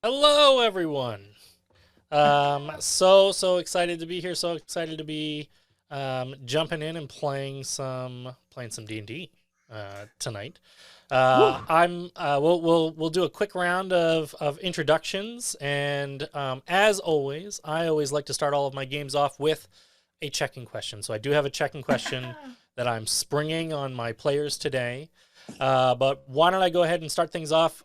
Hello, everyone. So excited to be here. So excited to be jumping in and playing some D&D tonight. Woo. We'll do a quick round of introductions, and as always, I always like to start all of my games off with a check-in question. So I do have a check-in question that I'm springing on my players today. But why don't I go ahead and start things off?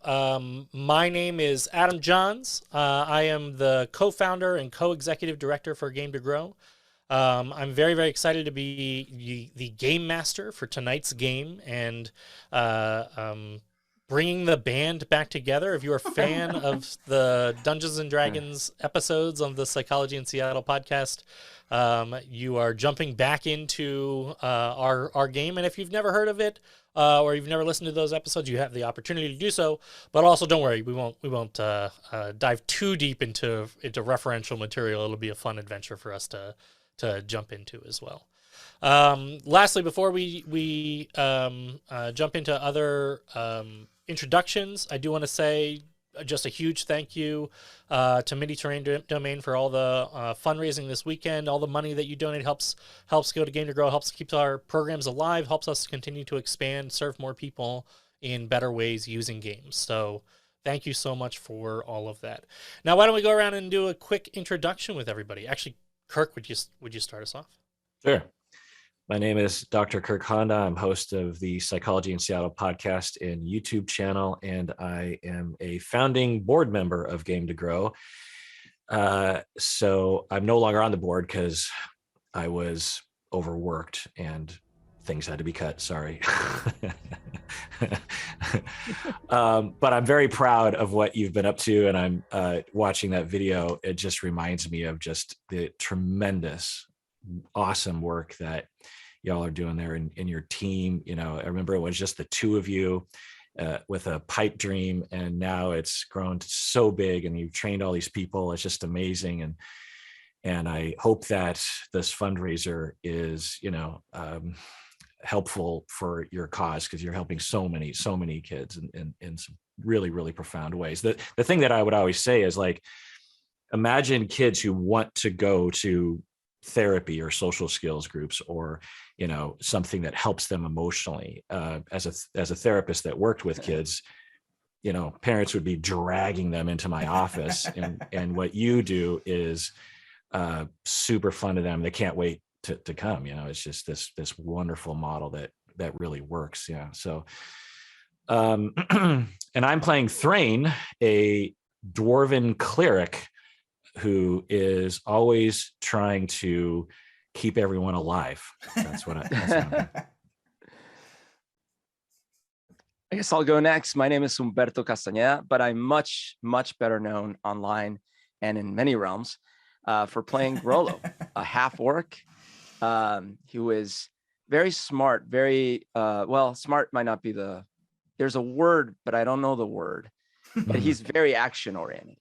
My name is Adam Johns. I am the co-founder and co-executive director for Game to Grow. I'm very, very excited to be the game master for tonight's game and bringing the band back together. If you're a fan of the Dungeons and Dragons episodes of the Psychology in Seattle podcast, you are jumping back into our game. And if you've never heard of it, or you've never listened to those episodes, you have the opportunity to do so. But also, don't worry, we won't dive too deep into referential material. It'll be a fun adventure for us to jump into as well. Lastly, before we jump into other introductions, I do want to say just a huge thank you to Midi Terrain Domain for all the fundraising this weekend. All the money that you donate helps go to Game to Grow, helps keep our programs alive, helps us continue to expand, serve more people in better ways using games. So thank you so much for all of that. Now, why don't we go around and do a quick introduction with everybody? Actually, Kirk, would you start us off? Sure. My name is Dr. Kirk Honda. I'm host of the Psychology in Seattle podcast and YouTube channel, and I am a founding board member of Game to Grow. So I'm no longer on the board because I was overworked and things had to be cut. Sorry. But I'm very proud of what you've been up to, and I'm watching that video. It just reminds me of just the tremendous, awesome work that y'all are doing there in your team. You know, I remember it was just the two of you with a pipe dream, and now it's grown so big, and you've trained all these people. It's just amazing, and I hope that this fundraiser is, helpful for your cause, because you're helping so many kids in some really, really profound ways. The thing that I would always say is, like, imagine kids who want to go to therapy or social skills groups, or something that helps them emotionally. As a therapist that worked with kids, parents would be dragging them into my office, and what you do is super fun to them. They can't wait to come. It's just this wonderful model that really works. Yeah. So and I'm playing Thrain, a dwarven cleric who is always trying to keep everyone alive. That's what I'm I guess I'll go next. My name is Humberto Castaneda, but I'm much, much better known online and in many realms for playing Grollo, a half-orc who is very smart, smart might not be there's a word, but I don't know the word. But he's very action-oriented.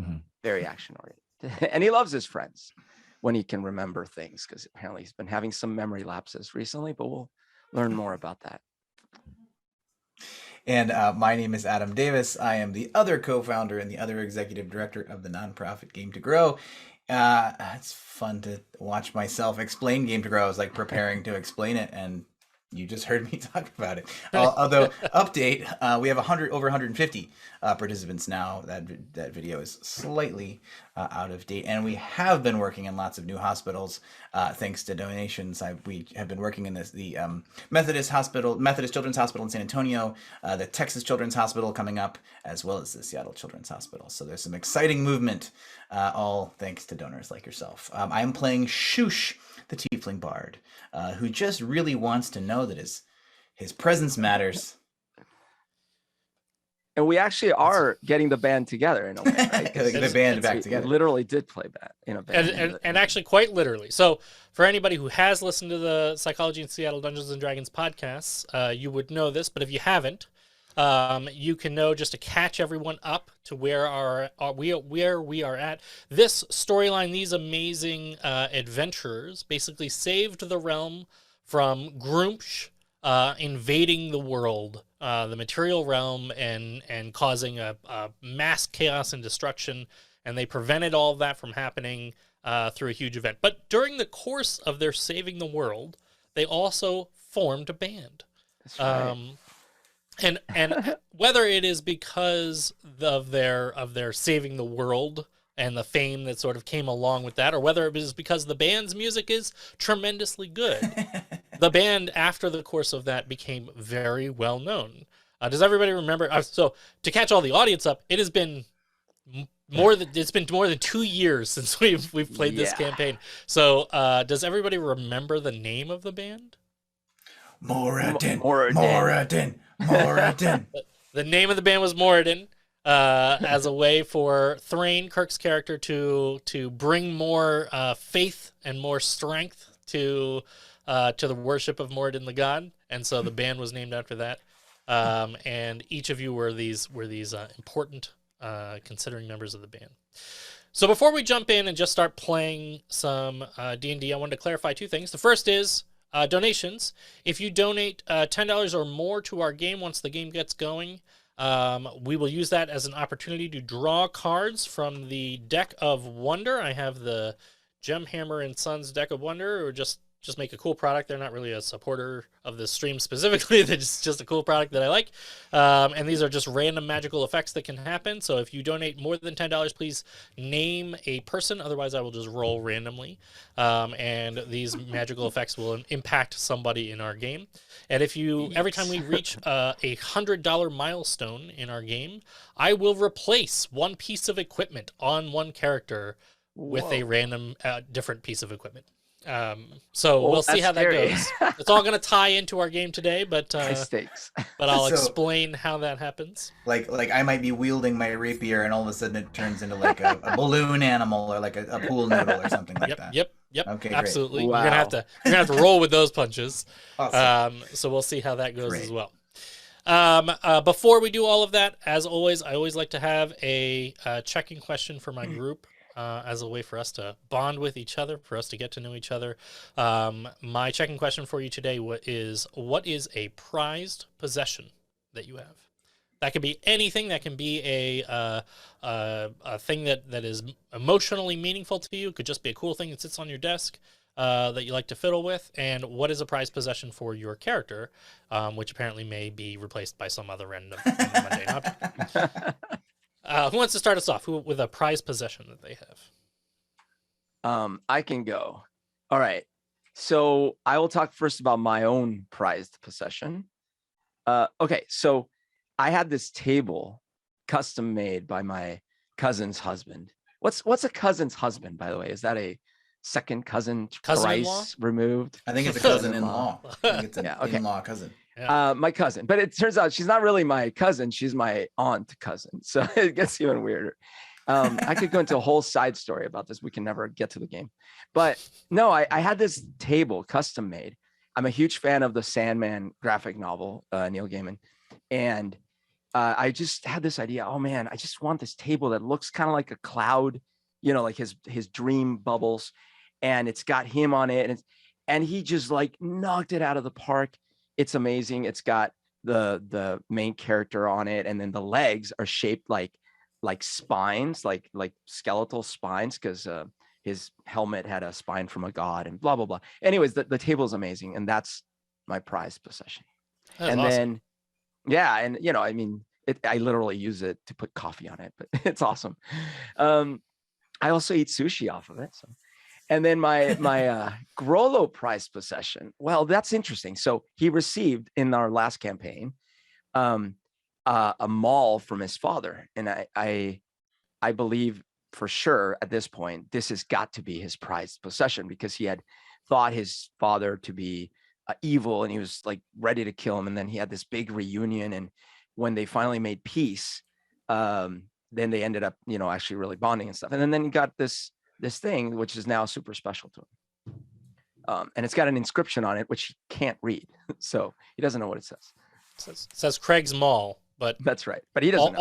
Mm-hmm. Very action-oriented. And he loves his friends when he can remember things, because apparently he's been having some memory lapses recently, but we'll learn more about that. And my name is Adam Davis. I am the other co-founder and the other executive director of the nonprofit Game to Grow. It's fun to watch myself explain Game to Grow. I was like preparing to explain it, and you just heard me talk about it. Although, update, we have over 150 participants now. That video is slightly out of date, and we have been working in lots of new hospitals thanks to donations. We have been working in the Methodist Children's Hospital in San Antonio, the Texas Children's Hospital coming up, as well as the Seattle Children's Hospital. So there's some exciting movement, all thanks to donors like yourself. I am playing Shush, the Tiefling Bard, who just really wants to know that his presence matters. And we actually are getting the band together in a way, right? The band back together. We literally did play that in a band. And actually quite literally. So for anybody who has listened to the Psychology in Seattle Dungeons and Dragons podcasts, you would know this, but if you haven't, you can know, just to catch everyone up to where we are at. This storyline, these amazing adventurers basically saved the realm from Groomsh, invading the world, the material realm, and causing a mass chaos and destruction. And they prevented all of that from happening through a huge event. But during the course of their saving the world, they also formed a band. That's right. And whether it is because of their saving the world and the fame that sort of came along with that, or whether it was because the band's music is tremendously good, the band after the course of that became very well known. Does everybody remember? So to catch all the audience up, it has been more than 2 years since we've played this campaign. So does everybody remember the name of the band? Moradin. The name of the band was Moradin, as a way for Thrain, Kirk's character, to bring more faith and more strength to the worship of Moradin the god, and so the band was named after that. And each of you were these important considering members of the band. So before we jump in and just start playing some D&D, I wanted to clarify 2 things. The first is donations. If you donate $10 or more to our game once the game gets going, we will use that as an opportunity to draw cards from the Deck of Wonder. I have the Gemhammer and Sons Deck of Wonder, or just make a cool product. They're not really a supporter of this stream specifically. They're just a cool product that I like. And these are just random magical effects that can happen. So if you donate more than $10, please name a person. Otherwise, I will just roll randomly. And these magical effects will impact somebody in our game. And if you, every time we reach a $100 milestone in our game, I will replace one piece of equipment on one character with a random different piece of equipment. So we'll see how that goes. It's all going to tie into our game today, but stakes. But I'll explain how that happens. Like I might be wielding my rapier, and all of a sudden it turns into like a balloon animal, or like a pool noodle or something like that. Yep. Okay, absolutely. Wow. You're gonna have to roll with those punches. Awesome. So we'll see how that goes as well. Before we do all of that, as always, I always like to have a checking question for my group. As a way for us to bond with each other, for us to get to know each other. My checking question for you today is, what is a prized possession that you have? That could be anything. That can be a thing that is emotionally meaningful to you. It could just be a cool thing that sits on your desk that you like to fiddle with. And what is a prized possession for your character, which apparently may be replaced by some other random mundane object. Who wants to start us off with a prized possession that they have? I can go. All right. So I will talk first about my own prized possession. Okay. So I had this table custom made by my cousin's husband. What's a cousin's husband, by the way? Is that a second cousin twice removed? I think it's a cousin-in-law. I think it's an in-law cousin. Yeah. My cousin, but it turns out she's not really my cousin. She's my aunt cousin. So it gets even weirder. I could go into a whole side story about this. We can never get to the game, but no, I had this table custom made. I'm a huge fan of the Sandman graphic novel, Neil Gaiman. And I just had this idea. Oh man, I just want this table that looks kind of like a cloud, like his dream bubbles. And it's got him on it. And he just like knocked it out of the park. It's amazing. It's got the main character on it, and then the legs are shaped like spines, like skeletal spines, because his helmet had a spine from a god, and blah blah blah. Anyways, the table is amazing, and that's my prized possession. That's and awesome. then I mean, I literally use it to put coffee on it, but it's awesome. I also eat sushi off of it. So. And then my Grollo prized possession. Well, that's interesting. So he received in our last campaign a maul from his father, and I believe for sure at this point this has got to be his prized possession, because he had thought his father to be evil, and he was like ready to kill him. And then he had this big reunion, and when they finally made peace, then they ended up actually really bonding and stuff. And then he got this thing, which is now super special to him. And it's got an inscription on it, which he can't read. So he doesn't know what it says. It says Craig's Mall, but that's right. But he doesn't know.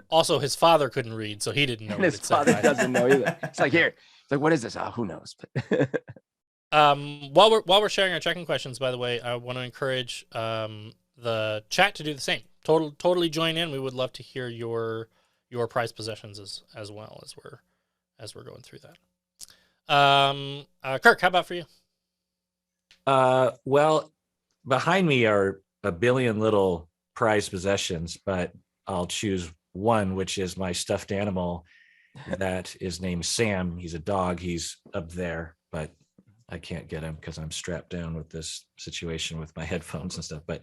Also his father couldn't read, so he didn't know And what his it said. father doesn't know either. It's like, here. It's like, what is this? Who knows? While we're sharing our checking questions, by the way, I want to encourage the chat to do the same. Totally join in. We would love to hear your prized possessions as well as we're going through that. Kirk, how about for you? Well, behind me are a billion little prized possessions, but I'll choose one, which is my stuffed animal that is named Sam. He's a dog. He's up there, but I can't get him because I'm strapped down with this situation with my headphones and stuff. But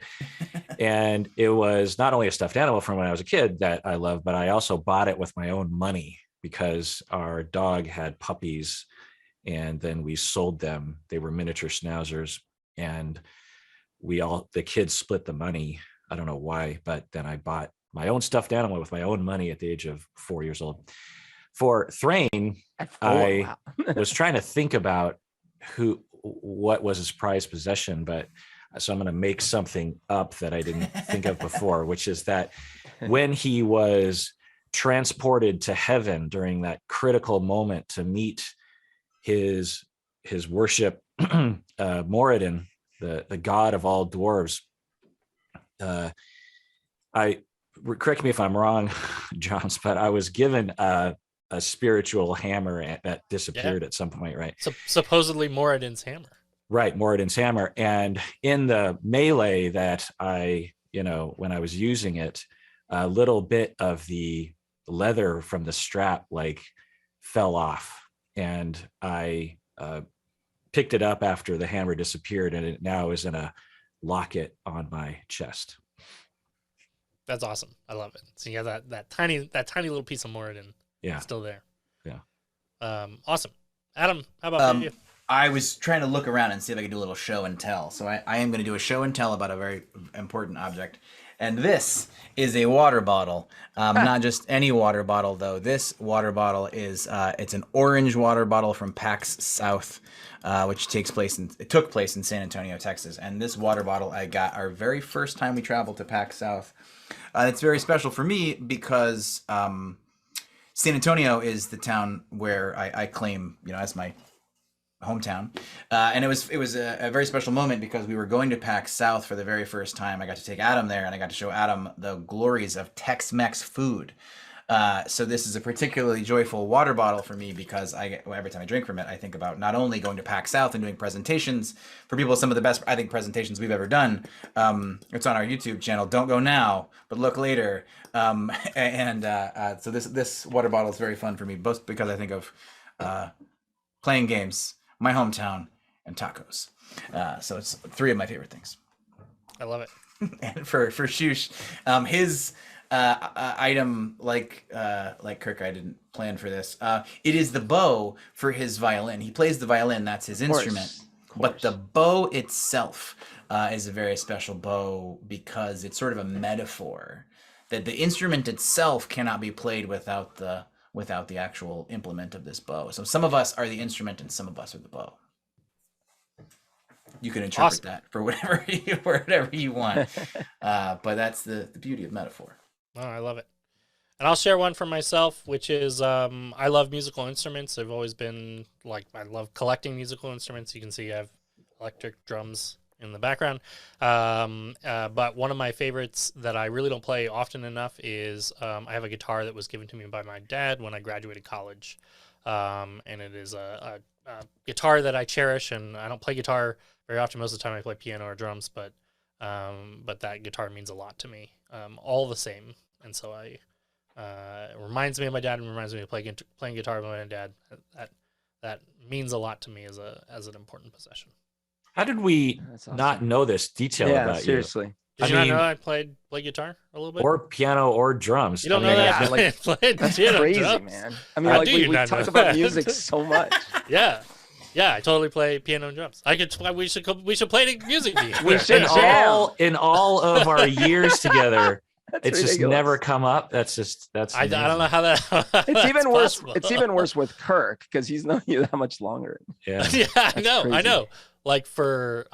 and it was not only a stuffed animal from when I was a kid that I love, but I also bought it with my own money because our dog had puppies and then we sold them. They were miniature schnauzers, and the kids split the money. I don't know why, but then I bought my own stuffed animal with my own money at the age of 4 years old. For Thrain, I was trying to think about what was his prized possession, but so I'm going to make something up that I didn't think of before, which is that when he was transported to heaven during that critical moment to meet his worship, Moradin, the god of all dwarves. Correct me if I'm wrong, Johns, but I was given a spiritual hammer that disappeared at some point, right? Supposedly Moradin's hammer. Right, Moradin's hammer. And in the melee that when I was using it, a little bit of the leather from the strap fell off, and I picked it up after the hammer disappeared, and it now is in a locket on my chest. That's awesome. I love it. So you got that tiny little piece of Moradin. Yeah, still there. Yeah. Awesome. Adam, how about you? I was trying to look around and see if I could do a little show and tell. So I am going to do a show and tell about a very important object. And this is a water bottle. Not just any water bottle, though. This water bottle is it's an orange water bottle from PAX South, which took place in San Antonio, Texas. And this water bottle I got our very first time we traveled to PAX South. It's very special for me because San Antonio is the town where I claim, as my hometown, and it was a very special moment because we were going to PAX South for the very first time. I got to take Adam there, and I got to show Adam the glories of Tex-Mex food. So this is a particularly joyful water bottle for me because every time I drink from it, I think about not only going to PAX South and doing presentations for people, some of the best, I think, presentations we've ever done. It's on our YouTube channel. Don't go now, but look later. So this water bottle is very fun for me, both because I think of playing games, my hometown, and tacos. So it's three of my favorite things. I love it. And for Shush, his item, like Kirk, I didn't plan for this. It is the bow for his violin. He plays the violin. That's his instrument. But the bow itself is a very special bow because it's sort of a metaphor that the instrument itself cannot be played without the actual implement of this bow. So some of us are the instrument and some of us are the bow. You can interpret that for whatever you want. But that's the beauty of metaphor. Oh, I love it. And I'll share one for myself, which is I love musical instruments. I've always been I love collecting musical instruments. You can see I have electric drums in the background. But one of my favorites that I really don't play often enough is I have a guitar that was given to me by my dad when I graduated college. And it is a guitar that I cherish, and I don't play guitar very often. Most of the time I play piano or drums, but that guitar means a lot to me, all the same. And so it reminds me of my dad and reminds me of playing guitar with my dad. That means a lot to me as an important possession. How did we not know this detail about you? Seriously. Did you not know I play guitar a little bit? Or piano or drums? You don't know that? That's crazy, drums. Man. I mean, we talk about music so much. Yeah, I totally play piano and drums. We should play music. We should jam. In all of our years together. It's ridiculous. Just never come up. That's I don't know how that. It's even worse. Possible. It's even worse with Kirk because he's known you that much longer. Yeah. Yeah, I know. Crazy. I know. For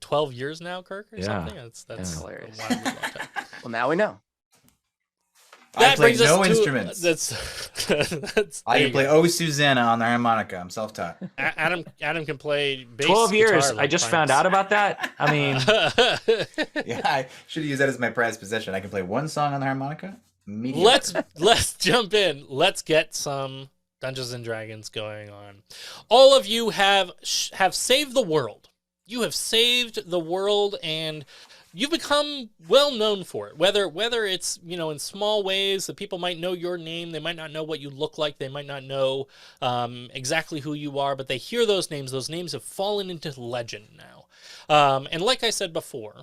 12 years now, Kirk, or something. That's hilarious. a long time. Well, now we know. I play brings us no to- instruments. That's I there can you play go. "Oh Susanna" on the harmonica. I'm self-taught. Adam can play bass 12 years. guitar I like just Pines. found out about that. I mean, Yeah, I should use that as my prized possession. I can play one song on the harmonica. Mediocre. let's jump in. Let's get some Dungeons and Dragons going on. All of you have saved the world. You have saved the world, and you've become well known for it. Whether it's in small ways that people might know your name, they might not know what you look like, they might not know exactly who you are, but they hear those names. Those names have fallen into legend now. And like I said before,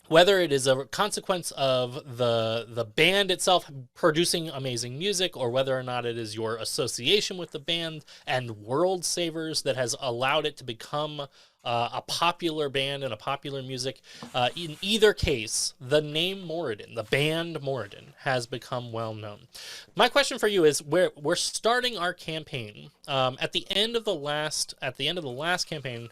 whether it is a consequence of the band itself producing amazing music, or whether or not it is your association with the band and World Savers that has allowed it to become a popular band and a popular music, in either case, the name Moradin, the band Moradin, has become well known. My question for you is: we're starting our campaign at the end of the last campaign.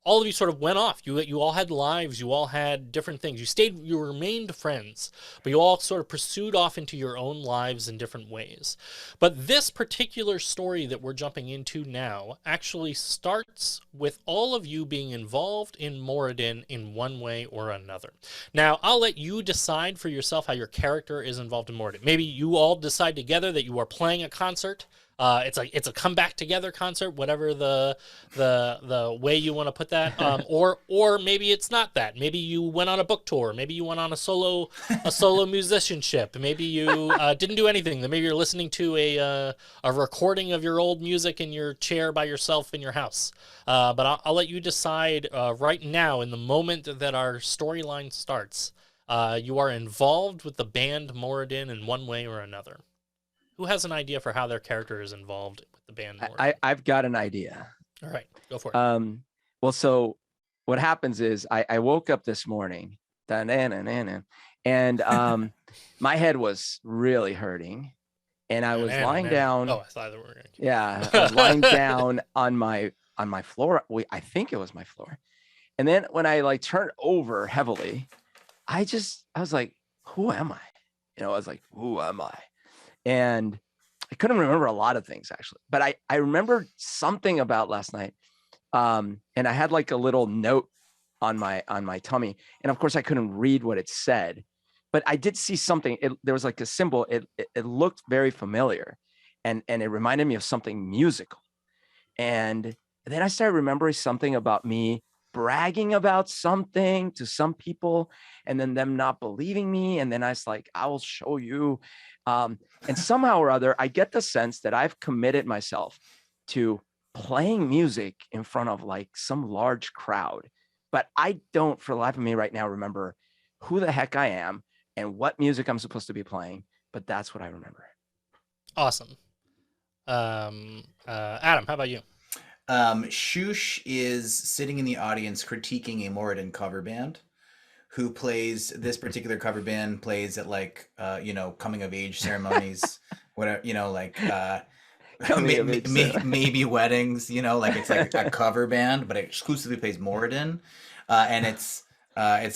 All of you sort of went off. You all had lives. You all had different things. You remained friends, but you all sort of pursued off into your own lives in different ways. But this particular story that we're jumping into now actually starts with all of you being involved in Moradin in one way or another. Now, I'll let you decide for yourself how your character is involved in Moradin. Maybe you all decide together that you are playing a concert. It's a come back together concert, whatever the way you want to put that. Or maybe it's not that. Maybe you went on a book tour. Maybe you went on a solo musicianship. Maybe you didn't do anything. Maybe you're listening to a recording of your old music in your chair by yourself in your house. But I'll let you decide right now, in the moment that our storyline starts. You are involved with the band Moradin in one way or another. Who has an idea for how their character is involved with the band Moradin? I've got an idea. All right, go for it. Well, so what happens is I woke up this morning, and my head was really hurting, and I was lying down. Oh, I thought that we were going to. Yeah, I was lying down on my floor. I think it was my floor. And then when I turned over heavily, I was like, who am I? I was like, who am I? And I couldn't remember a lot of things, actually, but I remembered something about last night. And I had a little note on my tummy. And of course I couldn't read what it said, but I did see something. There was a symbol. It looked very familiar, and it reminded me of something musical. And then I started remembering something about me bragging about something to some people, and then them not believing me. And then I was like, I will show you. And somehow or other, I get the sense that I've committed myself to playing music in front of some large crowd. But I don't, for the life of me right now, remember who the heck I am and what music I'm supposed to be playing. But that's what I remember. Awesome. Adam, how about you? Shush is sitting in the audience critiquing a Moradin cover band. Who plays this particular cover band plays at coming of age ceremonies, whatever, maybe weddings, it's a cover band, but it exclusively plays Moradin. And it's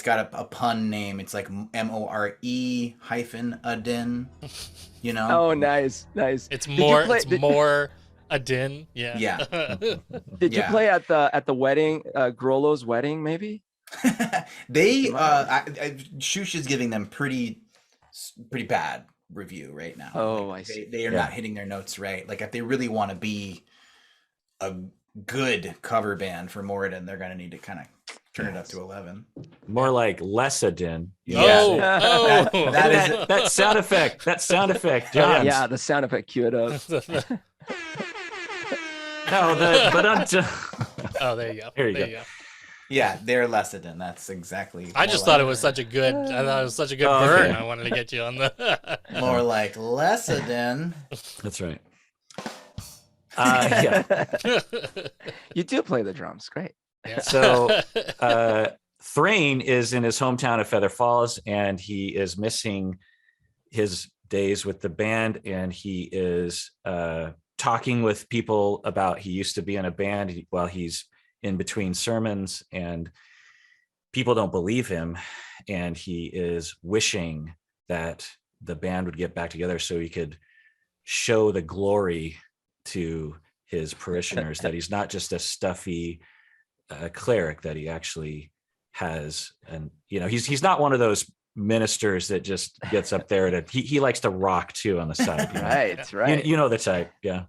got a pun name. It's like MORE-adin, Oh, nice. It's more a din. Yeah. Yeah. Did you play at the wedding, Grollo's wedding, maybe? They Shush is giving them pretty bad review right now. Oh, I see. They are not hitting their notes right. If they really want to be a good cover band for Moradin, they're going to need to kind of turn it up to 11. more like Lessadin. That sound effect. That sound effect. John. Yeah, the sound effect. Cue it up. No, Oh, there you go. There you go. Yeah, they're Lessadin. That's exactly. I just thought it was such a good. I thought it was such a good burn. Okay. I wanted to get you on the. More like Lessadin. That's right. Yeah. You do play the drums. Great. Yeah. So Thrain is in his hometown of Feather Falls, and he is missing his days with the band, and he is talking with people about he used to be in a band while he's in between sermons, and people don't believe him, and he is wishing that the band would get back together so he could show the glory to his parishioners that he's not just a stuffy cleric, that he actually has, and he's not one of those ministers that just gets up there to he likes to rock too on the side. Right. You know the type. Yeah.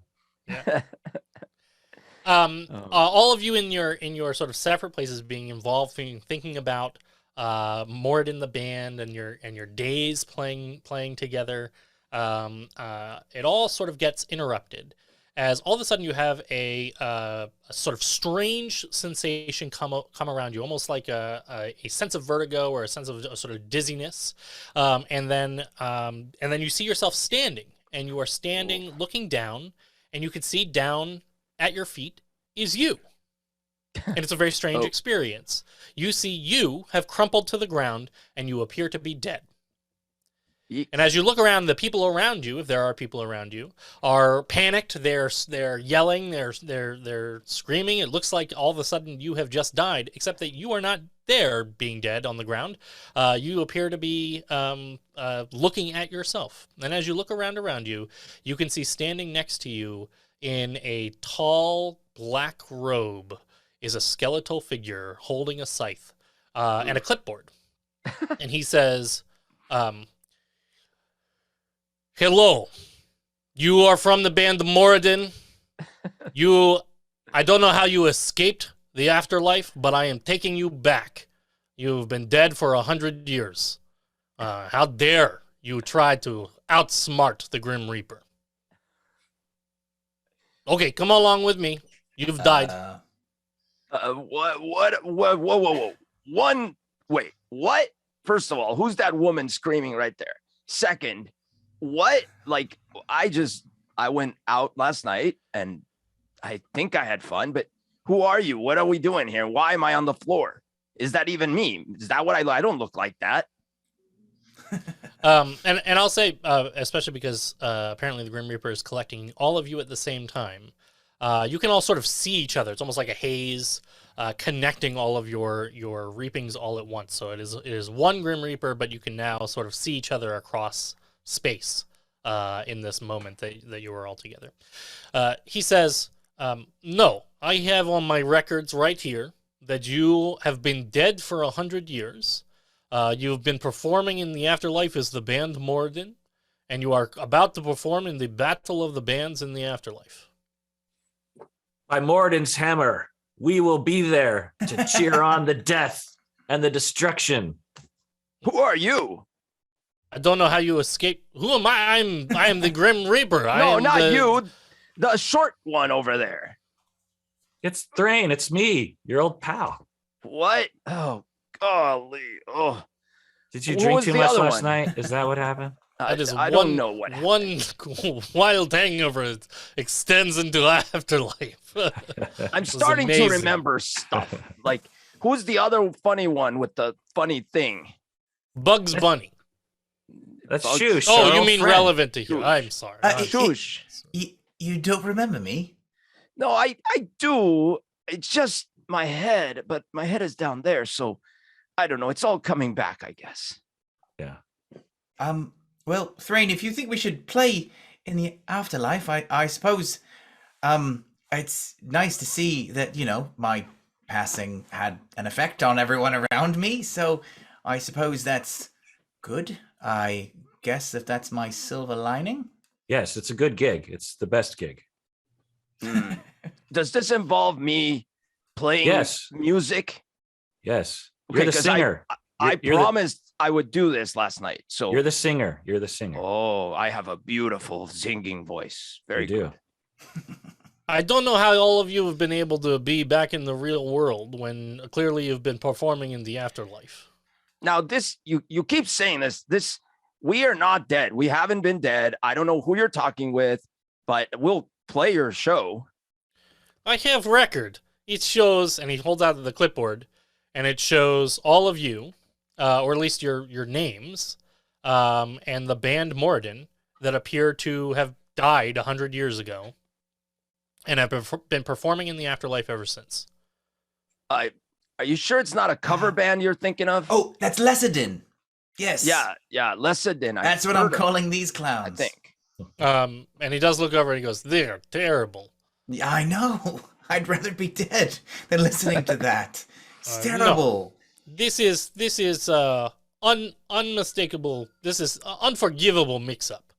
All of you in your sort of separate places being involved, thinking about Mort in the band and your days playing together. It all sort of gets interrupted as all of a sudden you have a sort of strange sensation come around you, almost like a sense of vertigo or a sense of a sort of dizziness, and then you see yourself standing, and you are standing looking down, and you can see down at your feet is you. And it's a very strange experience. You see you have crumpled to the ground, and you appear to be dead. And as you look around, the people around you, if there are people around you, are panicked. They're yelling. They're screaming. It looks like all of a sudden you have just died, except that you are not there, being dead on the ground. You appear to be looking at yourself. And as you look around you, you can see standing next to you in a tall black robe is a skeletal figure holding a scythe and a clipboard. And he says, "Hello, you are from the band Moradin. I don't know how you escaped the afterlife, but I am taking you back. You've been dead for 100 years. How dare you try to outsmart the Grim Reaper? Okay, come along with me. You've died." Whoa. Wait, what? First of all, who's that woman screaming right there? Second, what? Like, I went out last night and I think I had fun, but who are you? What are we doing here? Why am I on the floor? Is that even me? Is that what I don't look like that. And I'll say, especially because apparently the Grim Reaper is collecting all of you at the same time. You can all sort of see each other. It's almost like a haze connecting all of your reapings all at once. So it is one Grim Reaper, but you can now sort of see each other across space in this moment that you are all together. He says, "No, I have on my records right here that you have been dead for 100 years. You've been performing in the afterlife as the band Morden, and you are about to perform in the Battle of the Bands in the Afterlife. By Morden's hammer, we will be there to cheer on the death and the destruction." Who are you? I don't know how you escape. Who am I? I am the Grim Reaper. No, not you. The short one over there. It's Thrain. It's me, your old pal. What? Oh, golly. Oh. Did you drink too much last night? Is that what happened? I don't know what happened. One wild hangover extends into afterlife. I'm starting to remember stuff. Like, who's the other funny one with the funny thing? Bugs Bunny. That's Shoosh. Oh, you mean relevant to you. I'm sorry. Shoosh. You don't remember me? No, I do. It's just my head, but my head is down there. So I don't know. It's all coming back, I guess. Yeah. Well, Thrain, if you think we should play in the afterlife, I suppose it's nice to see that, my passing had an effect on everyone around me. So I suppose that's good. I guess if that's my silver lining. Yes, it's a good gig. It's the best gig. Does this involve me playing music? Yes. You're the singer. I promised I would do this last night. So you're the singer. You're the singer. Oh, I have a beautiful singing voice. Very good. I don't know how all of you have been able to be back in the real world when clearly you've been performing in the afterlife. Now, this you keep saying this. We are not dead. We haven't been dead. I don't know who you're talking with, but we'll play your show. I have record. It shows, and he holds out the clipboard, and it shows all of you, or at least your names, and the band Morden that appear to have died 100 years ago, and have been performing in the afterlife ever since. Are you sure it's not a cover band you're thinking of? Oh, that's Lessedin. Yes. Yeah, Lessedin. That's what I'm calling these clowns. I think. And he does look over and he goes, "They're terrible." Yeah, I know. I'd rather be dead than listening to that. It's No. terrible. This is unmistakable. This is unforgivable mix-up.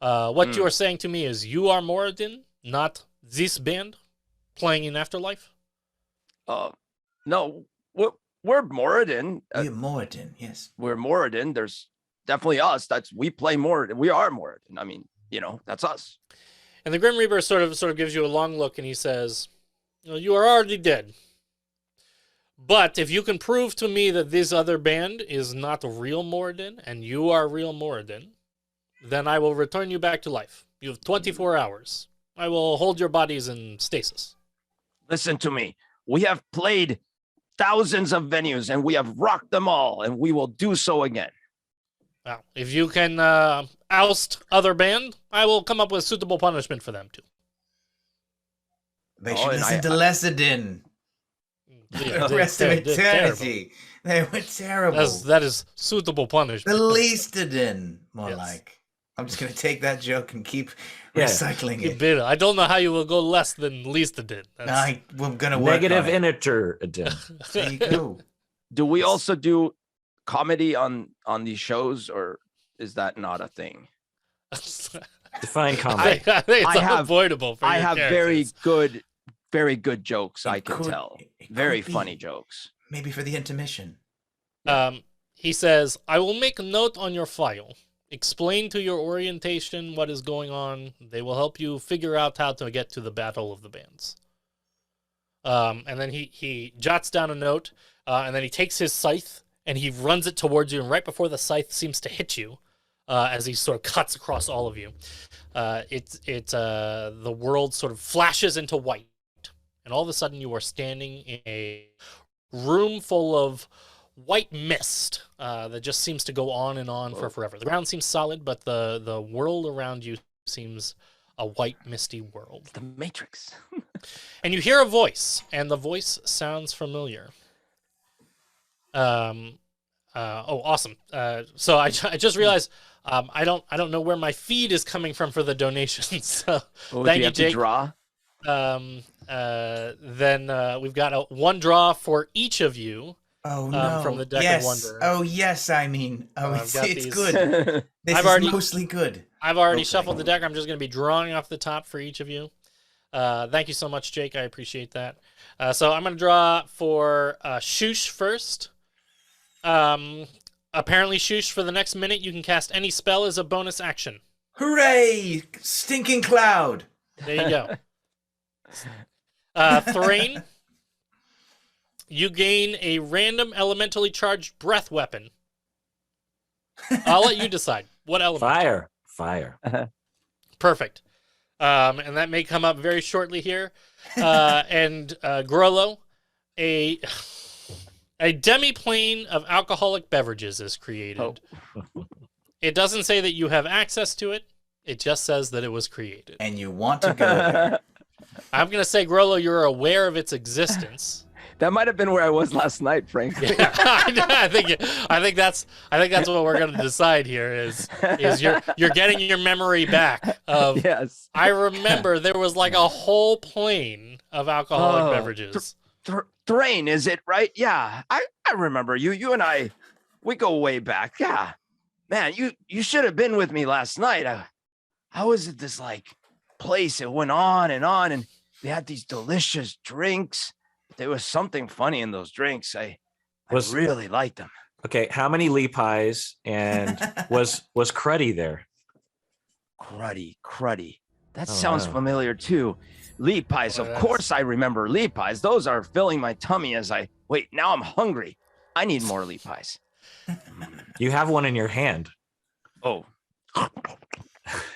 What you are saying to me is you are Moradin, not this band playing in Afterlife. No, we're Moradin. We're Moradin, yes. We're Moradin. There's definitely us. We play Moradin. We are Moradin. I mean, that's us. And the Grim Reaper sort of gives you a long look, and he says, "You are already dead. But if you can prove to me that this other band is not real Moradin, and you are real Moradin, then I will return you back to life. You have 24 hours. I will hold your bodies in stasis." Listen to me. We have played thousands of venues, and we have rocked them all, and we will do so again. Now, if you can oust other band, I will come up with suitable punishment for them too. They should listen to Lessedin. The rest of eternity. They were terrible. That is suitable punishment. The Leastedin, more Yes. like. I'm just going to take that joke and keep recycling it. Bitter. I don't know how you will go less than least it did. I'm going to work Negative on it. integer again. There you go. Do we also do comedy on these shows, or is that not a thing? Define comedy. I think it's I have- unavoidable for I your have characters. very good jokes. I can could- tell. it could Very be. funny jokes. Maybe for the intermission. He says, "I will make a note on your file. Explain to your orientation what is going on. They will help you figure out how to get to the battle of the bands." And then he jots down a note, and then he takes his scythe and he runs it towards you. And right before the scythe seems to hit you, as he sort of cuts across all of you, the world sort of flashes into white, and all of a sudden you are standing in a room full of white mist that just seems to go on and on for forever. The ground seems solid, but the world around you seems a white, misty world. The Matrix. And you hear a voice, and the voice sounds familiar. Awesome. So I just realized I don't know where my feed is coming from for the donations. So Oh, thank do you you, have to Jake. draw? Then we've got one draw for each of you. Oh, no. From the Deck of yes. Wonder. Oh, yes, I mean. Oh, I've it's got these. good. This I've is already- mostly good. I've already Okay. shuffled the deck. I'm just going to be drawing off the top for each of you. Thank you so much, Jake. I appreciate that. So I'm going to draw for Shoosh first. Apparently, Shoosh, for the next minute, you can cast any spell as a bonus action. Hooray! Stinking cloud. There you go. Thrain, you gain a random elementally charged breath weapon. I'll let you decide. What element? Fire. Perfect. And that may come up very shortly here. And Grollo, a demi-plane of alcoholic beverages is created. Oh. It doesn't say that you have access to it. It just says that it was created. And you want to go there. I'm going to say, Grollo, you're aware of its existence. That might have been where I was last night, frankly. Yeah, I think that's what we're going to decide here is you're getting your memory back of Yes. I remember there was like a whole plane of alcoholic Oh, beverages. Thrain, is it right? Yeah, I remember you. You and I, we go way back. Yeah, man, you should have been with me last night. How was it this like place? It went on, and they had these delicious drinks. There was something funny in those drinks. I really liked them. Okay, how many Lee pies and was Cruddy there? Cruddy. That Oh, sounds wow. familiar too. Lee pies, Oh, of that's- course I remember Lee pies. Those are filling my tummy as I wait. Now I'm hungry. I need more Lee pies. You have one in your hand. Oh,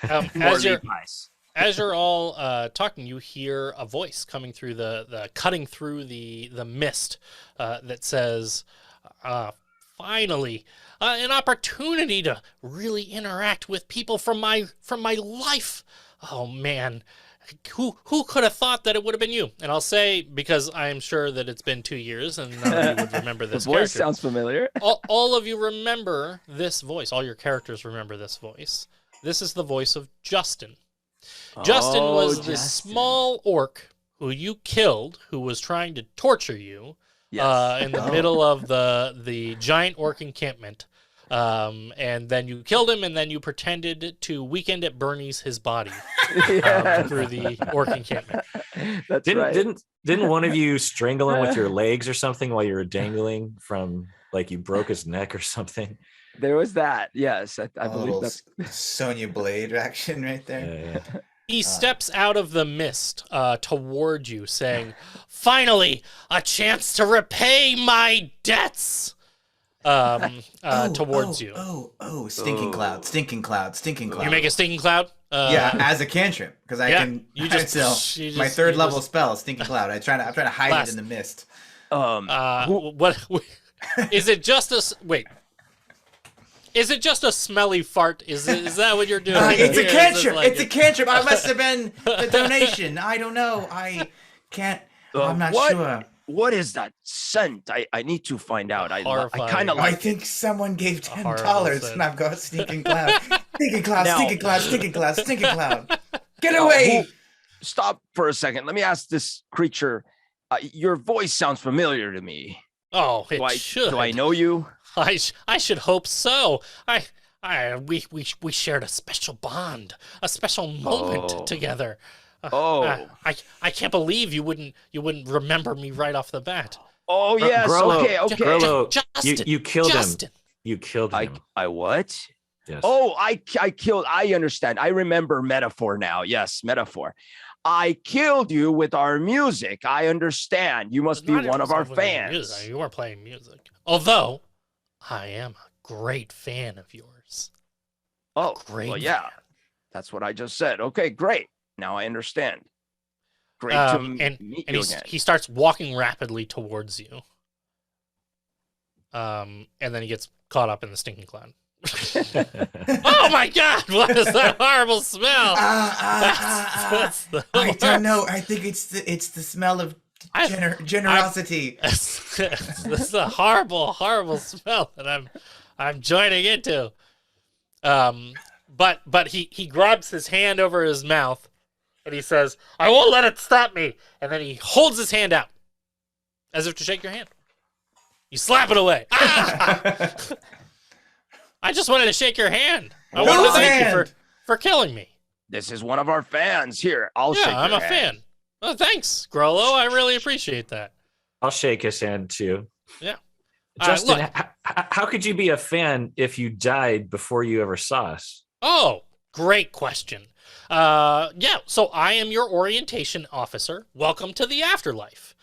Um, more as Lee you're pies. as you're all talking, you hear a voice coming through the cutting through the mist that says, "Finally, an opportunity to really interact with people from my life. Oh man, who could have thought that it would have been you? And I'll say, because I'm sure that it's been 2 years and none of you would remember this The voice character. sounds familiar. All of you remember this voice. All your characters remember this voice. This is the voice of Justin. Justin was this small orc who you killed, who was trying to torture you in the middle of the giant orc encampment. And then you killed him, and then you pretended to Weekend at Bernie's his body through the orc encampment. That's right. Didn't one of you strangle him with your legs or something while you were dangling from, like, you broke his neck or something? There was that. Yes, I believe that's Sonya Blade action right there. Yeah. He steps out of the mist toward you, saying, "Finally, a chance to repay my debts." Towards you. Stinking cloud, stinking cloud, stinking cloud. You make a stinking cloud? Yeah, as a cantrip, because I can. You just my third level spell, stinking cloud. I'm trying to hide it in the mist. What is it? Just a wait. Is it just a smelly fart? Is that what you're doing? It's a cantrip. It's a cantrip. I must have been the donation. I don't know. I can't. I'm not sure. What is that scent? I need to find out. I kind of like. I think someone gave $10, and I've got stinking cloud, stinking cloud, stinking cloud, stinking cloud, stinking cloud. Get away! Stop for a second. Let me ask this creature. Your voice sounds familiar to me. Oh, it should. Do I know you? I should hope so. We shared a special bond, a special moment together. I can't believe you wouldn't remember me right off the bat. Oh yes, okay. Grollo, Justin, you killed Justin. him. You killed him. I what? Yes. Oh, I killed. I understand. I remember metaphor now. Yes, metaphor. I killed you with our music. I understand. You must be one of our fans. You weren't playing music, although I am a great fan of yours. Oh, great. Well, yeah, that's what I just said. Okay, great. Now I understand. Great to meet you again. He starts walking rapidly towards you. And then he gets caught up in the stinking cloud. Oh my God! What is that horrible smell? I don't know. I think it's the smell of generosity. This is a horrible, horrible smell that I'm joining into. But he grabs his hand over his mouth. And he says, "I won't let it stop me." And then he holds his hand out as if to shake your hand. You slap it away. Ah! I just wanted to shake your hand. I wanted to thank you for killing me. This is one of our fans. Here, I'll shake your hand. I'm a fan. Oh, thanks, Grollo. I really appreciate that. I'll shake his hand too. Yeah. Justin, how could you be a fan if you died before you ever saw us? Oh, great question. So I am your orientation officer. Welcome to the afterlife.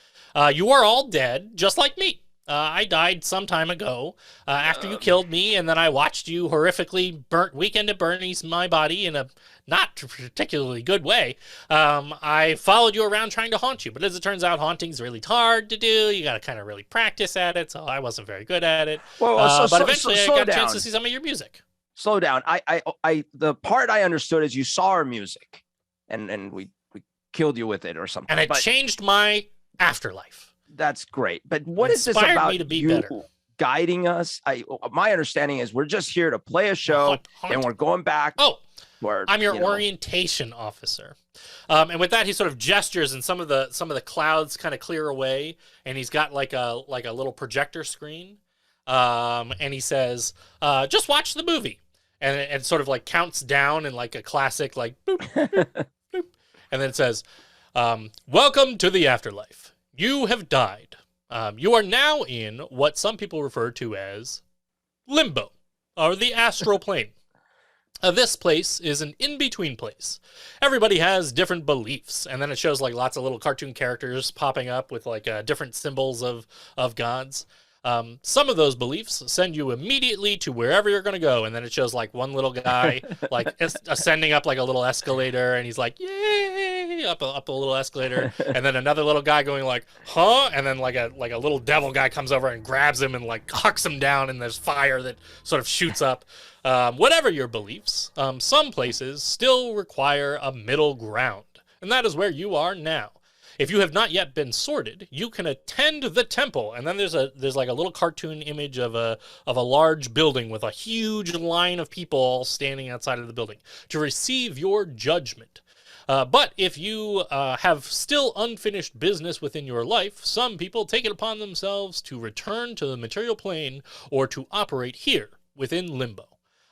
You are all dead, just like me. I died some time ago after you killed me, and then I watched you horrifically burnt Weekend at Bernie's my body in a not particularly good way. I followed you around trying to haunt you, but as it turns out, haunting's really hard to do. You got to kind of really practice at it, so I wasn't very good at it. But eventually I got a chance to see some of your music. Slow down. The part I understood is you saw our music, and we killed you with it or something. And it changed my afterlife. That's great. But what is this about me to be you better. Guiding us? My understanding is we're just here to play a show, and we're going back. Oh, I'm your orientation officer. And with that, he sort of gestures, and some of the clouds kind of clear away, and he's got like a little projector screen. And he says, "Just watch the movie," and it sort of like counts down in like a classic like boop, boop, boop. And then it says, "Welcome to the afterlife. You have died. You are now in what some people refer to as limbo, or the astral plane. This place is an in-between place. Everybody has different beliefs," and then it shows like lots of little cartoon characters popping up with like different symbols of gods. Some of those beliefs send you immediately to wherever you're going to go. And then it shows like one little guy like ascending up like a little escalator, and he's like, "Yay!" up a little escalator. And then another little guy going like, "Huh?" And then like a little devil guy comes over and grabs him and like hucks him down, and there's fire that sort of shoots up. Whatever your beliefs, some places still require a middle ground. and that is where you are now. If you have not yet been sorted, you can attend the temple. And then there's like a little cartoon image of a large building with a huge line of people all standing outside of the building to receive your judgment. But if you have still unfinished business within your life, some people take it upon themselves to return to the material plane or to operate here within limbo.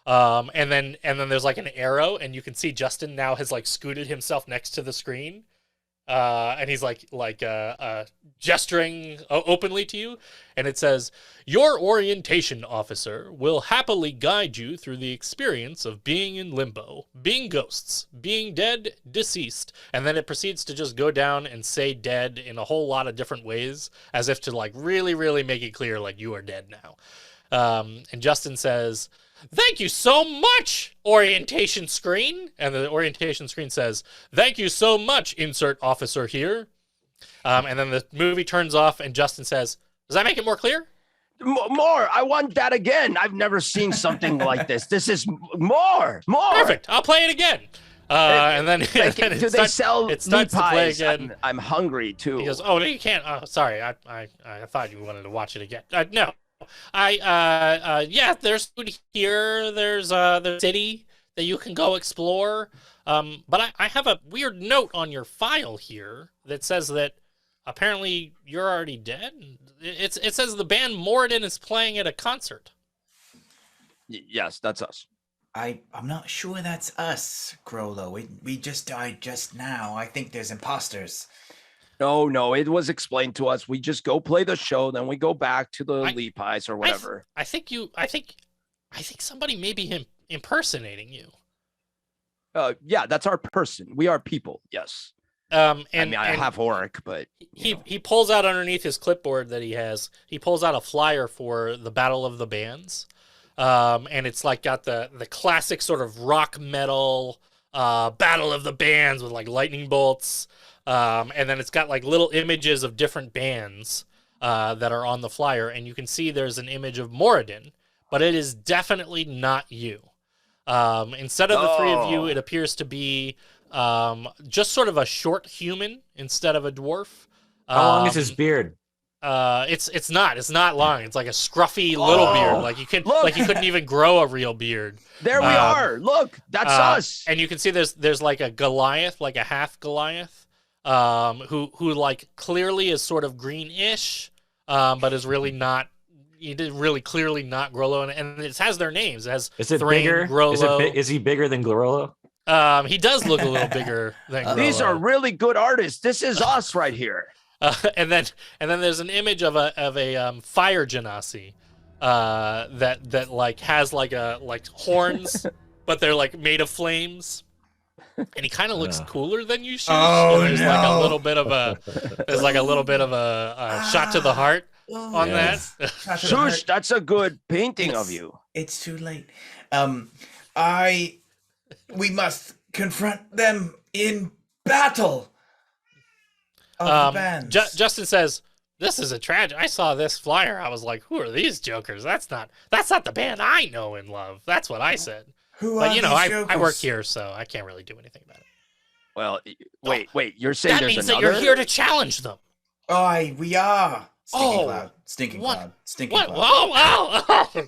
And then there's like an arrow, and you can see Justin now has like scooted himself next to the screen. And he's like gesturing openly to you, and it says, "Your orientation officer will happily guide you through the experience of being in limbo, being ghosts, being dead, deceased," and then it proceeds to just go down and say dead in a whole lot of different ways, as if to like really, really make it clear like you are dead now. And Justin says, "Thank you so much, orientation screen." And the orientation screen says, "Thank you so much, insert officer here." And then the movie turns off, and Justin says, "Does that make it more clear?" More. I want that again. I've never seen something like this. This is more. Perfect. I'll play it again. And then, do they sell meat starts to play pies? again. I'm hungry too. He goes, "Oh, no, you can't. Oh, sorry. I thought you wanted to watch it again. No. Yeah, there's food here. There's the city that you can go explore. But I have a weird note on your file here that says that apparently you're already dead. It says the band Moradin is playing at a concert." Yes, that's us. I'm not sure that's us, Grollo. We just died just now. I think there's imposters. No, it was explained to us. We just go play the show, then we go back to the Lee Pies or whatever. I think somebody may be impersonating you. Yeah, that's our person. We are people. Yes. I have work, but he pulls out underneath his clipboard that he has. He pulls out a flyer for the Battle of the Bands, and it's like got the classic sort of rock metal Battle of the Bands with like lightning bolts. And then it's got like little images of different bands that are on the flyer, and you can see there's an image of Moradin, but it is definitely not you. Instead of the three of you, it appears to be just sort of a short human instead of a dwarf. How long is his beard? It's not long. It's like a scruffy little beard. Like you couldn't even grow a real beard. There we are. Look, that's us. And you can see there's like a Goliath, like a half Goliath. Who like clearly is sort of greenish, but is really not. He did really clearly not Grollo, and it has their names. Is it Thrain, bigger? Grollo. Is he bigger than Grollo? He does look a little bigger than Grollo. These are really good artists. This is us right here. And then there's an image of a fire genasi, that like has like horns, but they're like made of flames. And he kind of looks cooler than you should. Oh, there's like a little bit of a shot to the heart on that. Shush, that's a good painting of you. It's too late. We must confront them in battle. Of the bands. Justin says, "This is a tragedy. I saw this flyer. I was like, who are these jokers? That's not the band I know and love." That's what I said. But I work here, so I can't really do anything about it. Well, wait. You're saying that there's means another? that you're here to challenge them. Oh, we are. Stinking cloud. Whoa!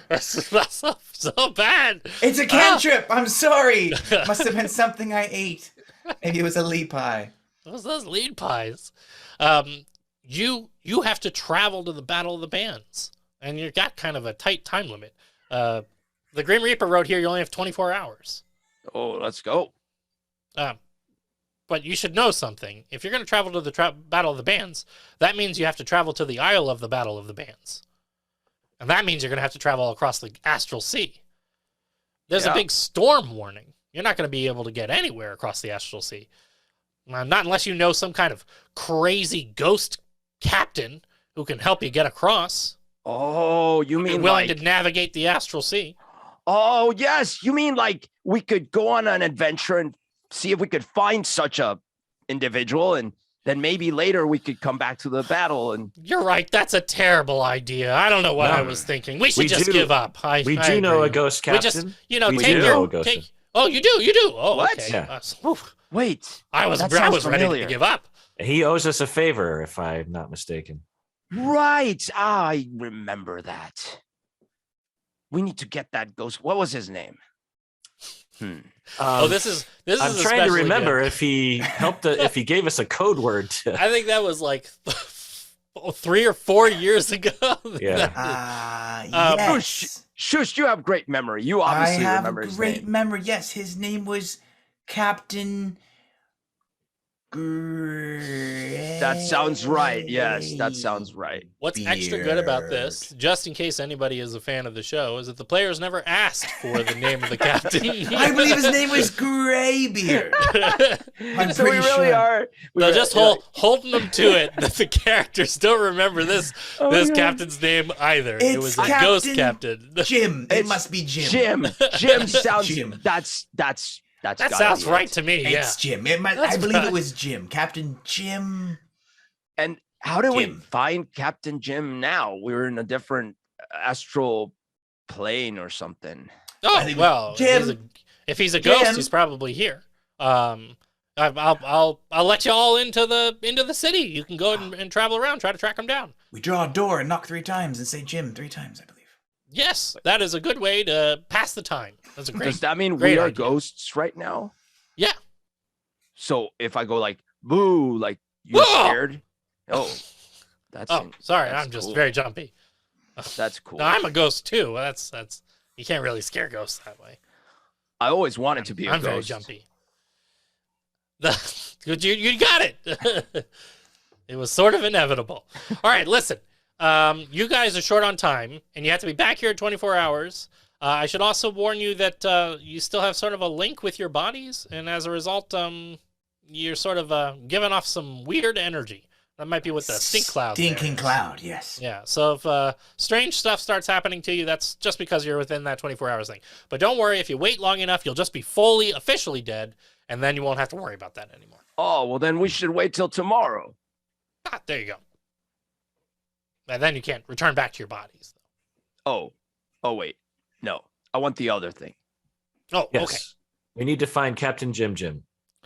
That's so bad. It's a cantrip. I'm sorry. Must have been something I ate. Maybe it was a lead pie. What was those lead pies? You have to travel to the Battle of the Bands, and you've got kind of a tight time limit. The Grim Reaper wrote here you only have 24 hours. Oh, let's go. But you should know something. If you're going to travel to the Battle of the Bands, that means you have to travel to the Isle of the Battle of the Bands. And that means you're going to have to travel across the Astral Sea. There's a big storm warning. You're not going to be able to get anywhere across the Astral Sea. Not unless you know some kind of crazy ghost captain who can help you get across. Oh, you mean willing to navigate the Astral Sea? Oh, yes. You mean like we could go on an adventure and see if we could find such a individual, and then maybe later we could come back to the battle. And you're right. That's a terrible idea. I don't know what I was thinking. We should just give up. We do know a ghost captain. We just, take your... Oh, you do? Oh, what? okay. Yeah. Wait, I was that ready sounds to familiar. give up. He owes us a favor, if I'm not mistaken. Right. I remember that. We need to get that ghost. What was his name? This is I'm trying to especially remember good. if he helped, if he gave us a code word. I think that was like 3 or 4 years ago. Yeah. Yes. Shush, you have great memory. You I obviously have remember a his great name. memory. Yes, his name was Captain Gray. That sounds right. Yes, that sounds right. What's extra good about this, just in case anybody is a fan of the show, is that the players never asked for the name of the captain. I believe his name was Graybeard. I'm So we pretty really sure. are. They're just holding them to it that the characters don't remember this Oh my God. captain's name either. It It's was the ghost Captain captain. Jim. It It's must be Jim. Jim sounds. Jim. That's That gotta sounds be right it. to me. Yeah. It's Jim. I That's believe right. it was Jim. Captain Jim. And how do we Jim. find Captain Jim now? We're in a different astral plane or something. I Oh think well, Jim. if he's a ghost, Jim. he's probably here. I'll let you all into the city. You can go and travel around, try to track him down. We draw a door and knock 3 times and say Jim 3 times, I believe. Yes, that is a good way to pass the time. That's a great. Does that mean great we are idea. ghosts right now? Yeah. So if I go like boo, like you're Whoa! scared. Oh, that's. Oh, sorry, that's I'm just cool. very jumpy. That's cool. No, I'm a ghost too. That's you can't really scare ghosts that way. I always wanted to be a I'm ghost. very jumpy. You got it. It was sort of inevitable. All right, listen. You guys are short on time, and you have to be back here in 24 hours. I should also warn you that you still have sort of a link with your bodies, and as a result, you're sort of giving off some weird energy. That might be with the stink cloud. Stinking there. cloud, yes. Yeah, so if strange stuff starts happening to you, that's just because you're within that 24 hours thing. But don't worry, if you wait long enough, you'll just be fully, officially dead, and then you won't have to worry about that anymore. Oh, well, then we should wait till tomorrow. Ah, there you go. And then you can't return back to your bodies. Oh, wait. No, I want the other thing. Oh, Yes. okay. We need to find Captain Jim.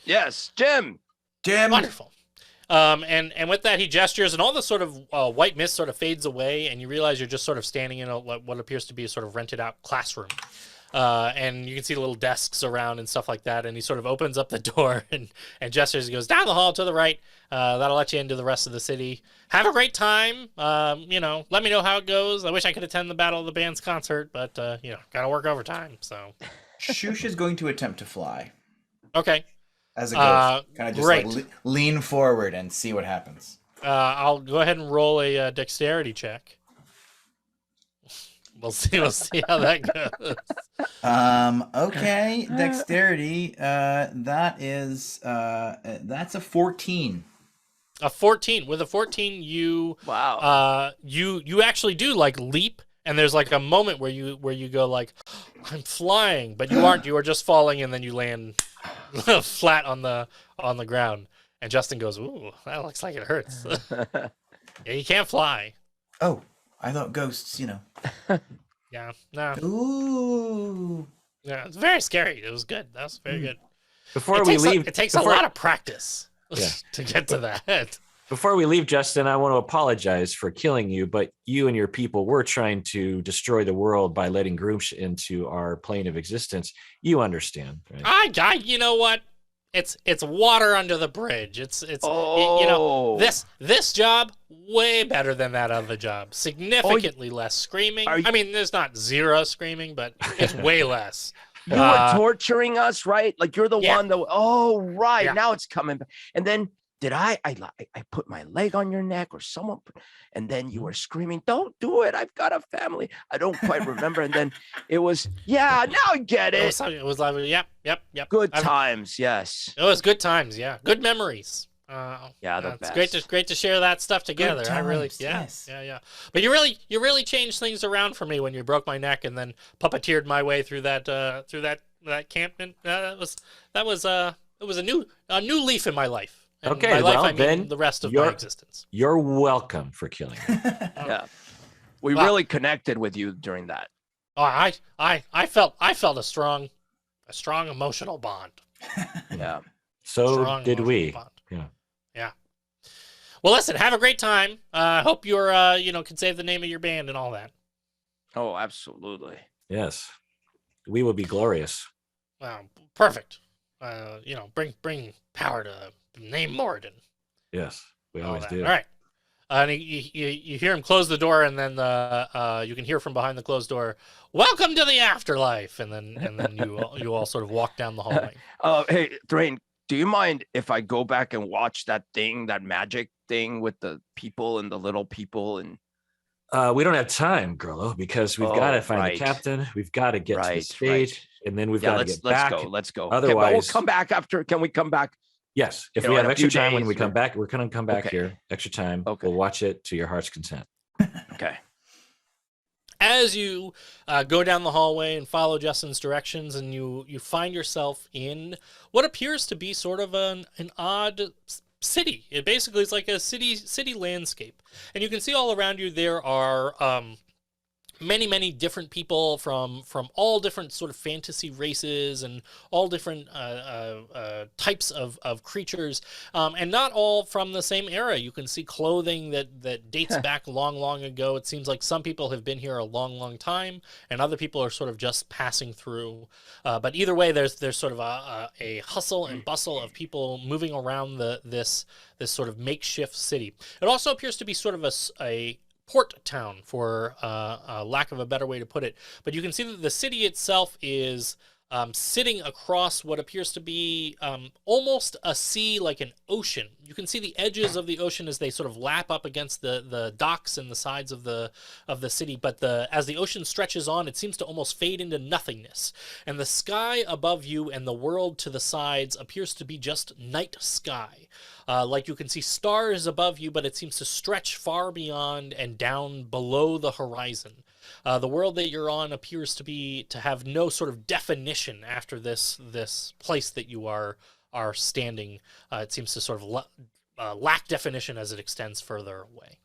Yes, Jim. Jim. Wonderful. And with that, he gestures, and all the sort of white mist sort of fades away, and you realize you're just sort of standing in what appears to be a sort of rented out classroom. And you can see the little desks around and stuff like that, and he sort of opens up the door and gestures. He goes, down the hall to the right. That'll let you into the rest of the city. Have a great time. Let me know how it goes. I wish I could attend the Battle of the Bands concert, but, gotta work overtime, so. Shush is going to attempt to fly Okay. as a ghost. Can I just great. lean forward and see what happens? I'll go ahead and roll a dexterity check. We'll see how that goes. Okay, dexterity. That's a 14. A 14. With a 14, you Wow. you actually do like leap, and there's like a moment where you go like, I'm flying, but you aren't. You are just falling, and then you land flat on the ground. And Justin goes, ooh, that looks like it hurts. Yeah, you can't fly. Oh, I thought ghosts, Yeah, no. Ooh. Yeah, it's very scary. It was good. That was very good. Before we leave, It takes a lot of practice to get to that. Before we leave, Justin, I want to apologize for killing you, but you and your people were trying to destroy the world by letting Groomsh into our plane of existence. You understand, right? You know what? It's water under the bridge. This job way better than that other job. Significantly less screaming. I mean, there's not zero screaming, but it's way less. You were torturing us, right? Like you're the Yeah. one that. Oh, right. Yeah. Now it's coming back. And then did I put my leg on your neck or someone? And then you were screaming, "Don't do it! I've got a family." I don't quite remember. And then it was, yeah. Now I get it. It was like, yep. Good times, yes. It was good times. Yeah, good memories. Yeah, the it's best. great to share that stuff together. I really, times, yeah, yes. yeah. But you really changed things around for me when you broke my neck and then puppeteered my way through that camp. And it was a new leaf in my life. And Okay, by life, well, I mean then the rest of my existence. You're welcome for killing me. Yeah. We Wow. really connected with you during that. Oh, I felt a strong emotional bond. Yeah. So Strong did emotional we. bond. Yeah. Yeah. Well, listen, have a great time. Hope you're, can save the name of your band and all that. Oh, absolutely. Yes. We will be glorious. Perfect. Bring power to name Morden. Yes, we All always that. do. All right. And you hear him close the door, and then you can hear from behind the closed door, "Welcome to the afterlife." And then you all sort of walk down the hallway. Hey, Thrain, do you mind if I go back and watch that magic thing with the people and the little people? And we don't have time, Gurlo, because we've got to find the captain. We've got to get to the stage, and then we've got to get back. Let's go. Otherwise, we'll come back after. Can we come back? Yes, if we have extra time when we days, come back, we're going to come back Okay. here. Extra time. Okay. We'll watch it to your heart's content. Okay. As you go down the hallway and follow Justin's directions, and you find yourself in what appears to be sort of an odd city. It basically is like a city landscape, and you can see all around you there are many different people from all different sort of fantasy races and all different types of creatures, and not all from the same era. You can see clothing that dates back long ago. It seems like some people have been here a long time, and other people are sort of just passing through. But either way, there's sort of a hustle and bustle of people moving around this sort of makeshift city. It also appears to be sort of a port town, for lack of a better way to put it. But you can see that the city itself is sitting across what appears to be almost a sea, like an ocean. You can see the edges of the ocean as they sort of lap up against the docks and the sides of the city. But as the ocean stretches on, it seems to almost fade into nothingness. And the sky above you and the world to the sides appears to be just night sky. Like you can see stars above you, but it seems to stretch far beyond and down below the horizon. The world that you're on appears to have no sort of definition after this place that you are standing. It seems to sort of lack definition as it extends further away.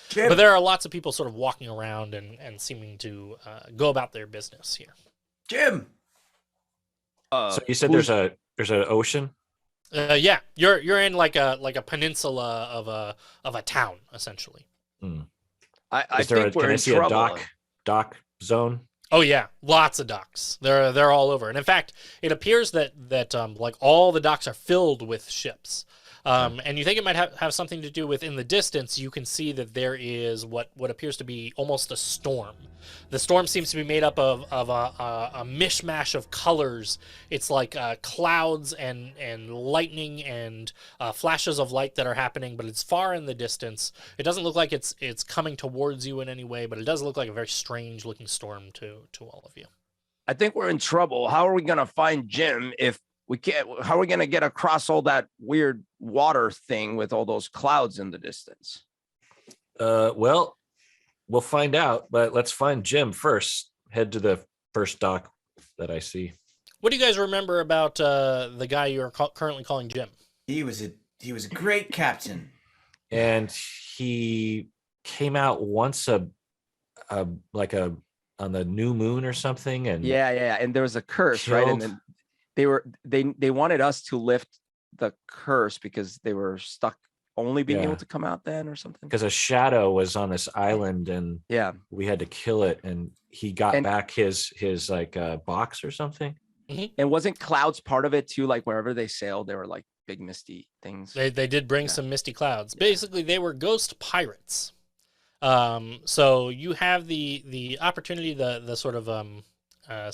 Jim. But there are lots of people sort of walking around and seeming to go about their business here. Jim. So you said there's an ocean? Yeah, you're in like a peninsula of a town, essentially. I think we're in trouble. A dock zone? Oh yeah, lots of docks. They're all over, and in fact, it appears that like all the docks are filled with ships. And you think it might have something to do with, in the distance, you can see that there is what appears to be almost a storm. The storm seems to be made up of a mishmash of colors. It's like clouds and lightning and flashes of light that are happening, but it's far in the distance. It doesn't look like it's coming towards you in any way, but it does look like a very strange looking storm to all of you. I think we're in trouble. How are we going to find Jim if we can't? How are we going to get across all that weird water thing with all those clouds in the distance? Well, we'll find out, but let's find Jim first. Head to the first dock that I see. What do you guys remember about the guy you're currently calling Jim? He was a great captain. And he came out once on the new moon or something, and yeah, and there was a curse, right? And then they wanted us to lift the curse because they were stuck only being able to come out then or something. Because a shadow was on this island, and we had to kill it, and he got back his like box or something. Mm-hmm. And wasn't clouds part of it too? Like wherever they sailed, they were like big misty things. They did bring some misty clouds. Basically, they were ghost pirates. So you have the opportunity, the sort of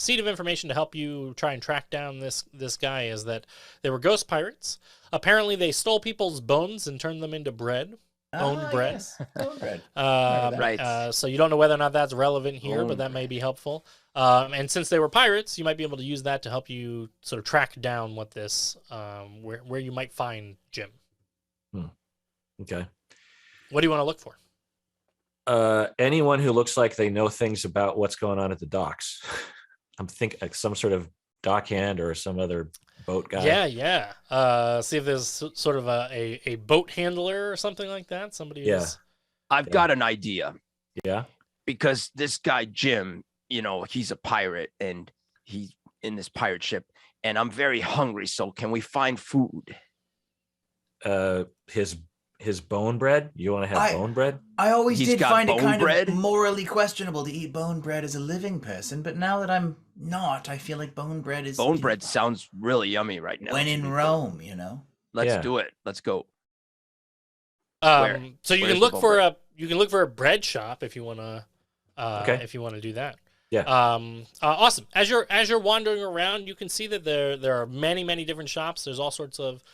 seed of information to help you try and track down this guy is that they were ghost pirates. Apparently, they stole people's bones and turned them into bread. Owned bread. Yes. Owned bread. Right. So you don't know whether or not that's relevant here, but that may be helpful. And since they were pirates, you might be able to use that to help you sort of track down what this, where you might find Jim. Okay. What do you want to look for? Anyone who looks like they know things about what's going on at the docks. I'm thinking like some sort of dockhand or some other boat guy. Yeah. See if there's sort of a boat handler or something like that. Somebody who's... I've got an idea. Yeah. Because this guy, Jim, he's a pirate and he's in this pirate ship. and I'm very hungry. So can we find food? His bone bread. You want to have bone bread? I always He's did got find it bone kind bread? of morally questionable to eat bone bread as a living person, but now that I'm not, I feel like bone bread is Bone bread sounds really yummy right now. when to in be fair. Rome, you know. Let's Yeah. do it. Let's go. Where? So you Where's can the look bone for bread? you can look for a bread shop if you want to Okay. if you want to do that. Yeah. Awesome. As you're wandering around, you can see that there are many different shops. There's all sorts of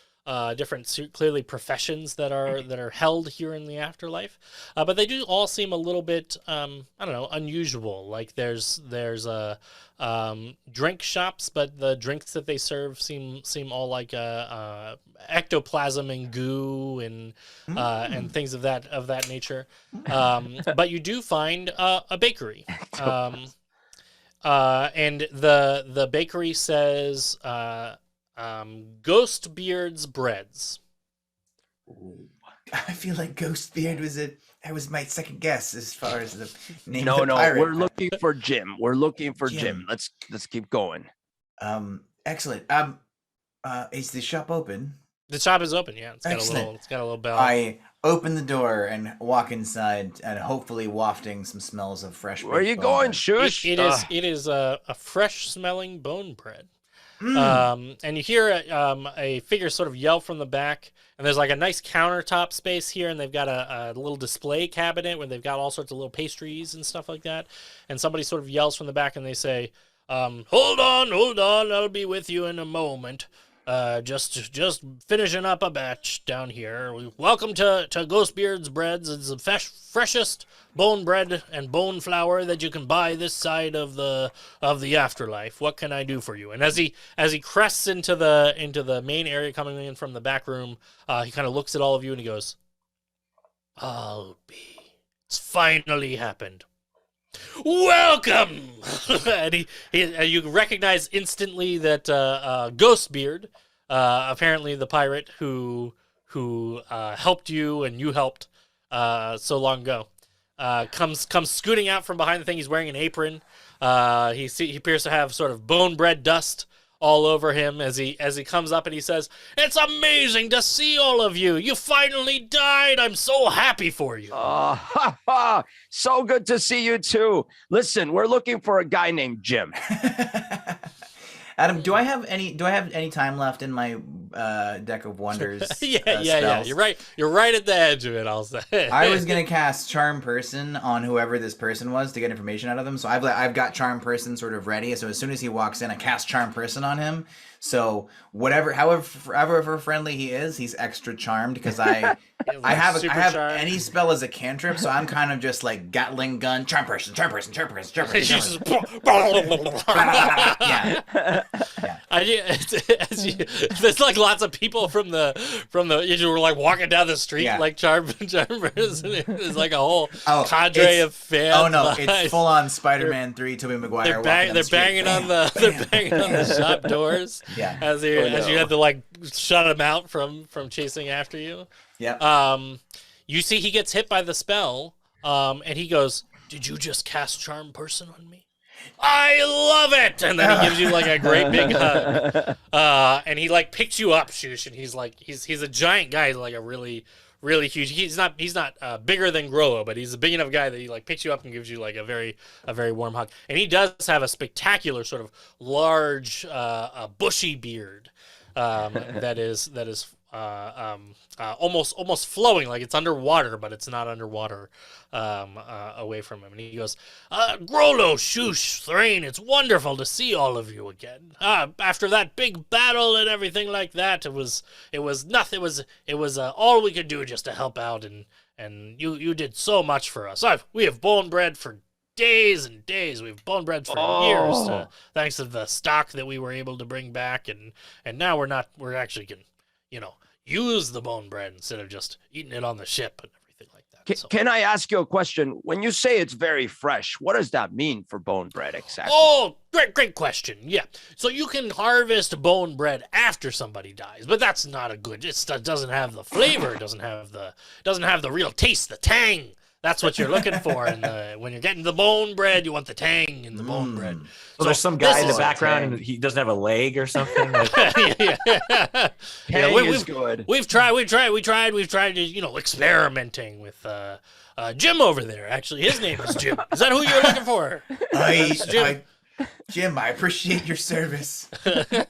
different clearly professions that are held here in the afterlife, but they do all seem a little bit I don't know, unusual. Like there's drink shops, but the drinks that they serve seem all like ectoplasm and goo and things of that nature. But you do find a bakery. And the bakery says Ghost Beard's Breads. I feel like Ghostbeard was my second guess as far as the name No, of the pirate. we're looking for Jim. We're looking for Jim. Jim. Let's keep going. Excellent. Is the shop open? The shop is open. Yeah, it's got Excellent. a little bell. I open the door and walk inside, and hopefully wafting some smells of fresh. Where are you baked going, bone bread. Shush? It is a fresh smelling bone bread. And you hear a figure sort of yell from the back, and there's like a nice countertop space here, and they've got a little display cabinet where they've got all sorts of little pastries and stuff like that. And somebody sort of yells from the back, and they say, hold on, I'll be with you in a moment. Just finishing up a batch down here. Welcome to Ghostbeard's Breads. It's the freshest bone bread and bone flour that you can buy this side of the afterlife. What can I do for you? And as he crests into the main area coming in from the back room, he kind of looks at all of you and he goes, it's finally happened. Welcome! And you recognize instantly that Ghostbeard, apparently the pirate who helped you and you helped so long ago, comes scooting out from behind the thing. He's wearing an apron. He appears to have sort of bone bread dust all over him as he comes up, and he says, "It's amazing to see all of you. You finally died. I'm so happy for you." So good to see you too. Listen, we're looking for a guy named Jim. Adam, do I have any time left in my deck of wonders? Yeah. Spells? You're right at the edge of it, I'll say. I was gonna cast Charm Person on whoever this person was to get information out of them. So I've got Charm Person sort of ready. So as soon as he walks in, I cast Charm Person on him. So however friendly he is, he's extra charmed because I have charmed. any spell as a cantrip. So I'm kind of just like Gatling gun, Charm Person. She's just- Yeah. There's like lots of people from the you were like walking down the street like charmers. It's like a whole cadre of fans. Oh no, it's full on Spider-Man 3 Tobey Maguire. They're banging on the shop doors. Yeah. As you have to like shut him out from chasing after you. Yeah. You see he gets hit by the spell, and he goes, "Did you just cast Charm Person on me? I love it!" And then he gives you like a great big hug. And he like picks you up, Shush, and he's like he's a giant guy, like a really huge. He's not bigger than Grollo, but he's a big enough guy that he like picks you up and gives you like a very warm hug. And he does have a spectacular sort of large bushy beard that is almost flowing, like it's underwater, but it's not underwater away from him. And he goes, "Grollo, Shush, Thrain, it's wonderful to see all of you again. After that big battle and everything like that, it was nothing. It was all we could do just to help out, and you did so much for us. We have bone bread for days and days. We've bone bread for years, thanks to the stock that we were able to bring back, and now we're actually can, use the bone bread instead of just eating it on the ship and everything like that." Can I ask you a question? When you say it's very fresh, what does that mean for bone bread exactly? Oh, great question. Yeah. So you can harvest bone bread after somebody dies, but that's not a good. It doesn't have the flavor. It doesn't have the real taste, the tang That's what you're looking for. When you're getting the bone bread, you want the tang in the bone bread. So there's some guy in the is- background and he doesn't have a leg or something. Like, Tang is good. We've tried, experimenting with Jim over there. Actually, his name is Jim. Is that who you're looking for? Jim, I appreciate your service. He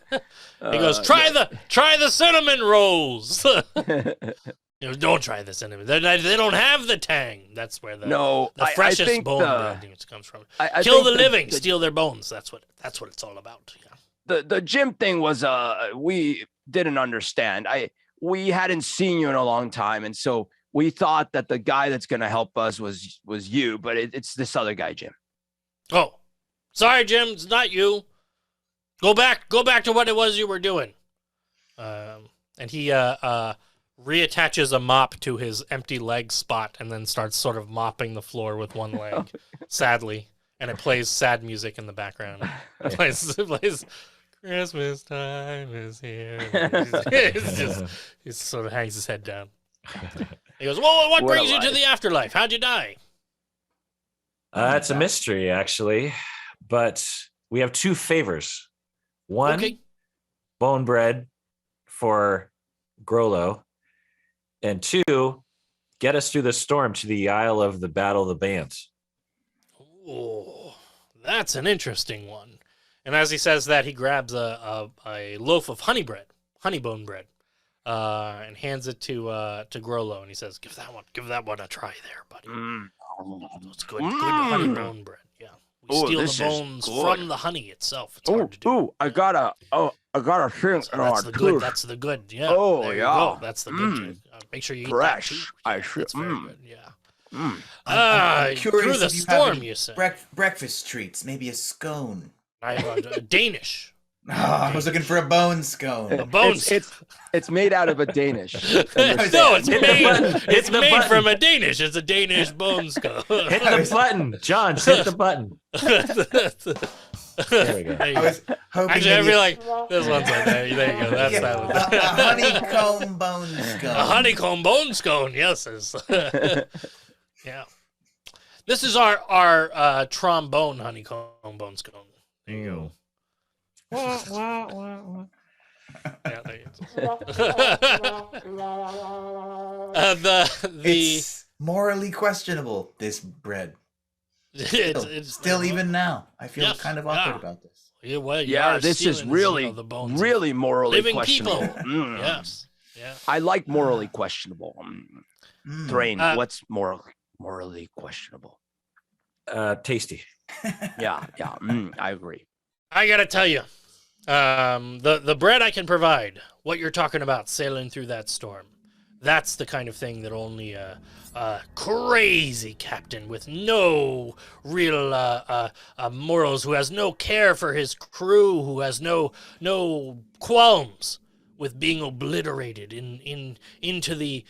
goes, try the cinnamon rolls. Don't try the cinnamon. They don't have the tang. That's where the freshest I think bone bread comes from. I Kill think the living, steal their bones. That's what it's all about. Yeah. The Jim thing was we didn't understand. We hadn't seen you in a long time, and so we thought that the guy that's going to help us was you, but it's this other guy, Jim. Oh, sorry, Jim. It's not you. Go back to what it was you were doing. And he reattaches a mop to his empty leg spot and then starts sort of mopping the floor with one leg, sadly. And it plays sad music in the background. It plays Christmas time is here. He sort of hangs his head down. He goes, well, what brings you to the afterlife? How'd you die? it's a mystery, actually. But we have 2 favors. One, bone bread for Grollo. And 2, get us through the storm to the Isle of the Battle of the Bands. Oh, that's an interesting one. And as he says that, he grabs a loaf of honey bone bread, and hands it to Grollo, and he says, "Give that one a try, there, buddy. It's good honey bone bread. Yeah, we steal the bones from the honey itself. It's hard to do. I got a thing. So that's the good. That's the good. Yeah. Oh, there you yeah. go. That's the good. Make sure you eat Fresh. that too. I Yeah, should. that's very good. Yeah. I'm Through curious the if you have storm, any you say. breakfast treats, maybe a scone. I have a Danish. Oh, I was looking for a bone scone. A bones. It's made out of a Danish. No, it's Hit the made button. from a Danish. It's a Danish bone skull. Hit the button. John, hit the button. There we go. There you I go. was hoping Actually, I maybe feel like this one's like there you go. That's yeah, that one. a honeycomb bone scone. A honeycomb bone scone, yes. Yeah. This is our trombone honeycomb bone scone. There you go. Yeah, there you go. It's morally questionable, this bread. It's Still even now. I feel Yes, kind of awkward yeah. about this. Yeah, well, you Yeah, are this is stealing, really, the bones really of morally living questionable. people. Yes. Yeah. I like morally questionable. Thrain, Uh, what's morally questionable? Tasty. Yeah, I agree. I gotta tell you, the bread I can provide, what you're talking about, sailing through that storm, that's the kind of thing that only a crazy captain with no real morals, who has no care for his crew, who has no qualms with being obliterated into the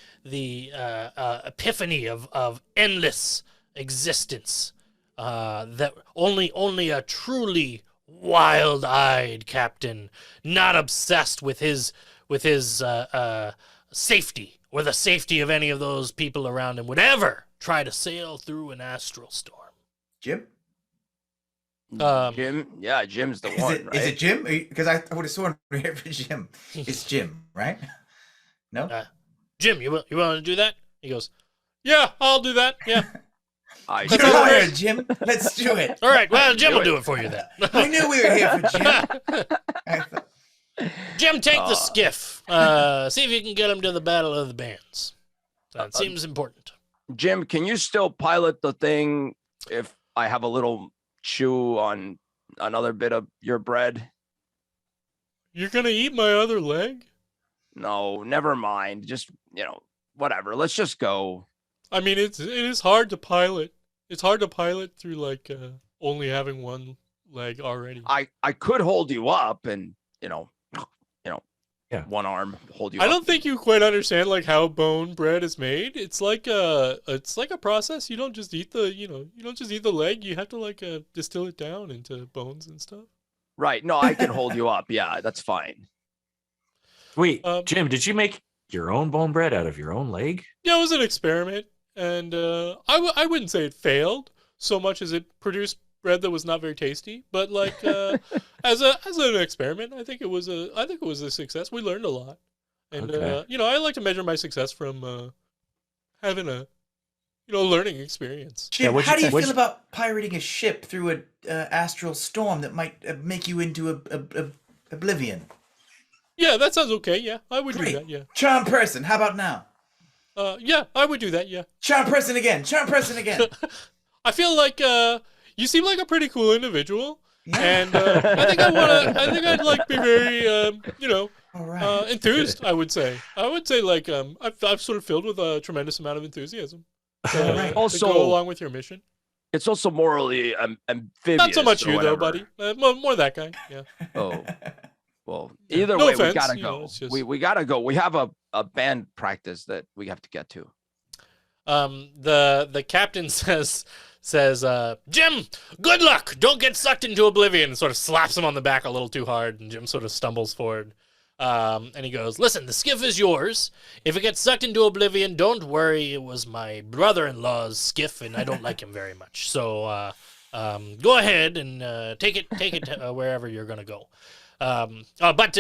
epiphany of endless existence, that only a truly wild-eyed captain, not obsessed with his safety or the safety of any of those people around him, would ever try to sail through an astral storm. Jim? Jim, yeah, Jim's the one, right? Is it Jim? Because I would have sworn we're here for Jim. It's Jim, right? No? Jim, you want to do that? He goes, yeah, I'll do that. Yeah. I Come all on right. here, Jim. Let's do it. All right. Well, Jim will do it for you then. I knew we were here for Jim. I thought, Jim, take the skiff. See if you can get him to the Battle of the Bands. That seems important. Jim, can you still pilot the thing if I have a little chew on another bit of your bread? You're going to eat my other leg? No, never mind. Just, whatever. Let's just go. I mean, it is hard to pilot. It's hard to pilot through only having one leg already. I could hold you up and, Yeah. one arm hold you up. I don't think you quite understand how bone bread is made. It's like a process. You don't just eat the leg. You have to distill it down into bones and stuff. Right. No, I can hold you up. Yeah, that's fine. Wait, Jim, did you make your own bone bread out of your own leg? Yeah, it was an experiment. and I wouldn't say it failed so much as it produced bread that was not very tasty. But like as an experiment, I think it was a success. We learned a lot, and Okay. I like to measure my success from having a learning experience. Jim, what'd how you- do you what'd feel you- about pirating a ship through an astral storm that might make you into a oblivion? Yeah, that sounds okay. Yeah, I would do Great. that. Yeah. Charm person, how about now? Yeah, I would do that. Yeah. Charm person again. Charm person again. I feel like you seem like a pretty cool individual, Yeah. and I think I'd like be very All right. enthused. I would say like I'm sort of filled with a tremendous amount of enthusiasm. Right. To Also- go along with your mission. It's also morally amphibious. Not so much or you though, whatever. buddy. More that guy. Yeah. Oh, well, either No way, offense, we gotta you know, go. it's just- We gotta go. We have a band practice that we have to get to. The captain says, Jim, good luck. Don't get sucked into oblivion. And sort of slaps him on the back a little too hard, and Jim sort of stumbles forward. And he goes, listen, the skiff is yours. If it gets sucked into oblivion, don't worry. It was my brother-in-law's skiff, and I don't like him very much. So go ahead and take it wherever you're gonna go. But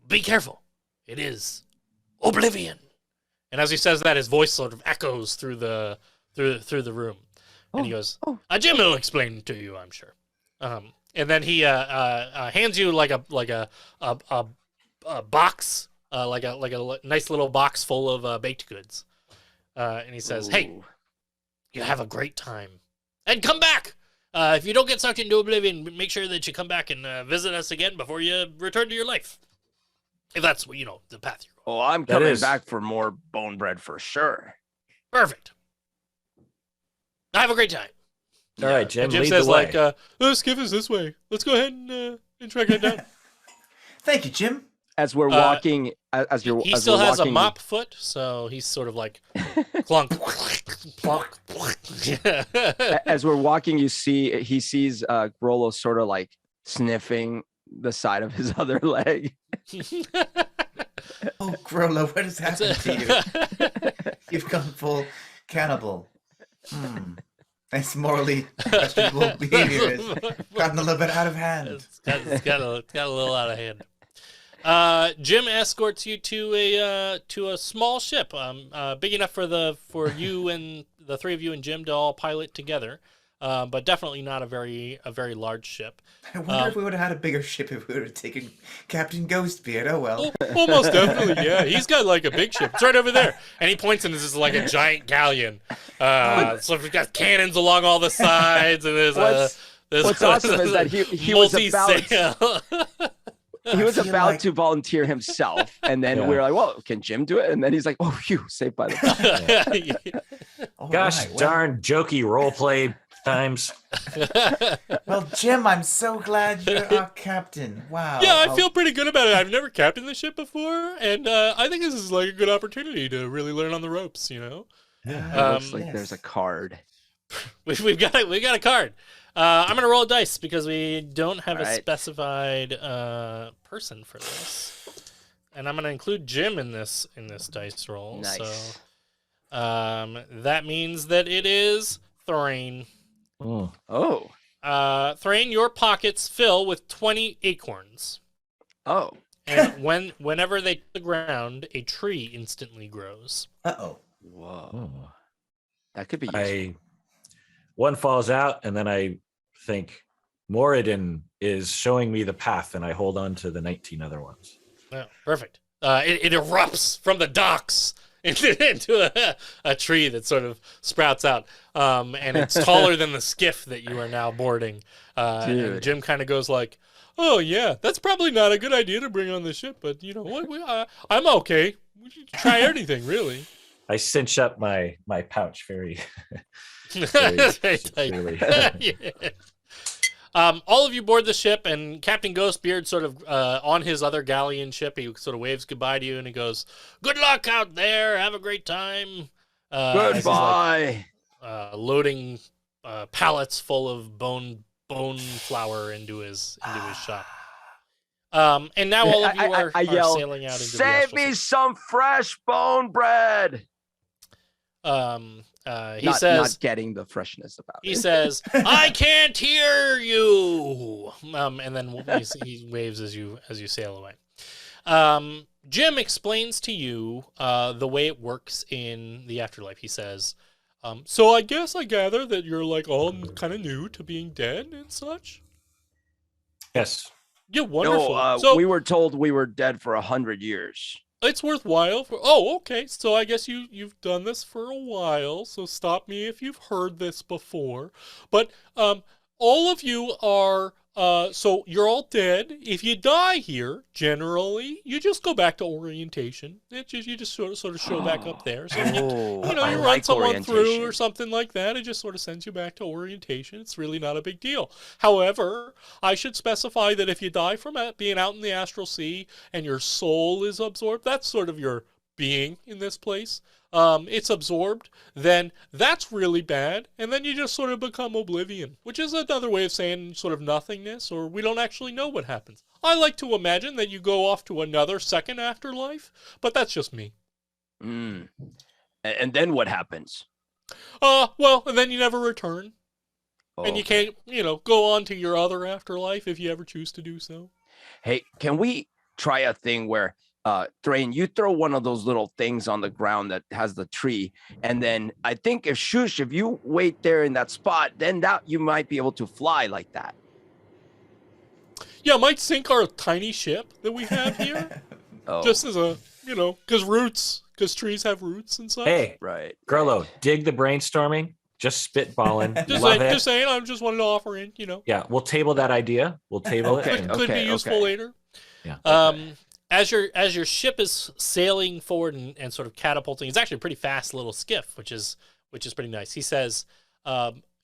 be careful. It is oblivion. And as he says that, his voice sort of echoes through the room, and he goes, "Jim will explain to you, I'm sure." And then he hands you like a box, like a nice little box full of baked goods, and he says, "Hey, Ooh. you have a great time, and come back. If you don't get sucked into oblivion, make sure that you come back and visit us again before you return to your life. If that's the path you're going." Oh, I'm That coming is- back for more bone bread for sure. Perfect. Have a great time. All right, Jim, And Jim lead says the way. like, "The skiff is this way. Let's go ahead and track that down." Thank you, Jim. As we're walking, as you're, He as still we're has walking, a mop foot, so he's sort of like clunk, plunk. as we're walking, he sees Grollo sort of like sniffing the side of his other leg. Oh, Grollo, what has happened to you? You've gone full cannibal. Nice morally questionable behavior has gotten a little bit out of hand. It's got a little out of hand. Jim escorts you to a small ship, big enough for you and the three of you and Jim to all pilot together, but definitely not a very large ship. I wonder if we would have had a bigger ship if we would have taken Captain Ghostbeard. Oh well. Almost definitely, yeah. He's got like a big ship. It's right over there, and he points, and this is like a giant galleon. So we've got cannons along all the sides, and What's awesome is that he was about multi-sail. he was I feel about like- to volunteer himself, and then Yeah. we were like, "Well, can Jim do it?" And then he's like, "Oh, phew, saved by the bell." All Gosh right, well- darn jokey role play times. Well, Jim, I'm so glad you're our captain. Wow. Yeah, I I'll- feel pretty good about it. I've never captained the ship before, and I think this is like a good opportunity to really learn on the ropes. It Um, looks like there's a card. We've got a card. I'm gonna roll a dice because we don't have a Alright. specified person for this, and I'm gonna include Jim in this dice roll. Nice. So that means that it is Thrain. Mm. Oh, Thrain, your pockets fill with 20 acorns. oh, And whenever they hit the ground, a tree instantly grows. Uh-oh. whoa, Oh. that could be useful. One falls out, and then I think Moradin is showing me the path, and I hold on to the 19 other ones. Yeah, perfect. It erupts from the docks into a tree that sort of sprouts out, and it's taller than the skiff that you are now boarding. And Dude. Jim kind of goes like, "Oh yeah, that's probably not a good idea to bring on the ship, but you know what? I'm okay. We should try anything, really." I cinch up my pouch very, Very tight. clearly. Yeah. All of you board the ship, and Captain Ghostbeard sort of on his other galleon ship, he sort of waves goodbye to you, and he goes, "Good luck out there. Have a great time." As he's, like, Goodbye. loading pallets full of bone flour into his shop. And now all of you I are yell, sailing out into the "Save astral me sea. some fresh bone bread." He says, not getting the freshness about it. he says, "I can't hear you," and then he waves as you sail away. Jim explains to you the way it works in the afterlife. He says, "So I guess I gather that you're like all kind of new to being dead and such." Yes. Yeah, wonderful. No, So we were told we were dead for 100 years. it's worthwhile. Oh, okay. So I guess you've done this for a while. So stop me if you've heard this before. But all of you are. So you're all dead. If you die here, generally, you just go back to orientation. You just sort of show back up there. So if you I run like someone through orientation. or something like that, it just sort of sends you back to orientation. It's really not a big deal. However, I should specify that if you die from being out in the astral sea and your soul is absorbed, that's sort of your being in this place. It's absorbed, then that's really bad, and then you just sort of become oblivion, which is another way of saying sort of nothingness, or we don't actually know what happens. I like to imagine that you go off to another second afterlife, but that's just me. And then what happens? Well, and then you never return, and you Okay. can't, go on to your other afterlife if you ever choose to do so. Hey, can we try a thing where Thrain, you throw one of those little things on the ground that has the tree, and then I think if you wait there in that spot, then that you might be able to fly like that. Yeah, might sink our tiny ship that we have here, Oh, just as a, because trees have roots and such. Hey, right. Grolo, dig the brainstorming. Just spitballing. Just Love it. just saying, I just wanted to offer in, Yeah, we'll table that idea. We'll table Okay. it. could be useful later. Yeah. As your ship is sailing forward and sort of catapulting, it's actually a pretty fast little skiff, which is pretty nice. He says,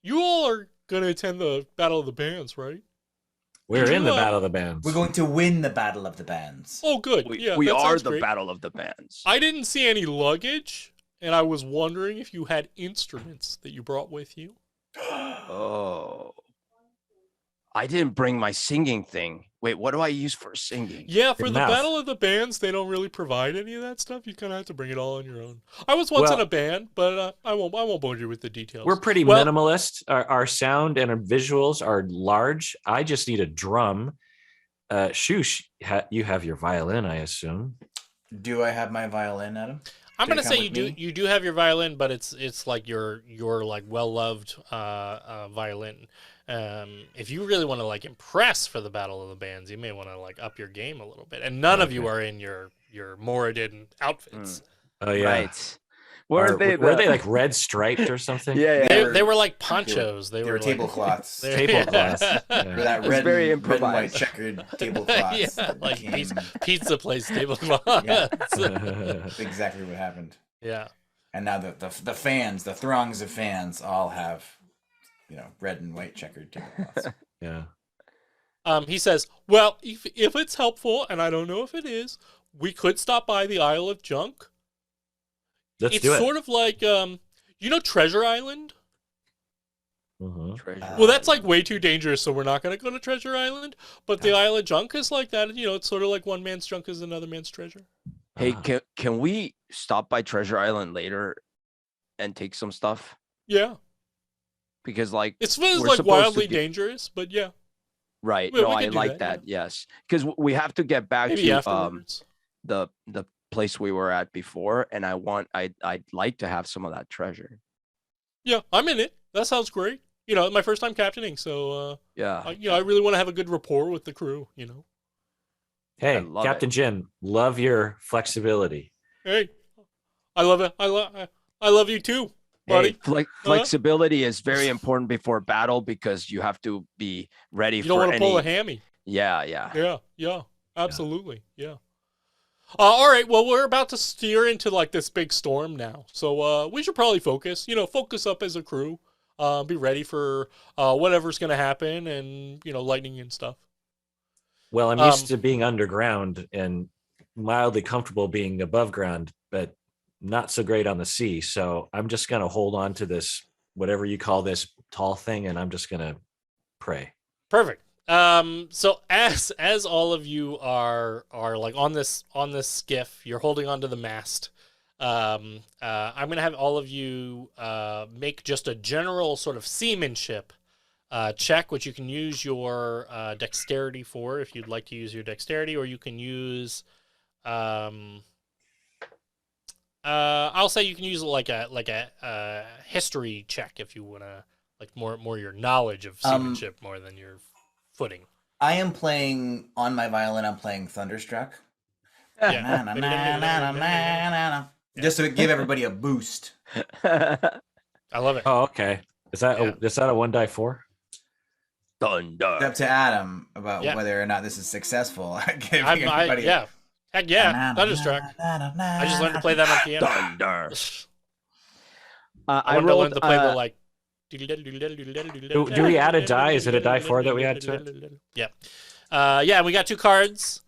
"You all are gonna attend the Battle of the Bands, right?" We're Did in you, the Battle of the Bands. We're going to win the Battle of the Bands. Oh, good. We Yeah, we that are sounds the great. Battle of the Bands. I didn't see any luggage, and I was wondering if you had instruments that you brought with you. Oh, I didn't bring my singing thing. Wait, what do I use for singing? Yeah, for Your the mouth. Battle of the Bands, they don't really provide any of that stuff. You kind of have to bring it all on your own. I was once in a band, but I won't bore you with the details. We're pretty Well, minimalist. Our sound and our visuals are large. I just need a drum. Shush, you have your violin, I assume. Do I have my violin, Adam? I'm Did gonna it say come you with do. me? You do have your violin, but it's like your like well loved violin. If you really want to like impress for the Battle of the Bands, you may want to like up your game a little bit. And none of you are in your Moradin outfits. Oh yeah. Right. Were they like red striped or something? Yeah. They were like ponchos. They were tablecloths. Tablecloths. Or Yeah. that It's red, very red and white improvised. checkered tablecloths. yeah, that like became- pizza place tablecloths. Yeah. That's exactly what happened. Yeah. And now the fans, the throngs of fans, all have, red and white checkered tablecloths. Yeah. He says, well, if it's helpful, and I don't know if it is, we could stop by the Isle of Junk. Let's It's do it. sort of like, Treasure Island? Mhm. Treasure. Well, that's like way too dangerous, so we're not going to go to Treasure Island. But the Isle of Junk is like that. It's sort of like one man's junk is another man's treasure. Hey, can we stop by Treasure Island later and take some stuff? Yeah. Because like It's we're like supposed to wildly get- dangerous, but yeah. right. We No, can I do like that, that. Yes. Because we have to get back Maybe to afterwards. the place we were at before, and I'd like to have some of that treasure. Yeah, I'm in it. That sounds great. My first time captaining, so Yeah. I really want to have a good rapport with the crew. Hey, I love Captain it. Jin, love your flexibility. Hey, I love it. I love you too, buddy. Hey, flexibility is very important before battle because you have to be ready You for don't want to any. pull a hammy. Yeah. Yeah, absolutely. Yeah. All right. Well, we're about to steer into like this big storm now, so we should probably focus. Focus up as a crew. Be ready for whatever's going to happen, and lightning and stuff. Well, I'm used to being underground and mildly comfortable being above ground, but not so great on the sea. So I'm just going to hold on to this, whatever you call this tall thing, and I'm just going to pray. Perfect. So as all of you are like on this skiff, you're holding onto the mast. I'm going to have all of you make just a general sort of seamanship check, which you can use your dexterity for if you'd like to use your dexterity, or you can use I'll say you can use like a history check if you want to, like more your knowledge of seamanship more than your footing. I am playing on my violin. I'm playing Thunderstruck. Yeah. Just to give everybody a boost. I love it. Oh, okay. Is that a 1 die 4? Thunder. It's up to Adam about whether or not this is successful. Heck yeah, Thunderstruck. I just learned to play that on piano. Thunder. I learned to play the like. Do we add a die? Is it a die 4 that we add to it? Yeah. We got 2 cards.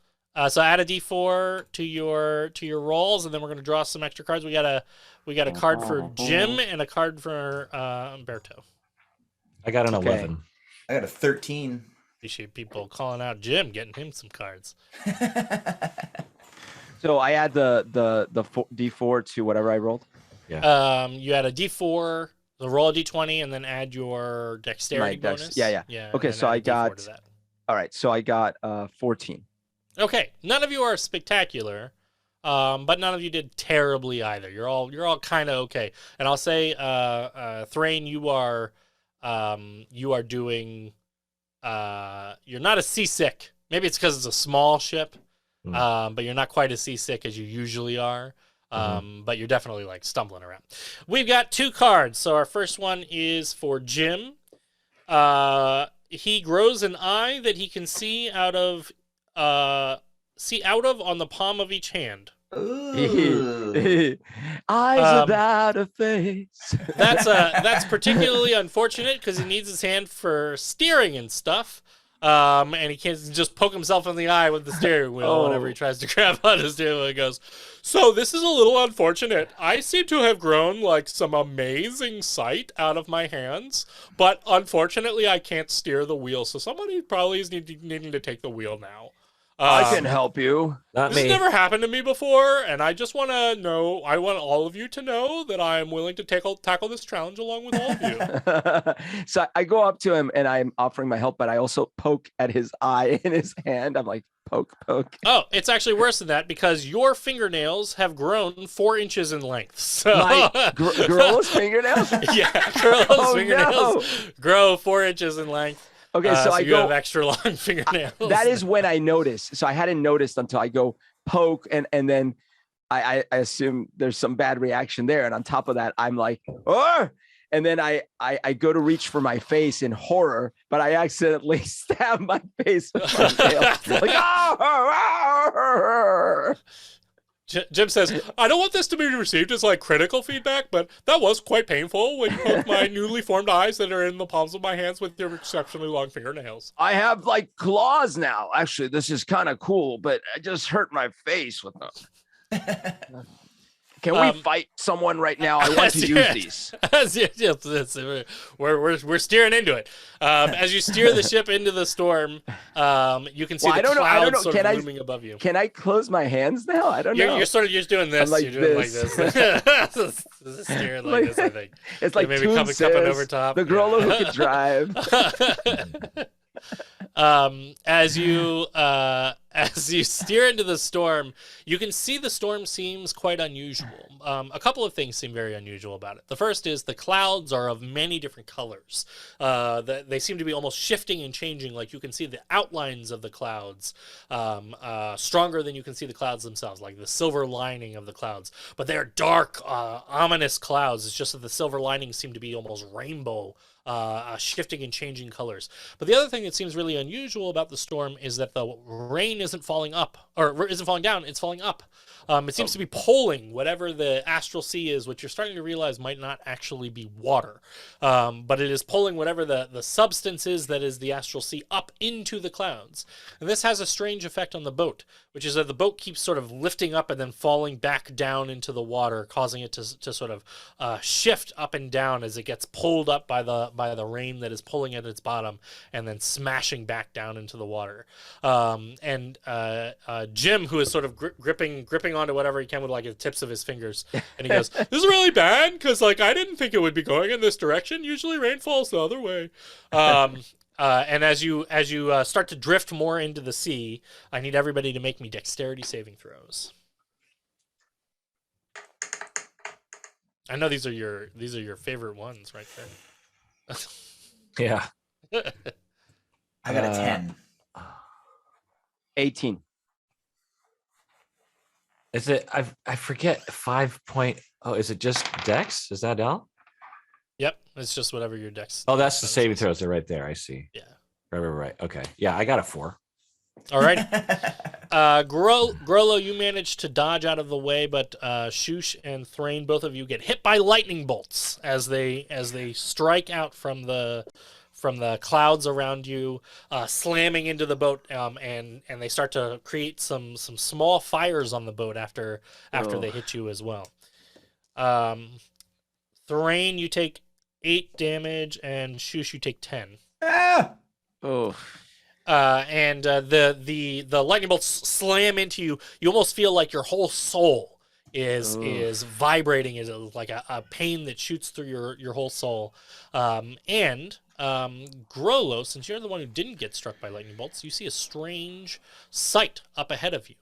So add a D4 to your rolls, and then we're gonna draw some extra cards. We got a card for Jim and a card for Humberto. I got an 11. I got a 13. Appreciate people calling out Jim, getting him some cards. So I add the D4 to whatever I rolled. Yeah. You add a D4, the roll a D20, and then add your dexterity bonus. Yeah. Okay, so I got. All right, so I got 14. Okay, none of you are spectacular, but none of you did terribly either. You're all kind of okay. And I'll say, Thrain, you are doing. You're not as seasick. Maybe it's because it's a small ship, but you're not quite as seasick as you usually are. But you're definitely like stumbling around. We've got 2 cards. So our first one is for Jim. He grows an eye that he can see out of on the palm of each hand. Eyes without a face. That's particularly unfortunate because he needs his hand for steering and stuff. And he can't just poke himself in the eye with the steering wheel whenever he tries to grab on his steering wheel. He goes, so this is a little unfortunate. I seem to have grown like some amazing sight out of my hands, but unfortunately I can't steer the wheel. So somebody probably is needing to take the wheel now. I can help you. Not This me. has never happened to me before, and I just want to know, I want all of you to know that I am willing to tackle this challenge along with all of you. So I go up to him and I'm offering my help, but I also poke at his eye in his hand. I'm like, poke. Oh, it's actually worse than that because your fingernails have grown 4 inches in length. So My Gorilla's fingernails? yeah, Gorilla's fingernails grow 4 inches in length. Okay, so I you go. have extra long fingernails. That is when I notice. So I hadn't noticed until I go poke, and then I assume there's some bad reaction there. And on top of that, I'm like, oh! And then I go to reach for my face in horror, but I accidentally stab my face with my tail. Like, oh! Jim says, I don't want this to be received as like critical feedback, but that was quite painful when you poked my newly formed eyes that are in the palms of my hands with your exceptionally long fingernails. I have like claws now. Actually, this is kind of cool, but I just hurt my face with them. Can we fight someone right now? I want to use these. Yes, we're steering into it. As you steer the ship into the storm, you can see the clouds sort of looming above you. Can I close my hands now? I don't know. You're sort of just doing this. Like you're doing this. Like this. This is steering like this, I think. It's like maybe cupping over top. The Gorilla who can drive. As you steer into the storm, you can see the storm seems quite unusual. A couple of things seem very unusual about it. The first is the clouds are of many different colors. They seem to be almost shifting and changing. Like you can see the outlines of the clouds stronger than you can see the clouds themselves, like the silver lining of the clouds. But they are dark, ominous clouds. It's just that the silver linings seem to be almost rainbow, shifting and changing colors. But the other thing that seems really unusual about the storm is that the rain isn't falling down, it's falling up. It seems to be pulling whatever the astral sea is, which you're starting to realize might not actually be water. But it is pulling whatever the substance is that is the astral sea up into the clouds. And this has a strange effect on the boat, which is that the boat keeps sort of lifting up and then falling back down into the water, causing it to sort of shift up and down as it gets pulled up by the by the rain that is pulling at its bottom and then smashing back down into the water. Jim, who is sort of gripping onto whatever he can with like the tips of his fingers, and he goes, "This is really bad because like I didn't think it would be going in this direction. Usually rain falls the other way." And as you start to drift more into the sea, I need everybody to make me dexterity saving throws. I know these are your favorite ones right there. Yeah. I got a 10. 18. Is it? I forget 5 point. Oh, is it just Dex? Is that Al? Yep, it's just whatever your dex. Oh, that's the saving throws are right there. I see. Yeah. Right. Okay. Yeah, I got a 4. All right. Grollo, you managed to dodge out of the way, but Shush and Thrain, both of you get hit by lightning bolts as they strike out from the clouds around you, slamming into the boat, and they start to create some small fires on the boat after they hit you as well. Thrain, you take 8 damage, and Shush, you take 10. Ah! Oh. The lightning bolts slam into you. You almost feel like your whole soul is vibrating, is like a pain that shoots through your whole soul. Grollo, since you're the one who didn't get struck by lightning bolts, you see a strange sight up ahead of you.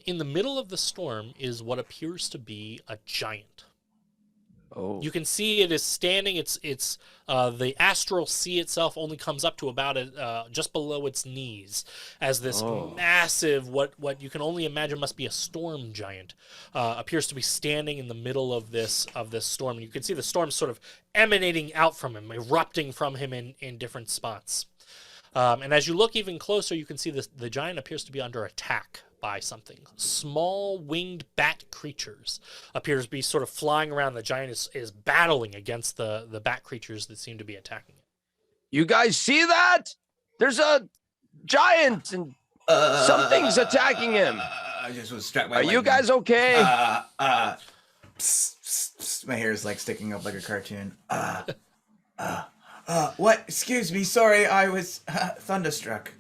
In the middle of the storm is what appears to be a giant. Oh. You can see it is standing. It's the astral sea itself only comes up to about just below its knees, as this massive what you can only imagine must be a storm giant appears to be standing in the middle of this storm. And you can see the storm sort of emanating out from him, erupting from him in different spots. And as you look even closer, you can see the giant appears to be under attack by something. Small winged bat creatures appears to be sort of flying around. The giant is battling against the bat creatures that seem to be attacking it. You guys see that? There's a giant and something's attacking him. I just was struck by Are lightning. you guys okay? Psst, psst, psst. My hair is like sticking up like a cartoon. What? Excuse me. Sorry, I was thunderstruck.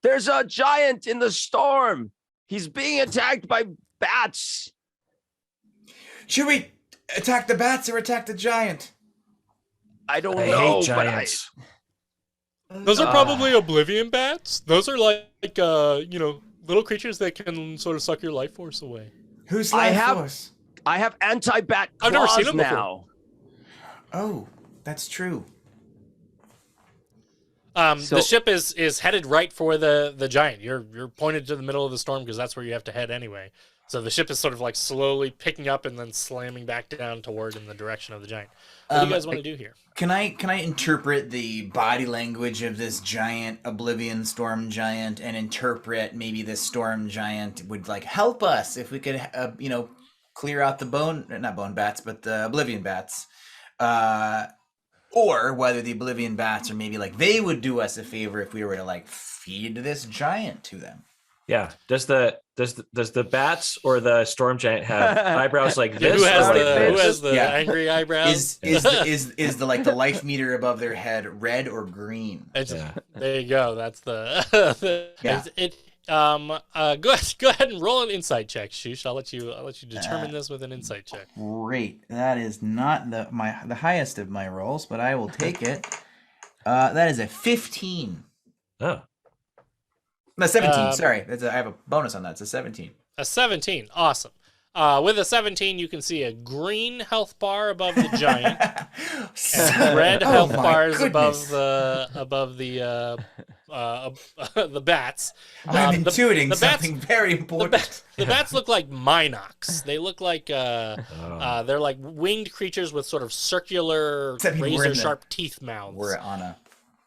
There's a giant in the storm. He's being attacked by bats. Should we attack the bats or attack the giant? I don't I know, hate giants. Those are probably oblivion bats. Those are like little creatures that can sort of suck your life force away. Who's I life have- force? I have anti-bat claws I've never seen them before. now. Oh, that's true. The ship is headed right for the giant. You're pointed to the middle of the storm because that's where you have to head anyway. So the ship is sort of like slowly picking up and then slamming back down toward in the direction of the giant. What do you guys want to do here? Can I interpret the body language of this giant oblivion storm giant and interpret maybe this storm giant would like help us if we could clear out the not bone bats, but the oblivion bats. Or whether the oblivion bats or maybe like they would do us a favor if we were to like feed this giant to them. Yeah. Does the bats or the storm giant have eyebrows like this? Who has or like who this? has the Yeah. angry eyebrows? Is the like the life meter above their head red or green? There you go. That's the Yeah. Go ahead and roll an insight check, Shush. I'll let you determine this with an insight check. Great. That is not the highest of my rolls, but I will take it. That is a 15. Oh. No, 17. Sorry, I have a bonus on that. It's a 17. A 17. Awesome. With a 17, you can see a green health bar above the giant, and red health bars goodness. above the bats. I'm intuiting the bats- something very important. The bats look like Minox. They look like they're like winged creatures with sort of circular, Except we're in the- razor-sharp teeth mouths. We're on a.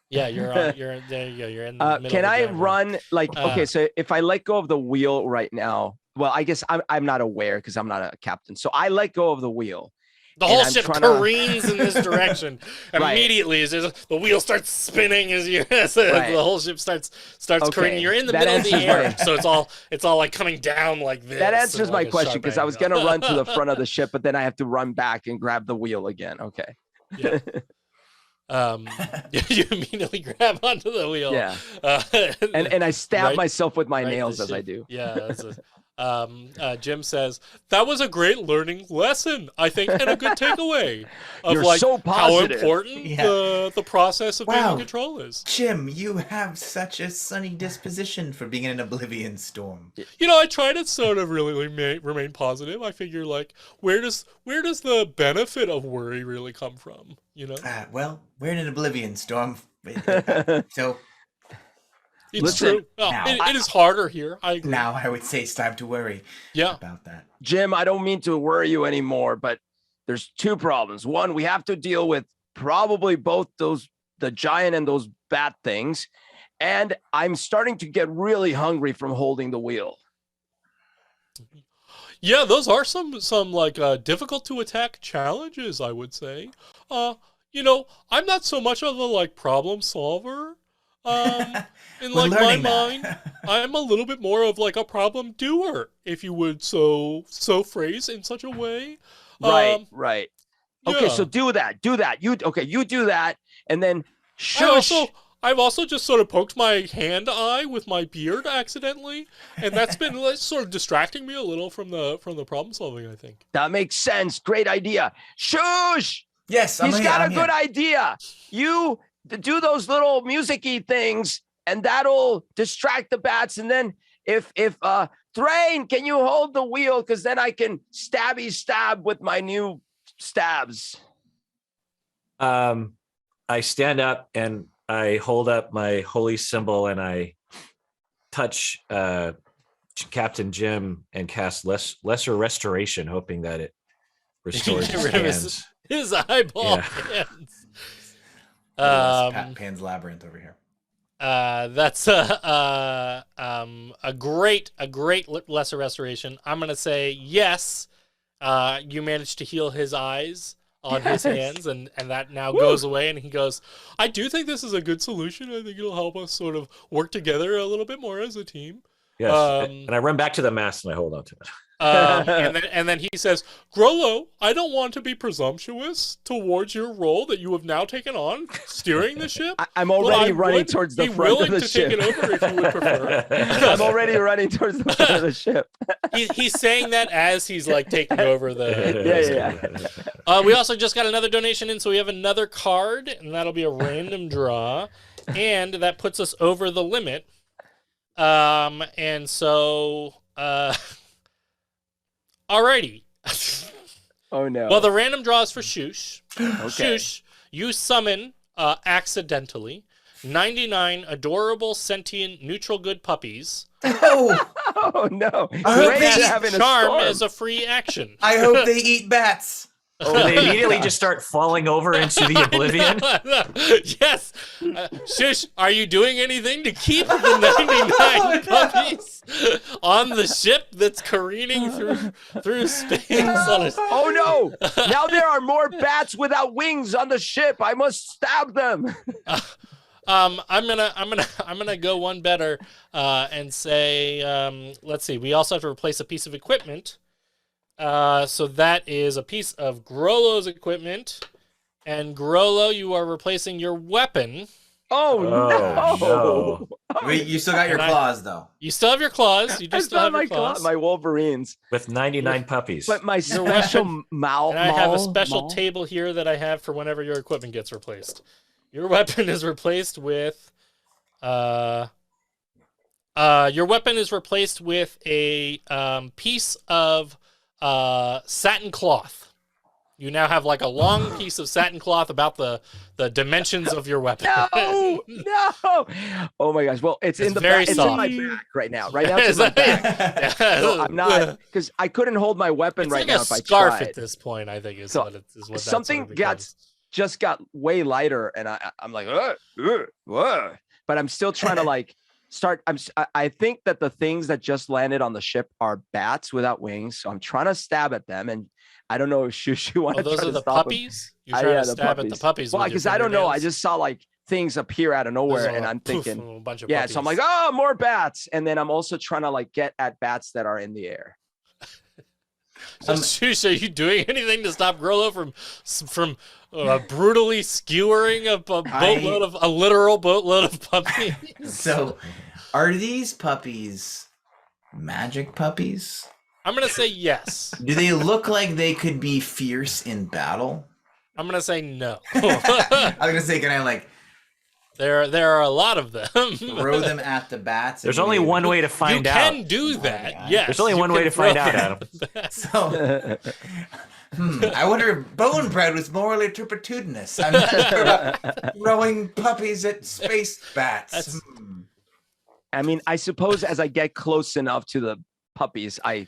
Yeah, you're there. You go. You're in the middle. Can of the I giant room. run okay, so if I let go of the wheel right now, well, I guess I'm not aware because I'm not a captain. So I let go of the wheel The and whole I'm ship trying to- careens in this direction Right. immediately. As the wheel starts spinning as you, Right. the whole ship starts Okay, careening. You're in the that middle of the answers air, my- so it's all like coming down like this. That and answers like my a question sharp because I was angle. gonna run to the front of the ship, but then I have to run back and grab the wheel again. Okay. Yeah. You immediately grab onto the wheel. Yeah. Uh, And I stab Right- myself with my right nails the as I ship. do. Yeah. Jim says that was a great learning lesson, I think, and a good takeaway of You're like so how positive. important Yeah. the process of being Wow. in control is. Jim, you have such a sunny disposition for being in an oblivion storm. You know, I try to sort of really remain positive. I figure like where does the benefit of worry really come from? You know, Well, we're in an oblivion storm. So it's Listen, true. Oh, now- it is harder here. I agree. now I would say it's time to worry Yeah. about that. Jim, I don't mean to worry you anymore, but there's two problems. One, we have to deal with probably both the giant and those bat things. And I'm starting to get really hungry from holding the wheel. Yeah, those are some like difficult to attack challenges, I would say. You know, I'm not so much of a like problem solver. In We're like my learning that. mind, I'm a little bit more of like a problem doer, if you would so phrase in such a way. Right, right. Okay, yeah. so do that. You do that, and then shush. I've also just sort of poked my hand eye with my beard accidentally, and that's been like, sort of distracting me a little from the problem solving, I think. That makes sense. Great idea. Shush. Yes, He's got a I'm good here. idea. You do those little music-y things, and that'll distract the bats. And then if Thrain, can you hold the wheel? Because then I can stab with my new stabs. I stand up and I hold up my holy symbol and I touch Captain Jim and cast lesser restoration, hoping that it restores Get his rid of hands. his eyeball Yeah. hands. Pan's Labyrinth over here. That's a great lesser restoration. I'm gonna say yes. You managed to heal his eyes on his hands, and that now goes away. And he goes, I do think this is a good solution. I think it'll help us sort of work together a little bit more as a team. Yes, and I run back to the mast and I hold on to it. And then he says, Grollo, I don't want to be presumptuous towards your role that you have now taken on steering the ship. I'm but already I running would towards the be front of willing the to ship. take it over if you would prefer. I'm already running towards the front of the ship. He's saying that as he's like taking over the. Yeah. We also just got another donation in, so we have another card, and that'll be a random draw, and that puts us over the limit. And so, alrighty. Oh no. Well, the random draw is for Shoosh. Okay. Shoosh, you summon accidentally 99 adorable, sentient, neutral good puppies. Oh, Oh no. I hope Great they to eat have in a Charm storm. as a free action. I hope they eat bats. They immediately just start falling over into the oblivion. Yes. Shush, are you doing anything to keep the 99 puppies on the ship that's careening through space? Oh no! Now there are more bats without wings on the ship. I must stab them. I'm gonna go one better and say let's see. We also have to replace a piece of equipment. So that is a piece of Grollo's equipment, and Grollo, you are replacing your weapon. Oh, no! no. Wait, you still got your And claws though. You still have your claws. You I just still have your claws. my Wolverines, With 99 puppies. but my Your special weapon. maul. And I have a special table here that I have for whenever your equipment gets replaced. Your weapon is replaced with a piece of satin cloth. You now have like a long piece of satin cloth about the dimensions of your weapon. No! Oh my gosh! Well, it's in the very back. It's in my soft. back right now. Right now, it's in my back. So I'm not because I couldn't hold my weapon It's right like now a if I scarf tried. at this point, I think is So, what that something sort of got becomes. just got way lighter, and I'm like, but I'm still trying to like start. I think that the things that just landed on the ship are bats without wings, so I'm trying to stab at them, and I don't know if Shushu want to those try are to the stop him. puppies? You're trying to stab at the puppies. Well, with your because I don't know. I fingernails? just saw like things appear out of nowhere, There's and a I'm poof, thinking, a bunch of yeah. So I'm like, puppies. oh, more bats, and then I'm also trying to like get at bats that are in the air. So, Shush, are you doing anything to stop Grollo from brutally skewering a literal boatload of puppies? So, are these puppies magic puppies? I'm gonna say yes. Do they look like they could be fierce in battle? I'm gonna say no. I was gonna say, can I like there are a lot of them. throw them at the bats? There's only one way to find out. You can do that. God. Yes. There's only you one way can to find throw out, them Adam. at the bats. So, I wonder if Bone Bread was morally turpitudinous. I'm not sure about throwing puppies at space bats. I mean, I suppose as I get close enough to the puppies, I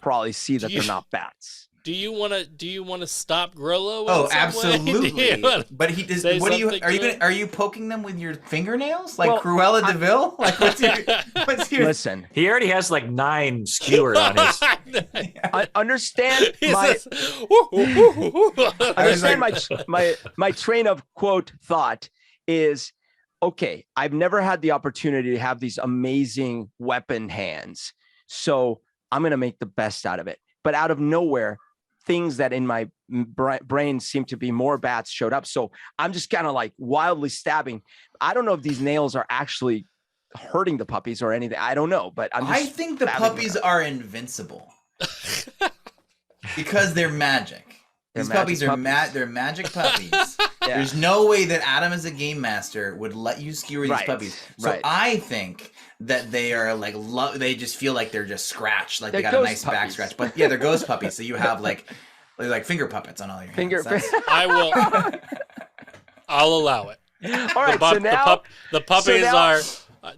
probably see that they're not bats. Do you want to stop Grollo? Oh, absolutely. But he does. What are you poking them with your fingernails like Cruella de Vil? Like what's your? Listen, he already has like 9 skewered on his. I understand my train of quote thought is okay. I've never had the opportunity to have these amazing weapon hands, so I'm gonna make the best out of it. But out of nowhere, things that in my brain seem to be more bats showed up. So I'm just kind of like wildly stabbing. I don't know if these nails are actually hurting the puppies or anything. I don't know, but I think the puppies are invincible because they're magic. These puppies are they're magic puppies. Yeah. There's no way that Adam, as a game master, would let you skewer these puppies. So I think that they are like they just feel like they're just scratched, like they got a nice back scratch. But yeah, they're ghost puppies. So you have like finger puppets on all your hands. I'll allow it. All right, so now the puppies are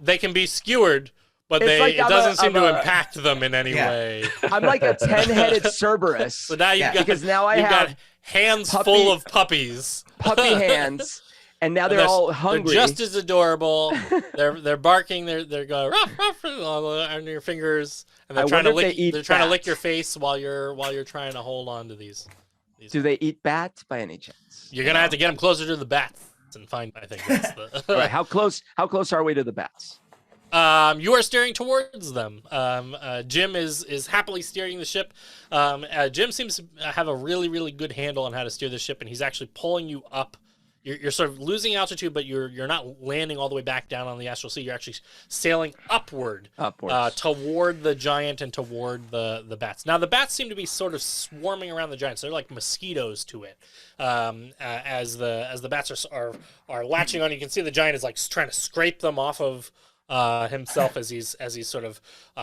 they can be skewered, but it doesn't seem to impact them in any way. I'm like a 10-headed Cerberus. So now you've got hands full of puppies. Puppy hands. And now they're all hungry. They're just as adorable. They're barking. They're going ruff, ruff, on your fingers, and they're trying to lick. They're trying to lick your face while you're trying to hold on to these. Do they eat bats by any chance? You're gonna have to get them closer to the bats and find. I think that's the. Right. How close are we to the bats? You are steering towards them. Jim is happily steering the ship. Jim seems to have a really, really good handle on how to steer the ship, and he's actually pulling you up. You're sort of losing altitude, but you're not landing all the way back down on the astral sea. You're actually sailing upwards. Toward the giant and toward the bats. Now, the bats seem to be sort of swarming around the giant. So they're like mosquitoes to it. As the bats are latching on, you can see the giant is like trying to scrape them off of himself as he's sort of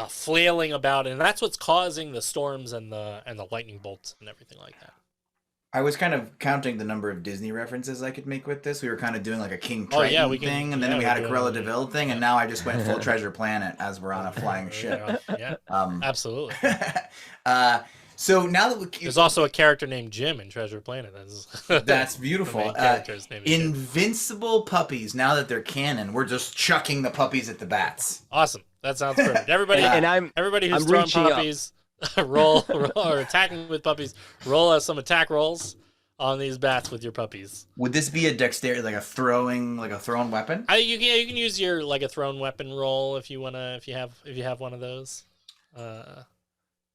flailing about, and that's what's causing the storms and the lightning bolts and everything like that. I was kind of counting the number of Disney references I could make with this. We were kind of doing like a King Triton thing, and then we had a Cruella de Vil thing, and now I just went full Treasure Planet as we're on a flying ship. Yeah, absolutely. So now that there's also a character named Jim in Treasure Planet. That's beautiful. Invincible puppies. Now that they're canon, we're just chucking the puppies at the bats. Awesome. That sounds perfect. Everybody, everybody who's throwing puppies. roll or attacking with puppies. Roll some attack rolls on these bats with your puppies. Would this be a dexterity, like a thrown weapon? You can use your like a thrown weapon roll if you have one of those.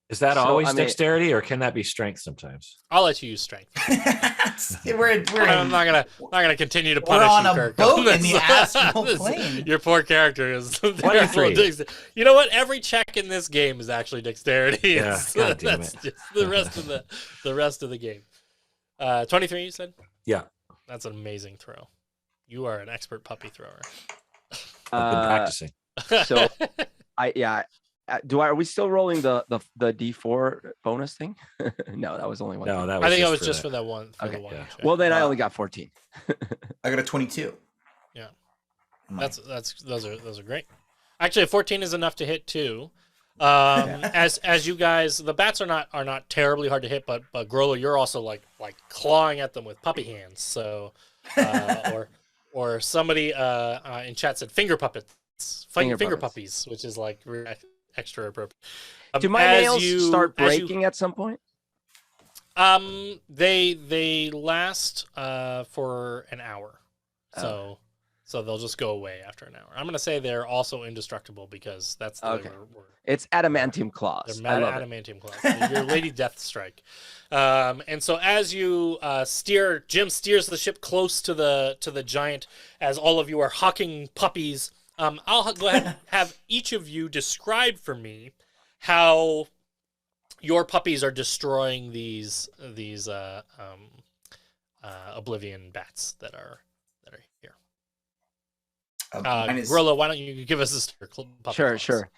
Is that always dexterity, or can that be strength sometimes? I'll let you use strength. I'm not gonna continue to punish you, Kirk. We're on a boat in the astral plane. Your poor character is. 23. You know what? Every check in this game is actually dexterity. Yeah, God damn that's just the rest of the game. 23, you said? Yeah. That's an amazing throw. You are an expert puppy thrower. I've been practicing. So, are we still rolling the D4 bonus thing? No, that was only one. No, that was I think it was just for that one. Okay. Well, then I only got 14. I got a 22. Yeah. Those are great. Actually, a 14 is enough to hit too. As you guys, the bats are not terribly hard to hit, but Grollo, you're also like clawing at them with puppy hands. So, or somebody in chat said finger puppets, finger puppies, which is like extra appropriate. Do my nails start breaking at some point? They last for an hour, so they'll just go away after an hour. I'm gonna say they're also indestructible because that's the way we're It's adamantium claws. they're adamantium claws. Your Lady Death Strike. And so as you Jim steers the ship close to the giant as all of you are hawking puppies. I'll go ahead and have each of you describe for me how your puppies are destroying these Oblivion bats that are here. Grillo, why don't you give us this? Sure.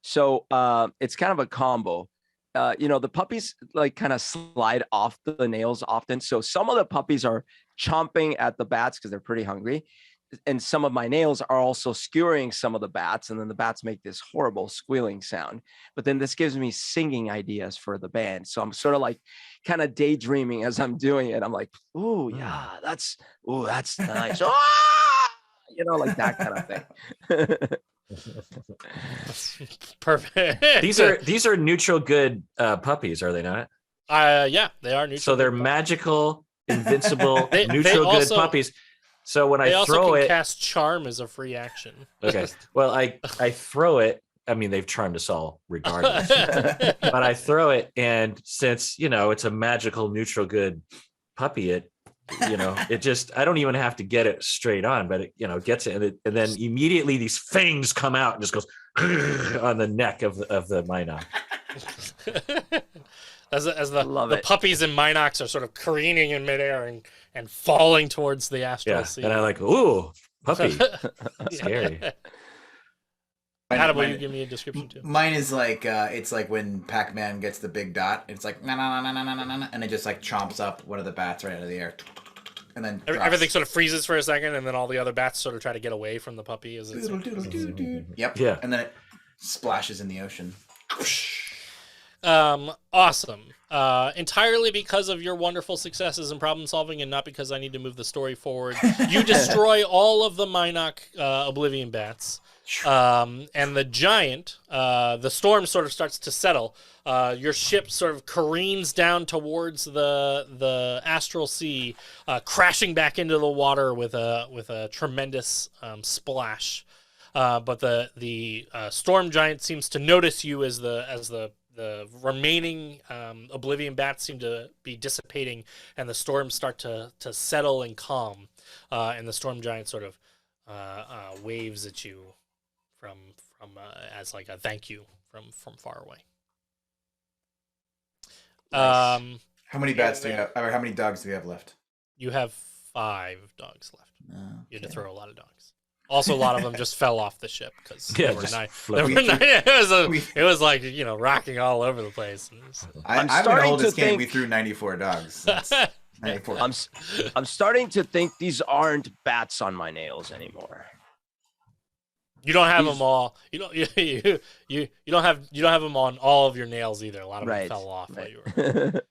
So it's kind of a combo. The puppies like kind of slide off the nails often. So some of the puppies are chomping at the bats because they're pretty hungry. And some of my nails are also skewering some of the bats. And then the bats make this horrible squealing sound. But then this gives me singing ideas for the band. So I'm sort of like kind of daydreaming as I'm doing it. I'm like, ooh, yeah, that's nice. Like that kind of thing. Perfect. These are neutral good puppies, are they not? Yeah, they are neutral. So they're magical, invincible, neutral good puppies. So when I throw it, cast charm as a free action. Okay. Well, I throw it. I mean, they've charmed us all regardless. But I throw it, and since it's a magical neutral good puppy, it just I don't even have to get it straight on, but it gets it, and then immediately these fangs come out and just goes on the neck of the Minoc. As the puppies in Minox are sort of careening in midair and falling towards the astral sea. And I'm like, ooh, puppy. Scary. Adam, will you give me a description too? Mine is like it's like when Pac-Man gets the big dot. It's like and it just like chomps up one of the bats right out of the air, and then everything sort of freezes for a second, and then all the other bats sort of try to get away from the puppy. Yep. Yeah. And then it splashes in the ocean. Awesome. Entirely because of your wonderful successes in problem solving and not because I need to move the story forward. You destroy all of the Minoc Oblivion bats. And the giant, the storm sort of starts to settle. Your ship sort of careens down towards the astral sea, crashing back into the water with a tremendous splash. But the storm giant seems to notice you as the remaining Oblivion bats seem to be dissipating, and the storms start to settle and calm. And the storm giant sort of waves at you from as like a thank you from far away. Nice. How many bats do you have? Or how many dogs do you have left? You have 5 dogs left. Okay. You had to throw a lot of dogs. Also, a lot of them just fell off the ship because it was like rocking all over the place. I'm starting to hold this game. We threw 94 dogs. 94. I'm starting to think these aren't bats on my nails anymore. You don't have them all. You don't have them on all of your nails either. A lot of them fell off while you were.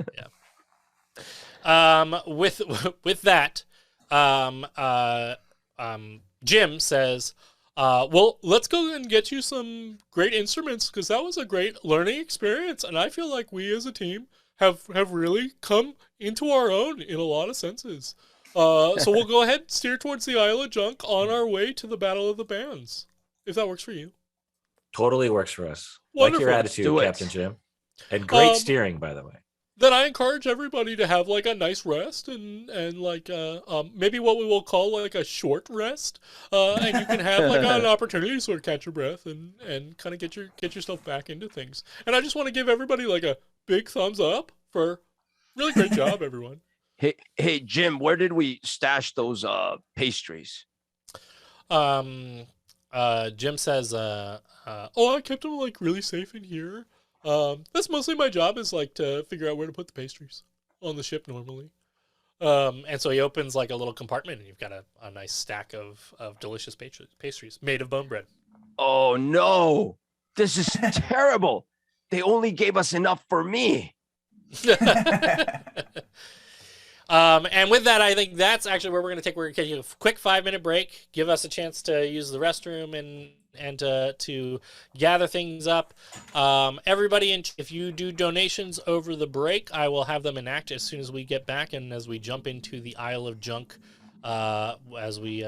Yeah. With that, Jim says, well, let's go and get you some great instruments because that was a great learning experience, and I feel like we as a team have really come into our own in a lot of senses. So we'll go ahead and steer towards the Isle of Junk on our way to the Battle of the Bands, if that works for you. Totally works for us. Wonderful. Like your attitude, Captain Jim. And great steering, by the way. Then I encourage everybody to have like a nice rest and like maybe what we will call like a short rest, and you can have like an opportunity to sort of catch your breath and kind of get yourself back into things. And I just want to give everybody like a big thumbs up for really great job, everyone. Hey Jim, where did we stash those pastries? Jim says, oh, I kept them like really safe in here. That's mostly my job is like to figure out where to put the pastries on the ship normally. And so he opens like a little compartment and you've got a nice stack of delicious pastries made of bone bread. Oh no, this is terrible. They only gave us enough for me. And with that, I think that's actually where we're going to take. We're going to take a quick 5-minute break, give us a chance to use the restroom and to gather things up. Everybody, if you do donations over the break, I will have them enact as soon as we get back and as we jump into the Isle of Junk. As we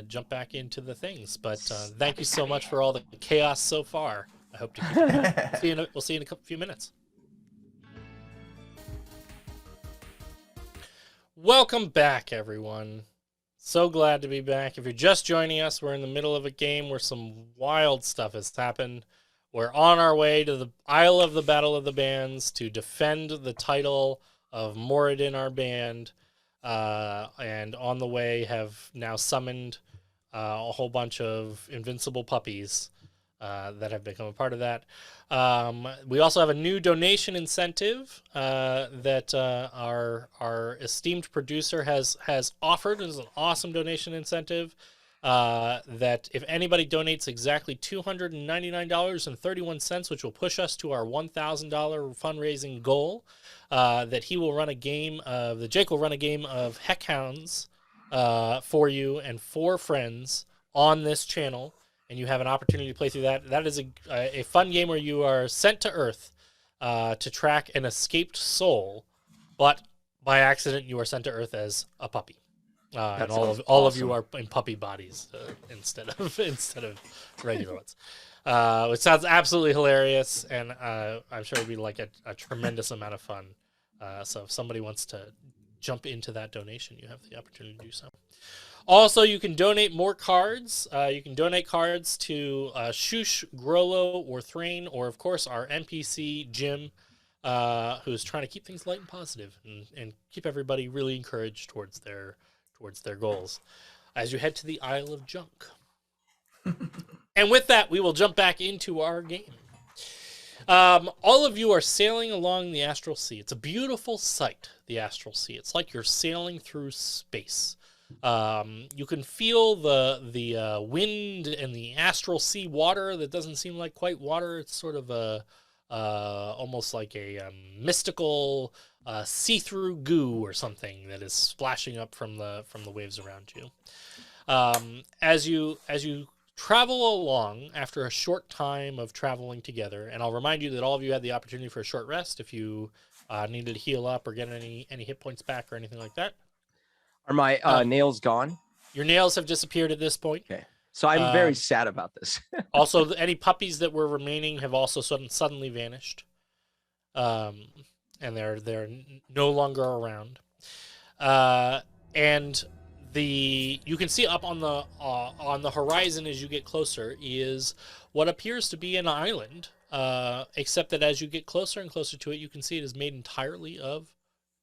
jump back into the things, but thank you so much for all the chaos so far. I hope to keep it. We'll see you in a few minutes. Welcome back, everyone. So glad to be back. If you're just joining us, we're in the middle of a game where some wild stuff has happened. We're on our way to the Isle of the Battle of the Bands to defend the title of Moradin, our band. And on the way have now summoned a whole bunch of invincible puppies that have become a part of that. We also have a new donation incentive that our esteemed producer has offered. It's an awesome donation incentive that if anybody donates exactly $299.31, which will push us to our $1,000 fundraising goal, that he will run a game of Jake will run a game of Heckhounds for you and 4 friends on this channel, and you have an opportunity to play through that. That is a fun game where you are sent to Earth to track an escaped soul, but by accident you are sent to Earth as a puppy. And all of you are in puppy bodies instead of regular ones, which sounds absolutely hilarious, and I'm sure it'd be like a tremendous amount of fun. So if somebody wants to jump into that donation, you have the opportunity to do so. Also, you can donate more cards. You can donate cards to Shush, Grollo, or Thrain, or of course our NPC Jim, who's trying to keep things light and positive and keep everybody really encouraged towards their goals as you head to the Isle of Junk. And with that, we will jump back into our game. All of you are sailing along the Astral Sea. It's a beautiful sight, the Astral Sea. It's like you're sailing through space. You can feel the wind and the Astral Sea water that doesn't seem like quite water. It's sort of almost like a mystical see-through goo or something that is splashing up from the waves around you. As you travel along after a short time of traveling together, and I'll remind you that all of you had the opportunity for a short rest if you needed to heal up or get any hit points back or anything like that. Are my nails gone? Your nails have disappeared at this point. Okay. So I'm very sad about this. Also, any puppies that were remaining have also suddenly vanished. And they're no longer around. And you can see up on the horizon as you get closer is what appears to be an island, except that as you get closer and closer to it, you can see it is made entirely of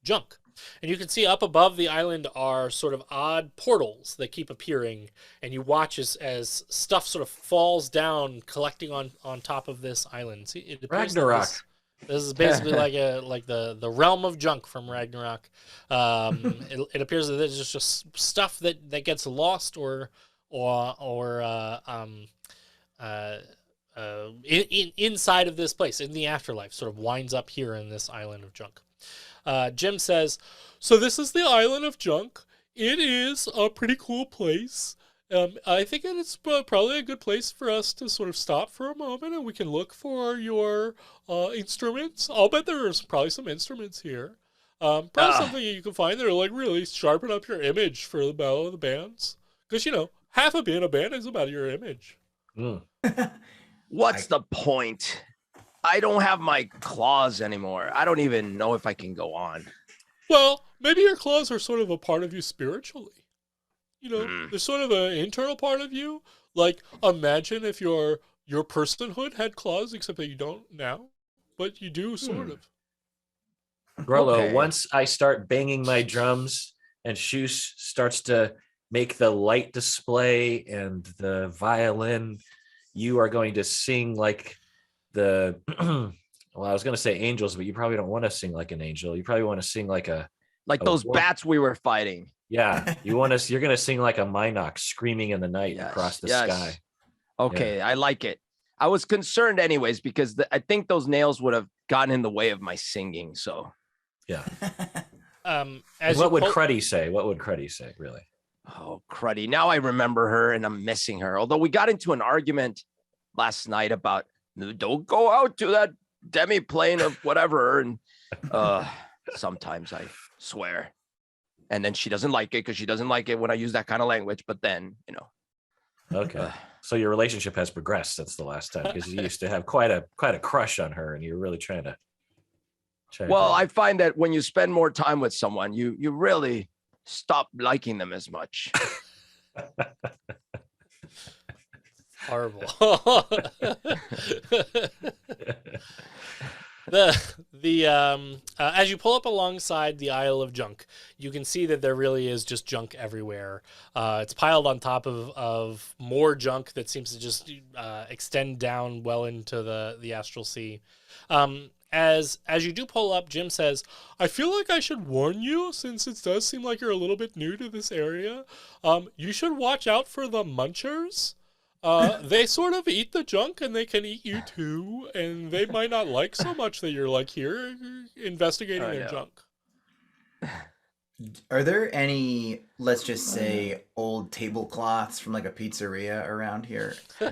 junk. And you can see up above the island are sort of odd portals that keep appearing, and you watch as stuff sort of falls down, collecting on top of this island. See, it appears Ragnarok. This is basically like the realm of junk from Ragnarok. It appears that there's just stuff that gets lost or inside of this place in the afterlife, sort of winds up here in this island of junk. Jim says, "So this is the island of junk. It is a pretty cool place. I think it's probably a good place for us to sort of stop for a moment, and we can look for your instruments. I'll bet there's probably some instruments here. Probably something you can find that'll like really sharpen up your image for the Battle of the Bands. Because, half of being a band is about your image." What's the point? I don't have my claws anymore. I don't even know if I can go on. Well, maybe your claws are sort of a part of you spiritually. There's sort of an internal part of you. Like, imagine if your personhood had claws, except that you don't now, but you do sort of. Grollo, once I start banging my drums and Shoes starts to make the light display and the violin, you are going to sing like the well, I was going to say angels, but you probably don't want to sing like an angel. You probably want to sing like those bats we were fighting. Yeah, you're going to sing like a Minox screaming in the night across the sky. Okay, yeah. I like it. I was concerned anyways because I think those nails would have gotten in the way of my singing. So yeah. As what you would pull- Cruddy say? What would Cruddy say, really? Oh, cruddy. Now I remember her and I'm missing her. Although we got into an argument last night about don't go out to that demi-plane or whatever. And sometimes I swear. And then she doesn't like it because she doesn't like it when I use that kind of language. But then, Okay. So your relationship has progressed since the last time, because you used to have quite a crush on her, and you're really trying to. Well, I find that when you spend more time with someone, you really stop liking them as much. Horrible. As you pull up alongside the Isle of Junk, you can see that there really is just junk everywhere. It's piled on top of more junk that seems to just extend down well into the astral sea. As you do pull up, Jim says, I feel like I should warn you, since it does seem like you're a little bit new to this area. You should watch out for the munchers. They sort of eat the junk, and they can eat you too, and they might not like so much that you're like here investigating their junk. Are there any, let's just say, old tablecloths from like a pizzeria around here in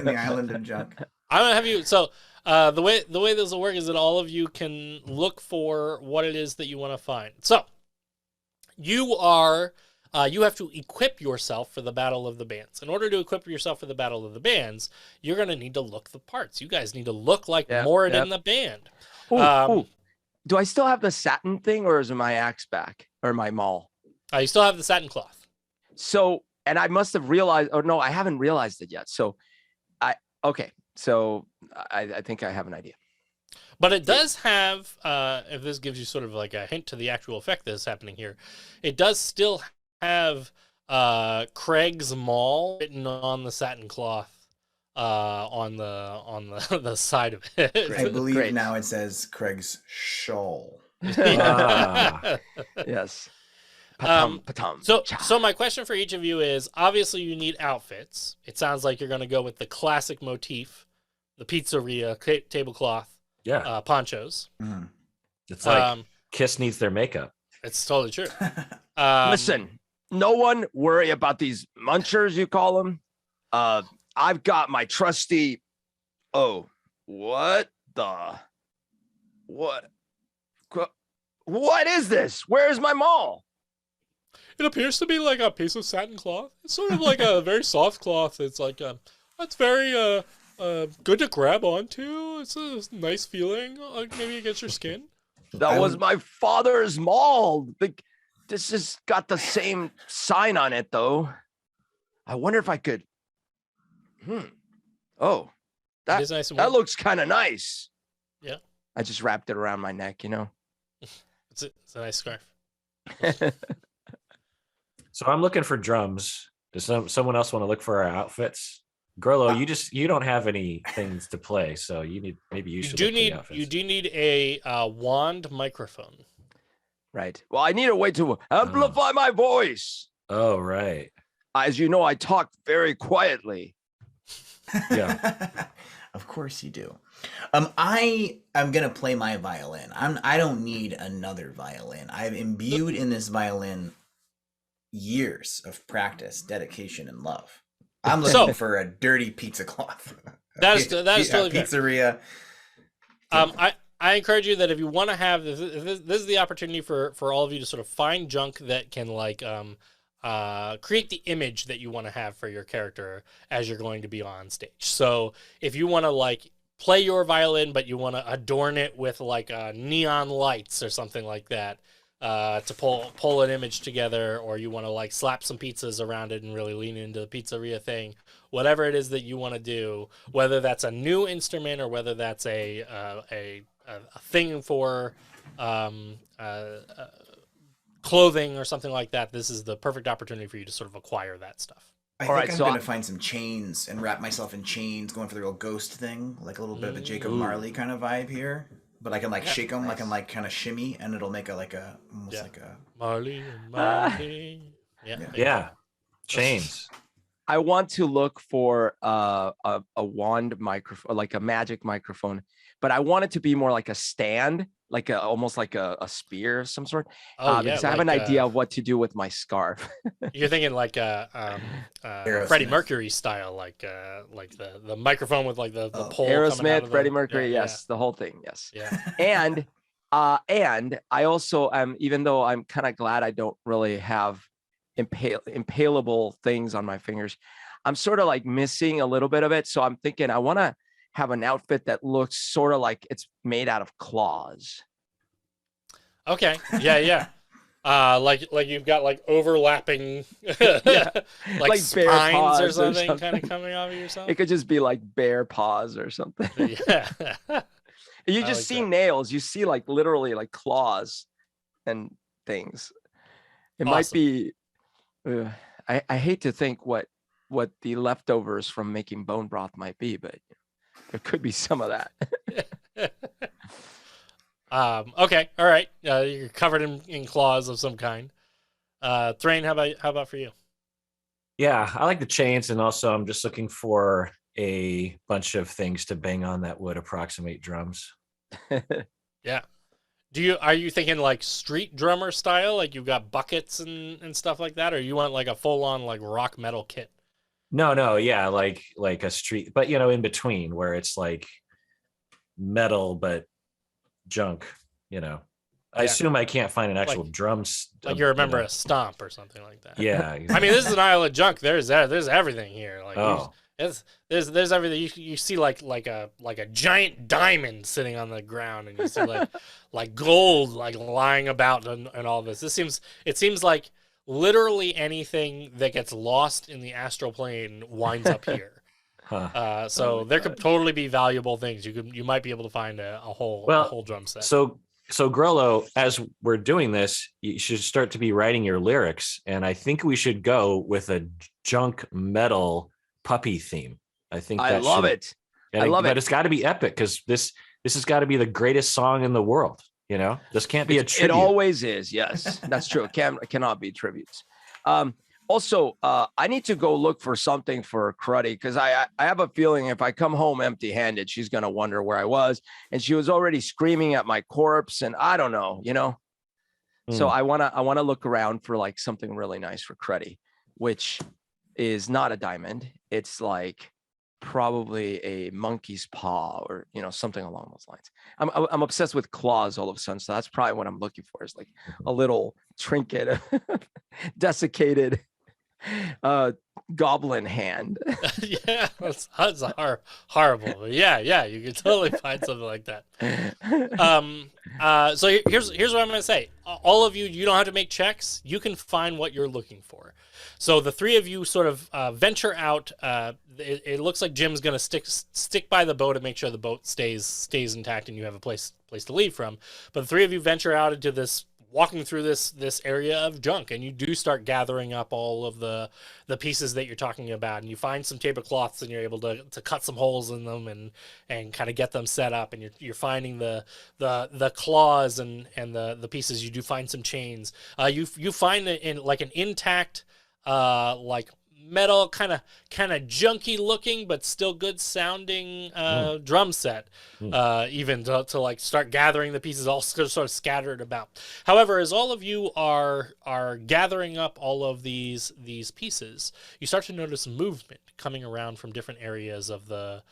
the island of junk? I'm gonna have you. So the way this will work is that all of you can look for what it is that you want to find. So you have to equip yourself for the Battle of the Bands. In order to equip yourself for the Battle of the Bands, you're going to need to look the parts. You guys need to look like Moradin the band. Ooh. Do I still have the satin thing, or is my axe back, or my maul? You still have the satin cloth. So, and I must have realized, or no, I haven't realized it yet. So, So I think I have an idea. But it does have, if this gives you sort of like a hint to the actual effect that is happening here, it does still have Craig's Mall written on the satin cloth on the side of it. I believe now it says Craig's shawl. Yes. So my question for each of you is, obviously you need outfits. It sounds like you're going to go with the classic motif, the pizzeria tablecloth, ponchos. Mm-hmm. It's like Kiss needs their makeup. It's totally true. Listen, no one worry about these munchers, you call them. I've got my trusty. Oh, what is this? Where's my maul? It appears to be like a piece of satin cloth. It's sort of like a very soft cloth. It's like it's very good to grab onto. It's a nice feeling, like maybe against your skin. That was my father's maul. This has got the same sign on it, though. I wonder if I could. Oh, that nice that looks kind of nice. Yeah. I just wrapped it around my neck, It's a nice scarf. So I'm looking for drums. Does someone else want to look for our outfits? Grollo, you don't have any things to play, so you should. You do need a wand microphone. Right. Well, I need a way to amplify my voice. Oh, right. As you know, I talk very quietly. Yeah. Of course you do. I'm gonna play my violin. I don't need another violin. I've imbued in this violin years of practice, dedication, and love. I'm looking for a dirty pizza cloth. That is totally pizzeria. I encourage you that if you want to have this is the opportunity for all of you to sort of find junk that can create the image that you want to have for your character as you're going to be on stage. So if you want to play your violin, but you want to adorn it with neon lights or something like that, to pull an image together, or you want to slap some pizzas around it and really lean into the pizzeria thing, whatever it is that you want to do, whether that's a new instrument or whether that's a thing for clothing or something like that, this is the perfect opportunity for you to sort of acquire that stuff. I think I'm going to find some chains and wrap myself in chains, going for the real ghost thing, like a little bit of a Jacob Marley kind of vibe here. But I can shake them, nice. I can kind of shimmy, and it'll make almost like a Marley and Marley. Yeah. Chains. I want to look for a wand microphone, like a magic microphone, but I want it to be more like a stand, like almost like a spear of some sort. Oh yeah, Because I have an idea of what to do with my scarf. you're thinking like Freddie Aerosmith. Mercury style, like the microphone with like the Oh. pole coming out Aerosmith, of Freddie Mercury, yeah, yes, the whole thing, yes. yeah. And I also am, even though I'm kind of glad I don't really have impalable things on my fingers, I'm sort of like missing a little bit of it. So I'm thinking I want to have an outfit that looks sort of like it's made out of claws. Okay, yeah. Like you've got like overlapping Yeah. like Like bear spines paws or or something kind something. of coming off of yourself. It could just be like bear paws or something. Yeah. You I just like see that. nails. You see like literally like claws and things. It might Awesome. be. I hate to think what the leftovers from making bone broth might be, but there could be some of that. Okay, all right. You're covered in claws of some kind. Thrain, how about for you? Yeah, I like the chains, and also I'm just looking for a bunch of things to bang on that would approximate drums. Yeah. Are you thinking like street drummer style, like you've got buckets and stuff like that, or you want like a full on like rock metal kit? No, yeah, like a street, but in between where it's like metal but junk. I Yeah. assume I can't find an actual Like- drums. Like you remember a stomp or something like that. Yeah. I mean, this is an Isle of Junk. There's everything here. Like Oh. there's everything. You see like a giant diamond sitting on the ground, and you see like gold like lying about and all this. It seems like literally anything that gets lost in the astral plane winds up here. Huh. So my there could gosh. totally be valuable things. You might be able to find a whole drum set. So Grollo, as we're doing this, you should start to be writing your lyrics, and I think we should go with a junk metal puppy theme. I think I love it. I love but it. it's got to be epic because this has got to be the greatest song in the world. This can't be a It tribute. always is. Yes, that's true. It cannot be tributes. Also, I need to go look for something for Cruddy because I have a feeling if I come home empty-handed, she's gonna wonder where I was, and she was already screaming at my corpse, and I don't know, So I wanna look around for like something really nice for Cruddy, which is not a diamond. It's like probably a monkey's paw or something along those lines. I'm obsessed with claws all of a sudden, so that's probably what I'm looking for is like a little trinket, desiccated goblin hand. Yeah, that's horrible. But yeah, you could totally find something like that. So here's what I'm gonna say. All of you don't have to make checks. You can find what you're looking for. So the three of you sort of venture out. It looks like Jim's gonna stick by the boat and make sure the boat stays intact and you have a place to leave from. But the three of you venture out into this, walking through this area of junk, and you do start gathering up all of the pieces that you're talking about, and you find some tablecloths and you're able to cut some holes in them and kind of get them set up, and you're finding the claws and the pieces. You do find some chains. You find it in like an intact like metal kind of junky looking but still good sounding drum set, even to like start gathering the pieces all sort of scattered about. However, as all of you are gathering up all of these pieces, you start to notice movement coming around from different areas of the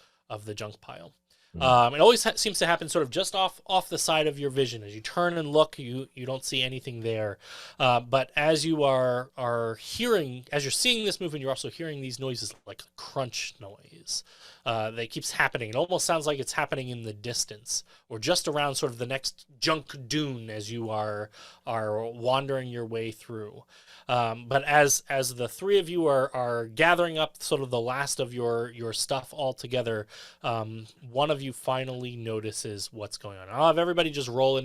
junk pile. It always seems to happen sort of just off the side of your vision. As you turn and look, you don't see anything there. But as you are hearing, as you're seeing this movement, you're also hearing these noises like a crunch noise that keeps happening. It almost sounds like it's happening in the distance or just around sort of the next junk dune as you are wandering your way through. But as the three of you are gathering up sort of the last of your stuff all together, one of you finally notices what's going on. I'll have everybody just roll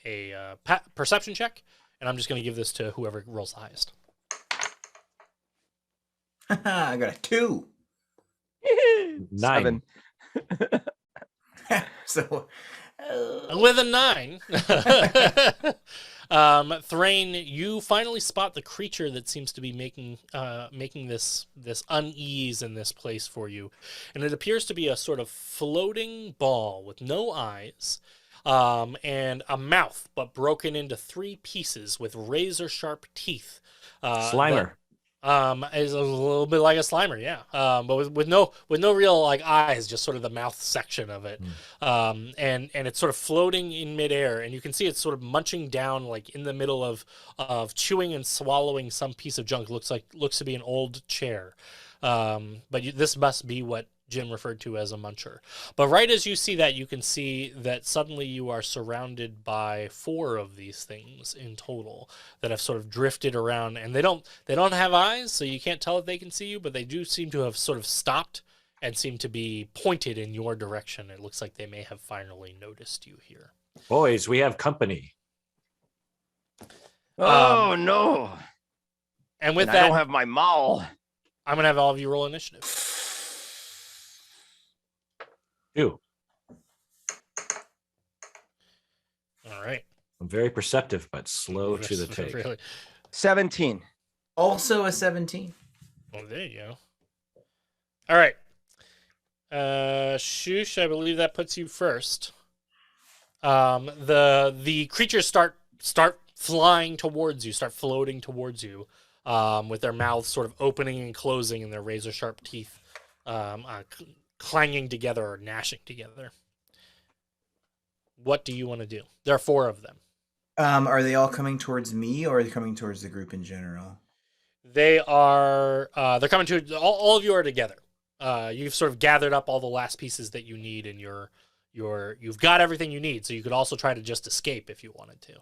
a perception check, and I'm just going to give this to whoever rolls the highest. I got a 2. 9. So With a 9, Thrain, you finally spot the creature that seems to be making this unease in this place for you, and it appears to be a sort of floating ball with no eyes, and a mouth, but broken into 3 pieces with razor sharp teeth. Slimer. Is a little bit like a Slimer, yeah. But with no real like eyes, just sort of the mouth section of it. And it's sort of floating in midair, and you can see it's sort of munching down like in the middle of chewing and swallowing some piece of junk. Looks to be an old chair. But this must be what Jim referred to as a muncher. But right as you see that, you can see that suddenly you are surrounded by 4 of these things in total that have sort of drifted around, and they don't have eyes, so you can't tell if they can see you, but they do seem to have sort of stopped and seem to be pointed in your direction. It looks like they may have finally noticed you here. Boys, we have company. Oh no. And with and that, I don't have my maul. I'm gonna have all of you roll initiative. 2. All right. I'm very perceptive, but slow to the take. Really. 17. Also a 17. Well, there you go. All right. Shush, I believe that puts you first. The creatures start flying towards you, start floating towards you, with their mouths sort of opening and closing and their razor sharp teeth clanging together or gnashing together. What do you want to do? There are 4 of them. Are they all coming towards me, or are they coming towards the group in general? They are. They're coming to all of you are together. You've sort of gathered up all the last pieces that you need, and you've got everything you need. So you could also try to just escape if you wanted to.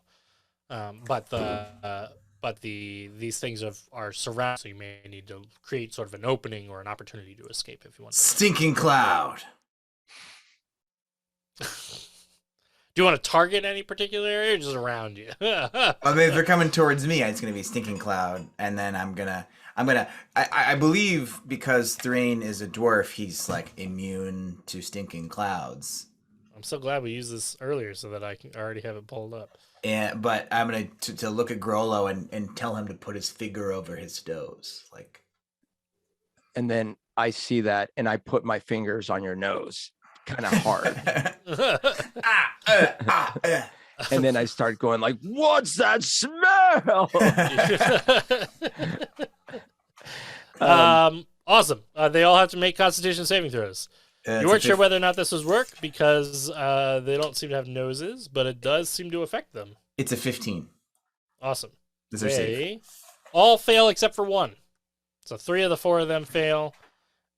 But these things are surrounded, so you may need to create sort of an opening or an opportunity to escape if you want. Stinking cloud. Do you want to target any particular area or just around you? I mean, if they're coming towards me, it's gonna be stinking cloud, and then I believe because Thrain is a dwarf, he's like immune to stinking clouds. I'm so glad we used this earlier so that I can already have it pulled up. But I'm gonna to look at Grollo and tell him to put his finger over his nose, like. And then I see that, and I put my fingers on your nose, kind of hard. And then I start going like, "What's that smell?" Awesome. They all have to make Constitution saving throws. You weren't sure whether or not this was work because they don't seem to have noses, but it does seem to affect them. It's a 15. Awesome. These are safe. All fail except for 1. So 3 of the 4 of them fail.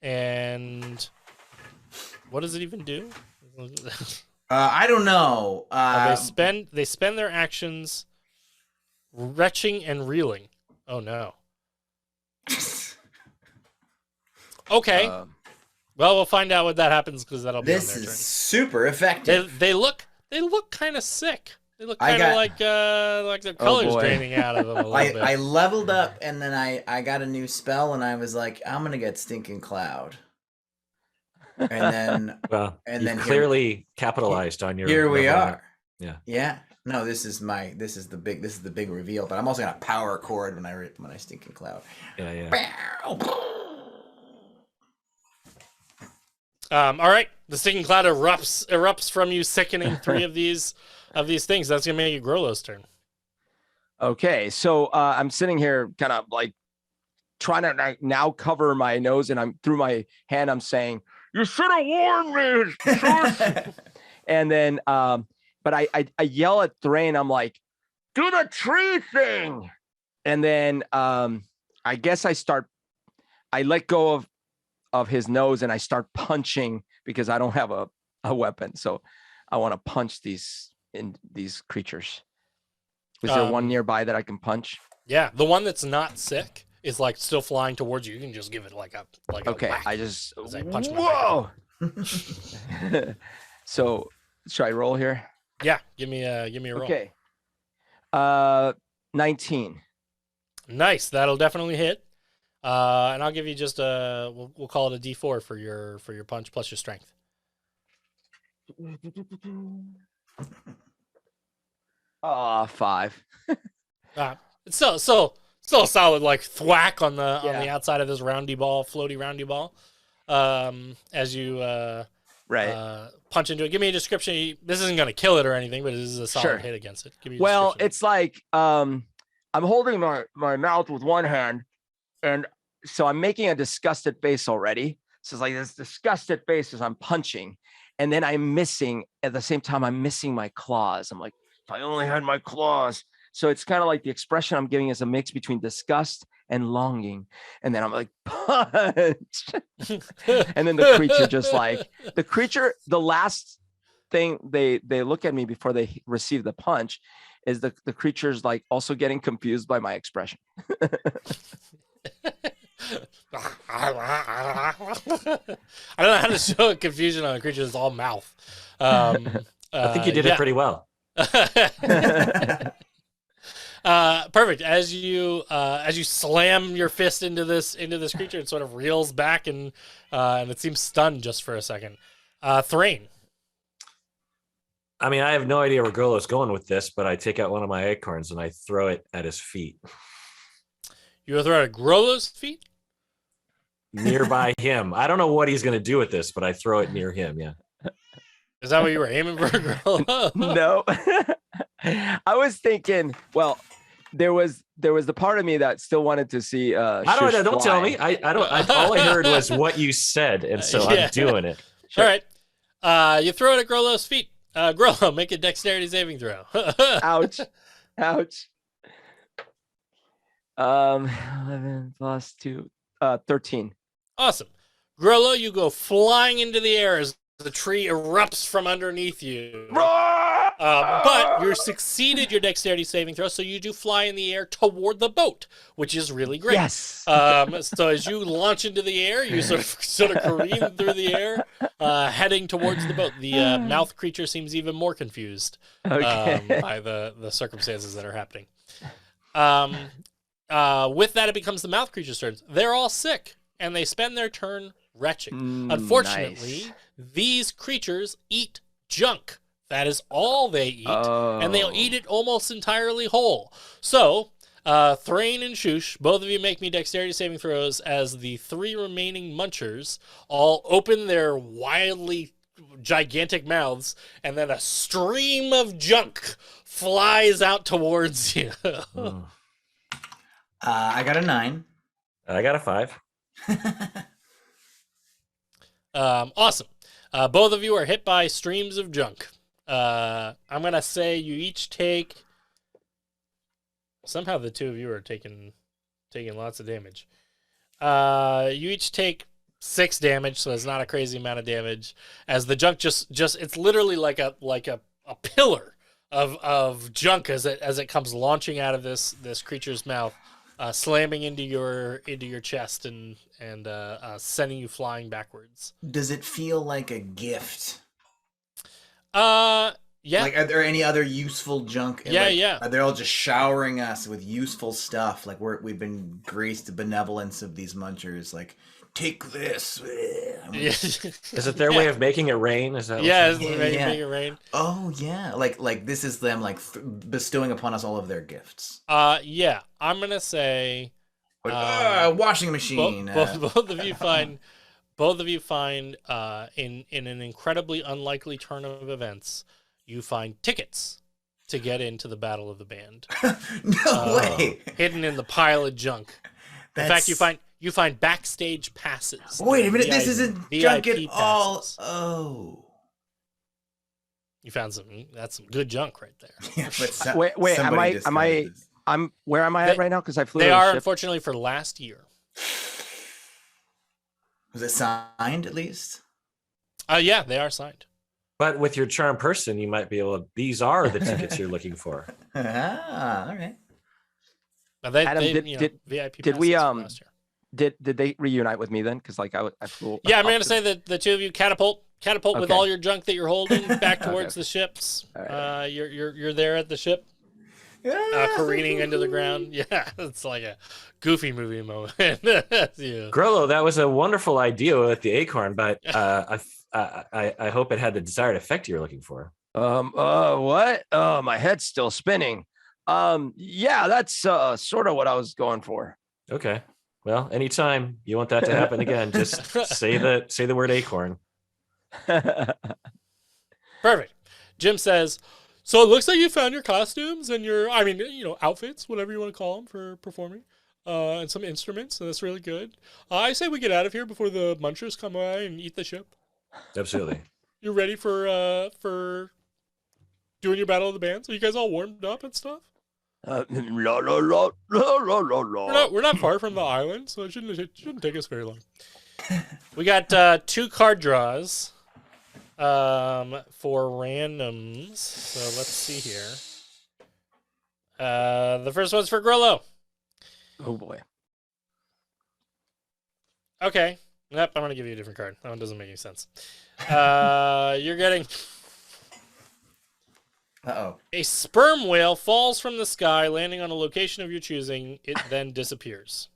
And what does it even do? I don't know. They spend their actions retching and reeling. Oh no. Okay. Well, we'll find out what that happens because that'll be on their turn. This is super effective. They look kind of sick. They look kind of like their colors draining out of them a little bit. I leveled up, and then I got a new spell, and I was like, I'm gonna get stinking cloud. And then you clearly capitalized on your. Here we are. Yeah. Yeah. No, this is the big reveal. But I'm also gonna power chord when I stinking cloud. Yeah. All right, the stinking cloud erupts from you, sickening 3 of these things. That's gonna make you Grollo's turn. Okay, so I'm sitting here, kind of like trying to now cover my nose, and I'm through my hand. I'm saying, "You should have warned me." And then, but I yell at Thrain. I'm like, "Do the tree thing!" And then I guess I let go of his nose, and I start punching because I don't have a weapon. So I want to punch these creatures. Is there one nearby that I can punch? Yeah, the one that's not sick is like still flying towards you. You can just give it like a okay. whack I just punch whoa. So should I roll here? Yeah, give me a roll. Okay. 19. Nice, that'll definitely hit. And I'll give you just we'll call it a D4 for your punch plus your strength. 5. It's still a solid like thwack on the outside of this floaty roundy ball. As you punch into it. Give me a description. This isn't going to kill it or anything, but this is a solid hit against it. Give me a description. It's like I'm holding my mouth with one hand, and so I'm making a disgusted face already. So it's like this disgusted face as I'm punching, and then I'm missing at the same time. I'm missing my claws. I'm like, if I only had my claws. So it's kind of like the expression I'm giving is a mix between disgust and longing. And then I'm like, punch. And then the creature the last thing they look at me before they receive the punch is the creature's like also getting confused by my expression. I don't know how to show confusion on a creature that's all mouth. I think you did it pretty well. Perfect. As you slam your fist into this creature, it sort of reels back and it seems stunned just for a second. Thrain. I mean, I have no idea where Grolo's going with this, but I take out one of my acorns and I throw it at his feet. You throw it at Grolo's feet? Nearby him. I don't know what he's going to do with this, but I throw it near him. Yeah. Is that what you were aiming for, Grolo? No. I was thinking, well, there was the part of me that still wanted to see don't tell me. I don't all I heard was what you said, and so I'm doing it. Sure. All right. You throw it at Grolo's feet. Grolo, make a dexterity saving throw. Ouch. 11 plus 2, 13. Awesome. Grolo, you go flying into the air as the tree erupts from underneath you. But you succeeded your dexterity saving throw, so you do fly in the air toward the boat, which is really great. Yes. So as you launch into the air, you sort of careen through the air, heading towards the boat. The mouth creature seems even more confused by the circumstances that are happening. With that, it becomes the mouth creature's turn. They're all sick, and they spend their turn retching. Unfortunately, these creatures eat junk. That is all they eat, and they'll eat it almost entirely whole. So, Thrain and Shush, both of you make me dexterity saving throws as the 3 remaining munchers all open their wildly gigantic mouths, and then a stream of junk flies out towards you. I got a 9. I got a 5. Awesome. Both of you are hit by streams of junk. I'm going to say you each take... Somehow the two of you are taking lots of damage. You each take 6 damage, so it's not a crazy amount of damage. As the junk just it's literally like a pillar of junk as it comes launching out of this creature's mouth, slamming into your chest and sending you flying backwards. Does it feel like a gift? Yeah. Like, are there any other useful junk? Yeah. Are they all just showering us with useful stuff? Like we've been graced the benevolence of these munchers. Like, take this. Is it their way of making it rain? Is that? Making it rain. Oh yeah. Like this is them bestowing upon us all of their gifts. Yeah. I'm gonna say. Washing machine. Both of you find. Both of you find, in an incredibly unlikely turn of events, you find tickets to get into the Battle of the Band. No way! Hidden in the pile of junk. In fact, you find backstage passes. Wait a minute, this isn't junk at all. Passes. Oh. You found that's some good junk right there. Yeah, but wait, where am I at right now? Because I flew. They are, unfortunately, for last year. Was it signed at least? Yeah, they are signed. But with your charm person, you might be able to. These are the tickets you're looking for. All right. Adam, VIP did we last year. Did they reunite with me then? Because I flew. Yeah, I'm going to say that the two of you catapult with all your junk that you're holding back towards the ships. Right. You're there at the ship. careening into the ground. Yeah, it's like a Goofy movie moment. Yeah. Grollo, that was a wonderful idea with the acorn, but I hope it had the desired effect you're looking for. What? Oh, my head's still spinning. Yeah, that's sort of what I was going for. Okay. Well, anytime you want that to happen again, just say the word acorn. Perfect. Jim says, so it looks like you found your costumes and your, outfits, whatever you want to call them for performing, and some instruments. So that's really good. I say we get out of here before the munchers come by and eat the ship. Absolutely. You ready for doing your Battle of the Bands? Are you guys all warmed up and stuff? La, la, la, la, la, la, la. We're not far from the island, so it shouldn't take us very long. We got 2 card draws for randoms. So let's see here. The first one's for Grollo. Oh boy. Okay. Yep, I'm gonna give you a different card. That one doesn't make any sense. You're getting a sperm whale falls from the sky, landing on a location of your choosing. It then disappears.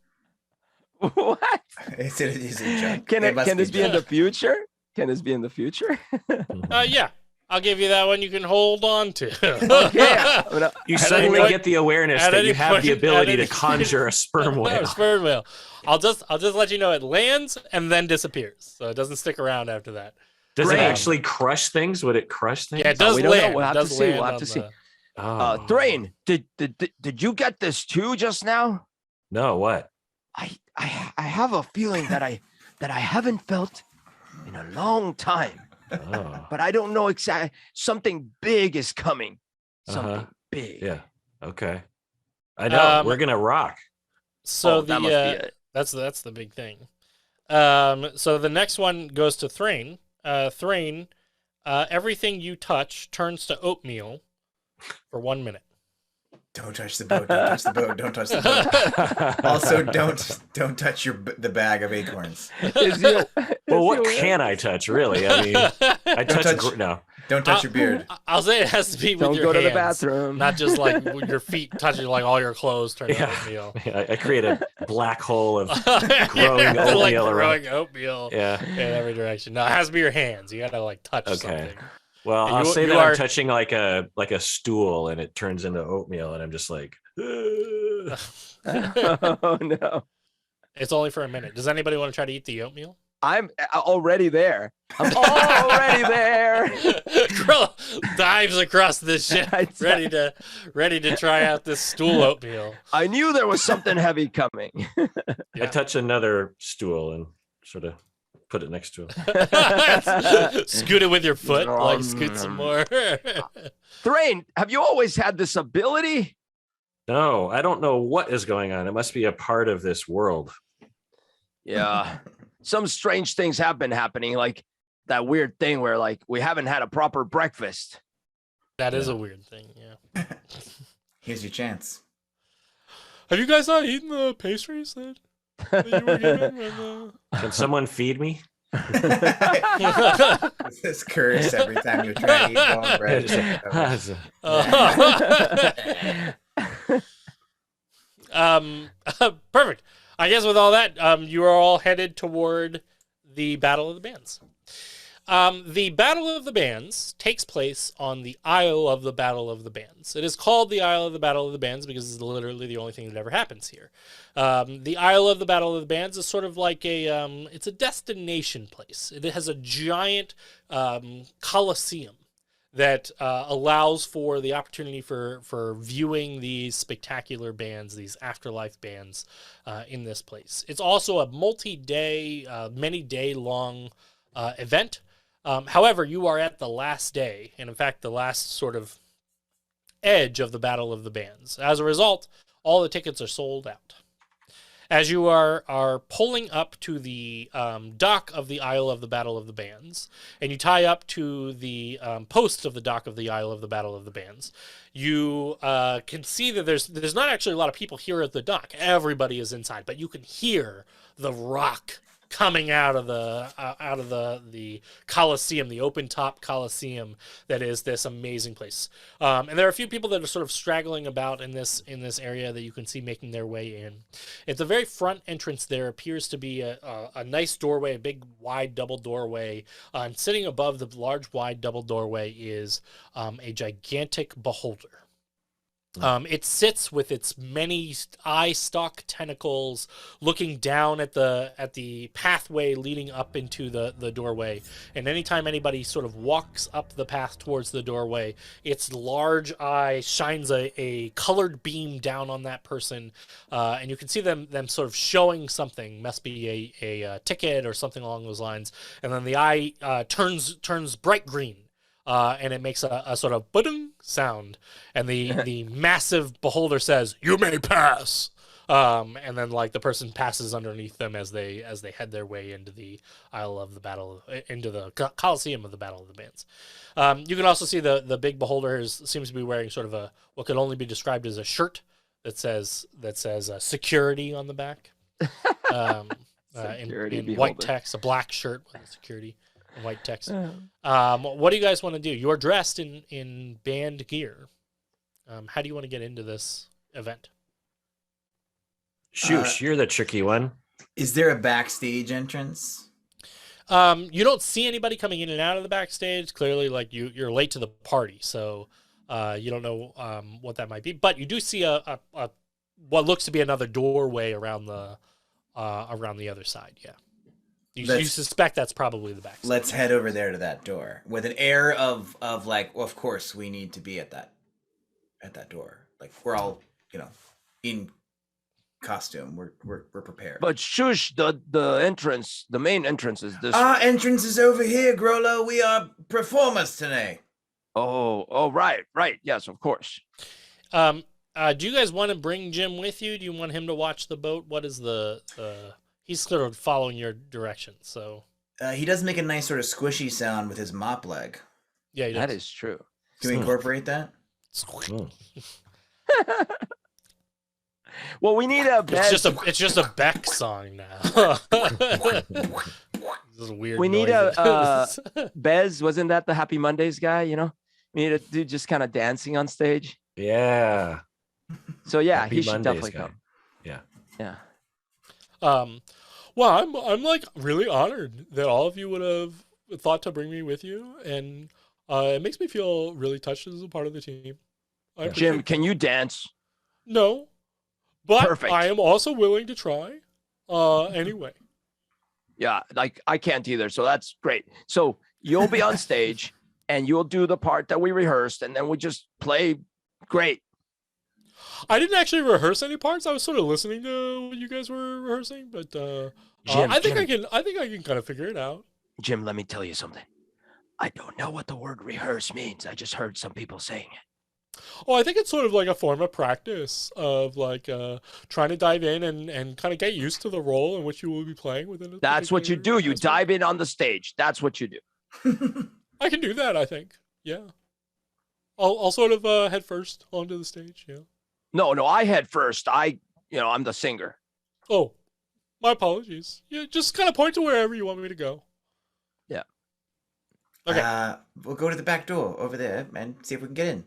What? Is it junk? Can this be in the future? Can this be in the future? Yeah. I'll give you that one you can hold on to. Okay. You suddenly get the awareness that you have the ability to conjure a sperm whale. Sperm whale. I'll just let you know it lands and then disappears. So it doesn't stick around after that. Does it actually crush things? Would it crush things? Yeah, it does land. We'll have to see. We'll have to see. Thrain, did you get this too just now? No, what? I have a feeling that I haven't felt in a long time. Oh. But I don't know exactly. Something big is coming. Something big. Yeah. Okay. I know. We're gonna rock. So that must be it. That's the big thing. So the next one goes to Thrain. Thrain, everything you touch turns to oatmeal for 1 minute. Don't touch the boat. Don't touch the boat. Don't touch the boat. Also, don't touch the bag of acorns. Well, what can I touch, really? I mean, I touch no. Don't touch your beard. I'll say it has to be with your hands. Don't go to the bathroom. Not just like your feet touching like all your clothes turn to oatmeal. Yeah, I create a black hole of growing oatmeal like around. Growing oatmeal in every direction. No, it has to be your hands. You got to like touch something. Well, I'll say that I'm touching like a stool and it turns into oatmeal and I'm just like, oh no. It's only for a minute. Does anybody want to try to eat the oatmeal? I'm already there. I'm already there. Girl dives across the ship, ready to try out this stool oatmeal. I knew there was something heavy coming. I touch another stool and sort of put it next to him. Scoot it with your foot, like scoot some more. Thrain, have you always had this ability? No, I don't know what is going on. It must be a part of this world. Yeah. Some strange things have been happening, like that weird thing where like we haven't had a proper breakfast. That is a weird thing, yeah. Here's your chance. Have you guys not eaten the pastries that you were given? Can someone feed me? This curse every time you try to eat bone bread. Perfect. I guess with all that, you are all headed toward the Battle of the Bands. The Battle of the Bands takes place on the Isle of the Battle of the Bands. It is called the Isle of the Battle of the Bands because it's literally the only thing that ever happens here. The Isle of the Battle of the Bands is sort of like it's a destination place. It has a giant coliseum that allows for the opportunity for viewing these spectacular bands, these afterlife bands in this place. It's also a multi-day, many-day-long event. However, you are at the last day, and in fact, the last sort of edge of the Battle of the Bands. As a result, all the tickets are sold out. As you are pulling up to the dock of the Isle of the Battle of the Bands, and you tie up to the post of the dock of the Isle of the Battle of the Bands, you can see that there's not actually a lot of people here at the dock. Everybody is inside, but you can hear the rock coming out of the Coliseum, the open top Coliseum that is this amazing place. And there are a few people that are sort of straggling about in this area that you can see making their way in. At the very front entrance, there appears to be a nice doorway, a big wide double doorway. And sitting above the large wide double doorway is a gigantic beholder. It sits with its many eye stalk tentacles looking down at the pathway leading up into the doorway. And anytime anybody sort of walks up the path towards the doorway, its large eye shines a colored beam down on that person. And you can see them sort of showing something, must be a ticket or something along those lines. And then the eye turns bright green. And it makes a sort of ba-dung sound, and the massive beholder says, "You may pass." And then like the person passes underneath them as they head their way into the aisle of the battle, into the Coliseum of the Battle of the Bands. You can also see the big beholder seems to be wearing sort of what could only be described as a shirt that says security on the back, in white text, a black shirt with security. White text. What do you guys want to do? You're dressed in band gear. How do you want to get into this event? Shoosh, you're the tricky one. Is there a backstage entrance? You don't see anybody coming in and out of the backstage. Clearly, like you're late to the party, so you don't know what that might be. But you do see a what looks to be another doorway around the other side. Yeah. You suspect that's probably the back. Let's head over there to that door with an air of like, well, of course we need to be at that door. Like we're all, in costume. We're prepared. But shush, the entrance, the main entrance is this. Our entrance is over here, Grolo. We are performers today. Oh, right. Yes, of course. Do you guys want to bring Jim with you? Do you want him to watch the boat? What is the He's sort of following your direction, so... he does make a nice sort of squishy sound with his mop leg. Yeah, he does. That is true. Can we incorporate that? Well, we need a bed. It's just a Beck song now. This is weird. We need Bez, wasn't that the Happy Mondays guy, We need a dude just kind of dancing on stage. Yeah. So yeah, Happy he should Mondays definitely guy. come. Yeah. Well, I'm like really honored that all of you would have thought to bring me with you, and it makes me feel really touched as a part of the team. Jim, can you dance? No, but Perfect. I am also willing to try. Anyway. Yeah, like I can't either, so that's great. So you'll be on stage, and you'll do the part that we rehearsed, and then we just play great. I didn't actually rehearse any parts. I was sort of listening to what you guys were rehearsing, but Jim, I think I can kind of figure it out. Jim, let me tell you something. I don't know what the word rehearse means. I just heard some people saying it. Oh, I think it's sort of like a form of practice of like trying to dive in and kind of get used to the role in which you will be playing within it. That's what you do. You dive in on the stage. That's what you do. I can do that, I think. Yeah. I'll sort of head first onto the stage, yeah. No, I head first. I'm the singer. Oh, my apologies. Yeah, just kind of point to wherever you want me to go. Yeah. Okay. We'll go to the back door over there and see if we can get in.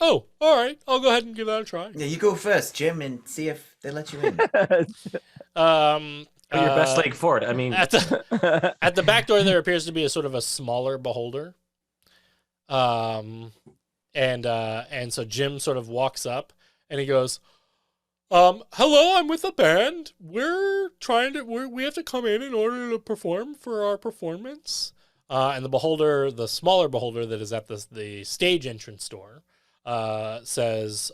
Oh, all right. I'll go ahead and give that a try. Yeah, you go first, Jim, and see if they let you in. Put your best leg forward. I mean, at the back door, there appears to be a sort of a smaller beholder. And so Jim sort of walks up and he goes, hello, I'm with the band. We have to come in order to perform for our performance. And the beholder, the smaller beholder that is at the stage entrance door, says,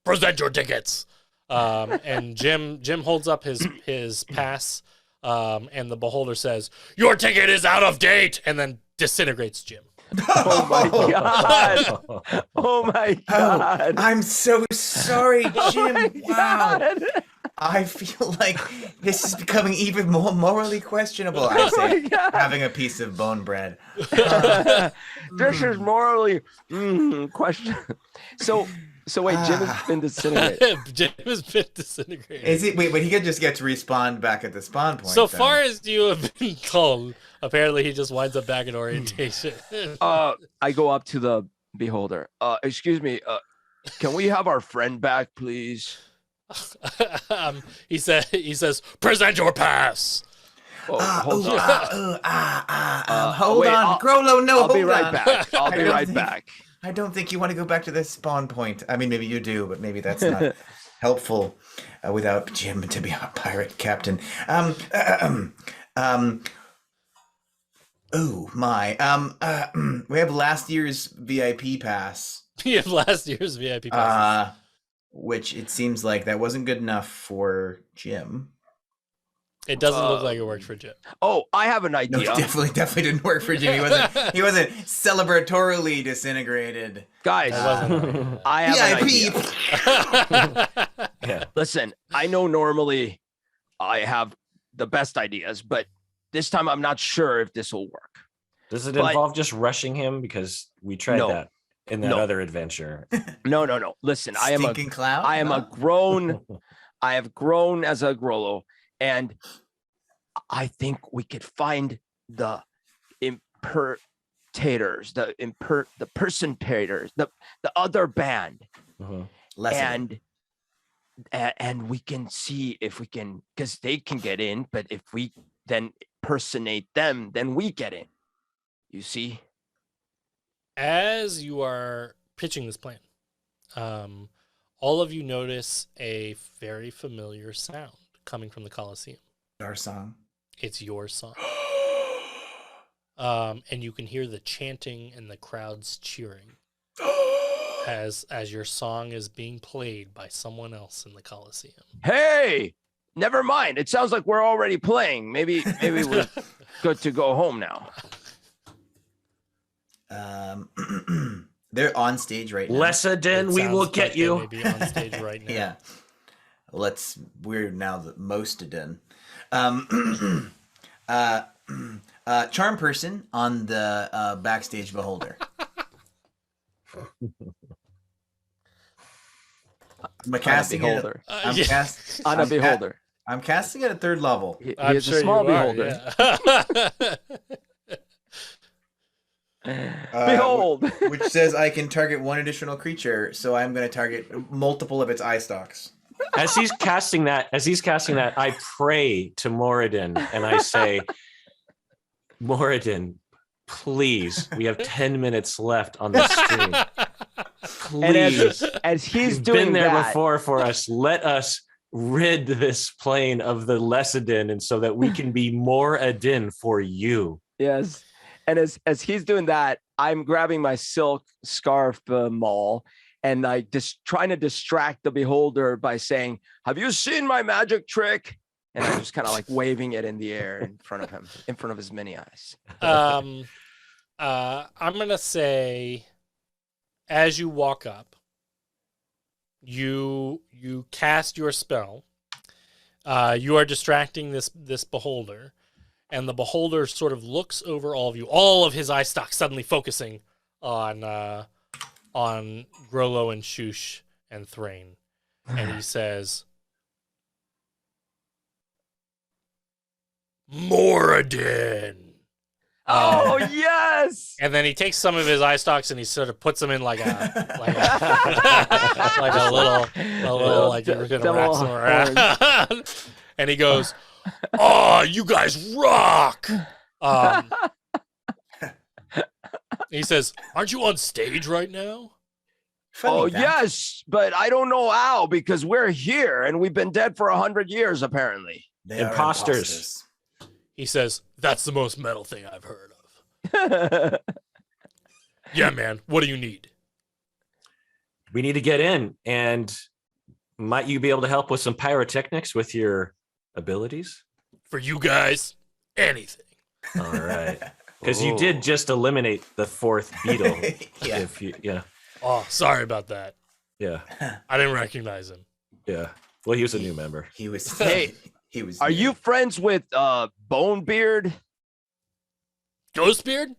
present your tickets. And Jim holds up his pass, and the beholder says, your ticket is out of date, and then disintegrates Jim. Oh my god! Oh my god! I'm so sorry, Jim. Oh wow. God. I feel like this is becoming even more morally questionable. I say, having a piece of bone bread. This is morally question. So So wait, Jim has been disintegrated. Jim has been disintegrated. Is he? Wait, but he just gets respawned back at the spawn point. So then. far as you have been told, apparently he just winds up back in orientation. I go up to the beholder. Excuse me. Can we have our friend back, please? He says, present your pass. Oh, hold on. Hold wait, on, Grolo. No, I'll be hold right on. back. I'll be don't right think- back. I don't think you want to go back to the spawn point. I mean, maybe you do, but maybe that's not helpful without Jim to be our pirate captain. Oh my. We have last year's VIP pass. You have last year's VIP pass. Which it seems like that wasn't good enough for Jim. It doesn't look like it worked for Jim. Oh, I have an No, idea. it definitely didn't work for Jim. He wasn't celebratorily disintegrated. Guys, I have an idea. Yeah. Listen, I know normally I have the best ideas, but this time I'm not sure if this will work. Does it But- involve just rushing him? Because we tried No. that in that No. other adventure. No. Listen, I am Stinking cloud. I am a grown. I have grown as a Grollo, and I think we could find the impertators, the personators, the other band, Mhm. and we can see if we can, because they can get in, but if we then personate them, then we get in. You see? As you are pitching this plan, all of you notice a very familiar sound coming from the Coliseum. Our song. It's your song. And you can hear the chanting and the crowds cheering as your song is being played by someone else in the Coliseum. Hey, never mind. It sounds like we're already playing. Maybe we're good to go home now. They're on stage right now. Lessadin, we will get They you. may be on stage right now. Yeah. We're now the most done. Charm person on the backstage beholder. I'm casting it. beholder. I'm Yeah. On a beholder. I'm casting it at 3rd level. He I'm is sure a small you are, beholder. yeah. Behold. Which says I can target one additional creature, so I'm going to target multiple of its eye stalks. As he's casting that, I pray to Moradin and I say, Moradin, please, we have 10 minutes left on the stream. And Please, as he's you've doing been there that, before for us. Let us rid this plane of the Lessadin, and so that we can be more Adin for you. yes. And as he's doing that, I'm grabbing my silk scarf maul and like just trying to distract the beholder by saying, "Have you seen my magic trick?" And I'm just kind of like waving it in the air in front of him, in front of his many eyes. I'm gonna say, as you walk up, you cast your spell. You are distracting this beholder, and the beholder sort of looks over all of you. All of his eye stalks suddenly focusing on Grollo and Shush and Thrain, and he says, Moradin. Oh yes! And then he takes some of his eye stalks and he sort of puts them in like a little like you were gonna wrap Devil some around. And he goes, "Oh, you guys rock!" He says, "Aren't you on stage right now?" Oh yes, but I don't know how because we're here and we've been dead for 100 years apparently. They are Imposters. He says, "That's the most metal thing I've heard of." Yeah, man. What do you need? We need to get in, and might you be able to help with some pyrotechnics with your abilities? For you guys, anything. All right, because you did just eliminate the 4th beetle. Yeah. If you, yeah, Oh, sorry about that. yeah, I didn't recognize him. yeah. Well, he was a new member. He was. Hey, he was. Are you friends with Bonebeard? Ghostbeard?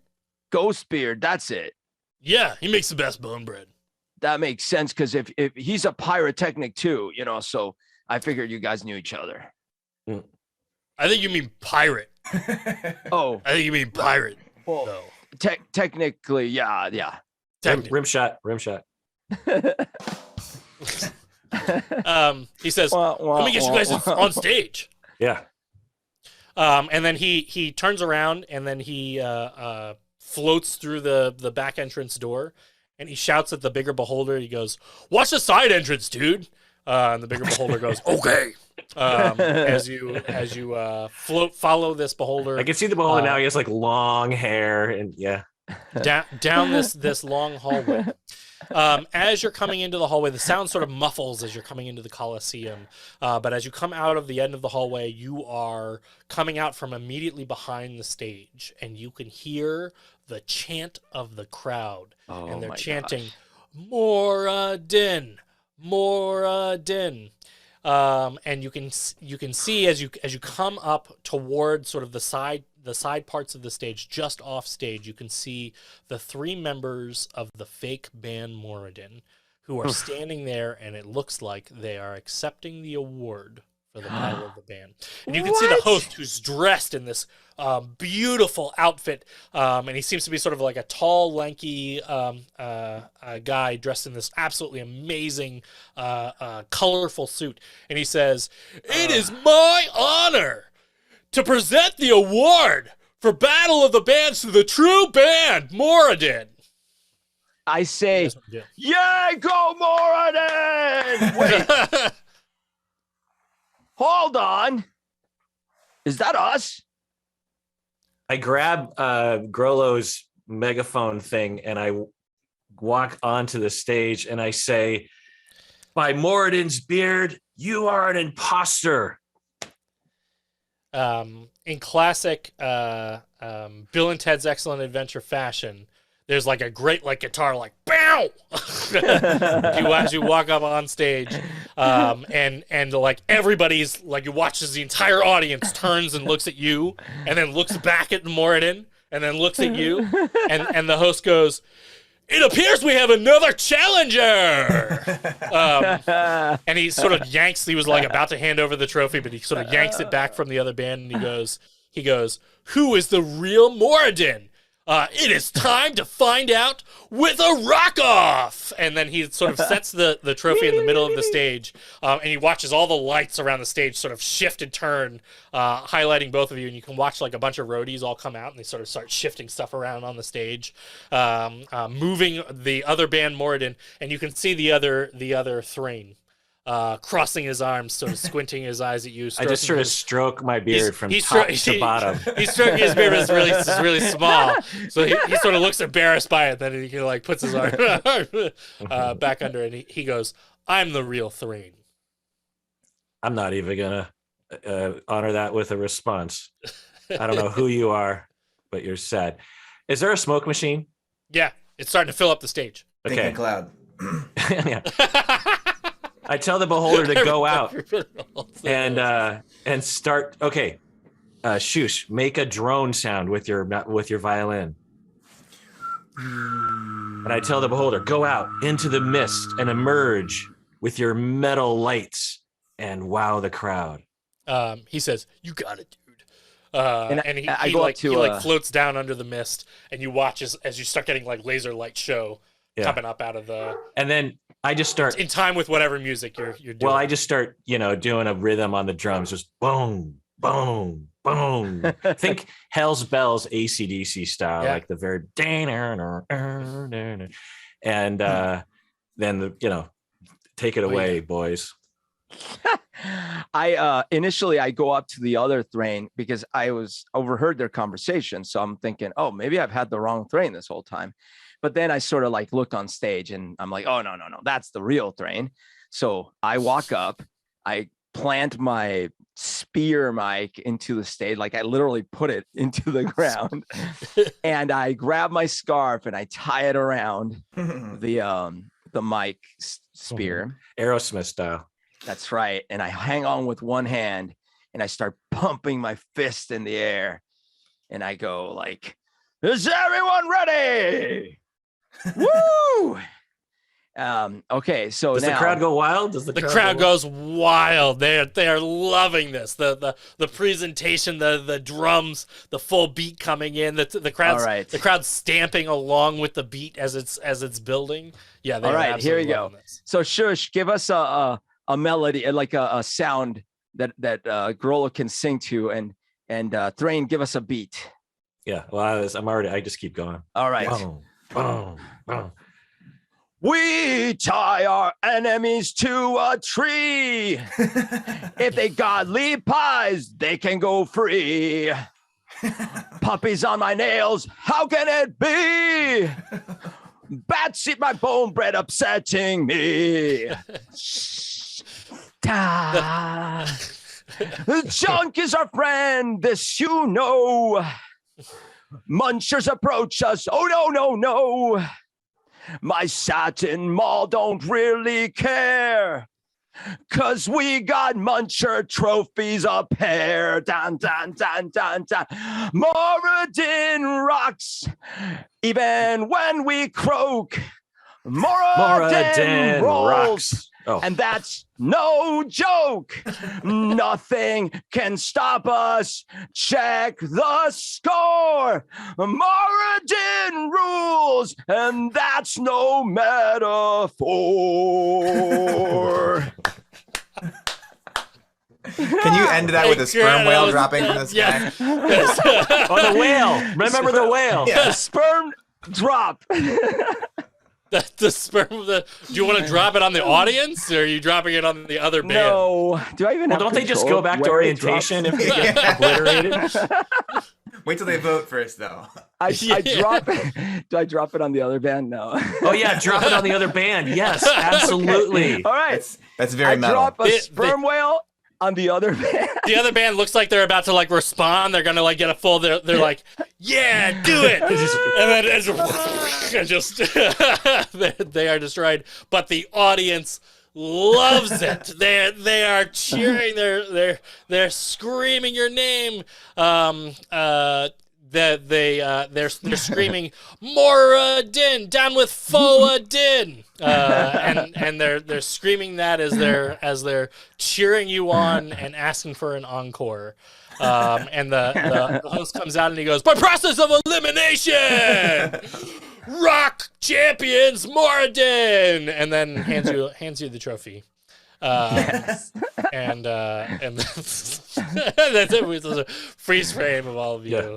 Ghostbeard, that's it. Yeah, he makes the best bone bread. that makes sense because if he's a pyrotechnic too, so I figured you guys knew each other. I think you mean pirate. Oh, I think you mean pirate. well, No. Technically, yeah. Rim shot. He says, "Let me get you guys on stage." Yeah. And then he turns around and then he floats through the back entrance door, and he shouts at the bigger beholder. He goes, "Watch the side entrance, dude!" And the bigger beholder goes, "Okay." As you follow this beholder, I can see the beholder now. He has like long hair and down this long hallway. As you're coming into the hallway, the sound sort of muffles as you're coming into the Coliseum. But as you come out of the end of the hallway, you are coming out from immediately behind the stage, and you can hear the chant of the crowd. Oh, and they're my chanting, gosh. Moradin, Moradin. And you can see as you come up toward sort of the side parts of the stage, just off stage, you can see the 3 members of the fake band Moradin who are standing there, and it looks like they are accepting the award for the title of the band. And you can see the host, who's dressed in this beautiful outfit, and he seems to be sort of like a tall, lanky guy dressed in this absolutely amazing, colorful suit. And he says, "It is my honor to present the award for Battle of the Bands to the true band, Moradin." I say, "Yeah, go Moradin!" Wait, hold on. Is that us? I grab Grolo's megaphone thing and I walk onto the stage and I say, "By Moradin's beard, you are an imposter." In classic Bill and Ted's Excellent Adventure fashion, there's like a great guitar bow as you walk up on stage, and like everybody's like, you watch as the entire audience turns and looks at you, and then looks back at Moradin, and then looks at you, and the host goes, "It appears we have another challenger." And he sort of yanks. He was like about to hand over the trophy, but he sort of yanks it back from the other band, and he goes, "Who is the real Moradin? It is time to find out with a rock-off!" And then he sort of sets the trophy in the middle of the stage, and he watches all the lights around the stage sort of shift and turn, highlighting both of you. And you can watch like a bunch of roadies all come out, and they sort of start shifting stuff around on the stage, moving the other band Moradin, and you can see the other Thrain. Crossing his arms, sort of squinting his eyes at you. I just sort of stroke my beard from top to bottom. He's stroking his beard, but it's really small. So he sort of looks embarrassed by it. Then he like puts his arm back under, and he goes, "I'm the real Thrain." I'm not even gonna honor that with a response. I don't know who you are, but you're sad. Is there a smoke machine? Yeah, it's starting to fill up the stage. Think Okay. a cloud. Yeah. I tell the beholder to go out and start. Okay, Shush, make a drone sound with your violin. And I tell the beholder, go out into the mist and emerge with your metal lights and wow the crowd. He says, "You got it, dude." And he I go up to, floats down under the mist, and you watch as you start getting like laser light show coming up out of the. And then I just start in time with whatever music you're doing. Well, I just start, doing a rhythm on the drums, just boom, boom, boom. Think Hell's Bells AC/DC style, like the very and then take it away, boys. Initially I go up to the other Thrain because I overheard their conversation. So I'm thinking, oh, maybe I've had the wrong Thrain this whole time. But then I sort of like look on stage and I'm like, oh, no, that's the real Thrain. So I walk up, I plant my spear mic into the stage. Like I literally put it into the ground and I grab my scarf and I tie it around the mic spear. Aerosmith style. That's right. And I hang on with one hand and I start pumping my fist in the air. And I go like, is everyone ready? Woo! Okay, so Does now the crowd go wild? Does the crowd go wild? goes wild. They are loving this. The presentation, the drums, the full beat coming in. The crowd's All right. the crowd's stamping along with the beat as it's building. Yeah, they All are right, here we absolutely go. loving this. So Shush, give us a melody, like a sound that Grollo can sing to, and Thrain, give us a beat. Yeah. Well, I just keep going. All right. Boom, boom, boom. We tie our enemies to a tree. If they got leaf pies, they can go free. Puppies on my nails, how can it be? Bats eat my bone bread, upsetting me. Junk is our friend, this you know. Munchers approach us, oh no, no, no. My satin mall don't really care, 'cause we got muncher trophies a pair. Dun, dun, dun, dun, dun. Moradin rocks, even when we croak. Moradin rolls. rocks. Oh. And that's no joke. Nothing can stop us. Check the score. Moradin rules, and that's no metaphor. Can you end that with a sperm whale dropping from the sky? Yes. Oh, the whale. Remember the whale. Yeah. The sperm drop. The sperm. Do you want to drop it on the audience, or are you dropping it on the other band? No. Do I even have Well, don't they just control go back of to where it orientation drops? if they get obliterated? Wait till they vote first, though. I Yeah. drop it. Do I drop it on the other band? No. Oh yeah, drop it on the other band. Yes, absolutely. All right. That's very I metal. drop a They- sperm whale on the other band. The other band looks like they're about to like respond. They're gonna like get a full. They're like, yeah, do it, and then it's just they are destroyed. But the audience loves it. They are cheering. They're screaming your name. They're screaming Moradin, down with Foadin, and they're screaming that as they're cheering you on and asking for an encore. And the host comes out and he goes, by process of elimination, rock champions Moradin, and then hands you the trophy. And that's it. It's a freeze frame of all of you. Yeah.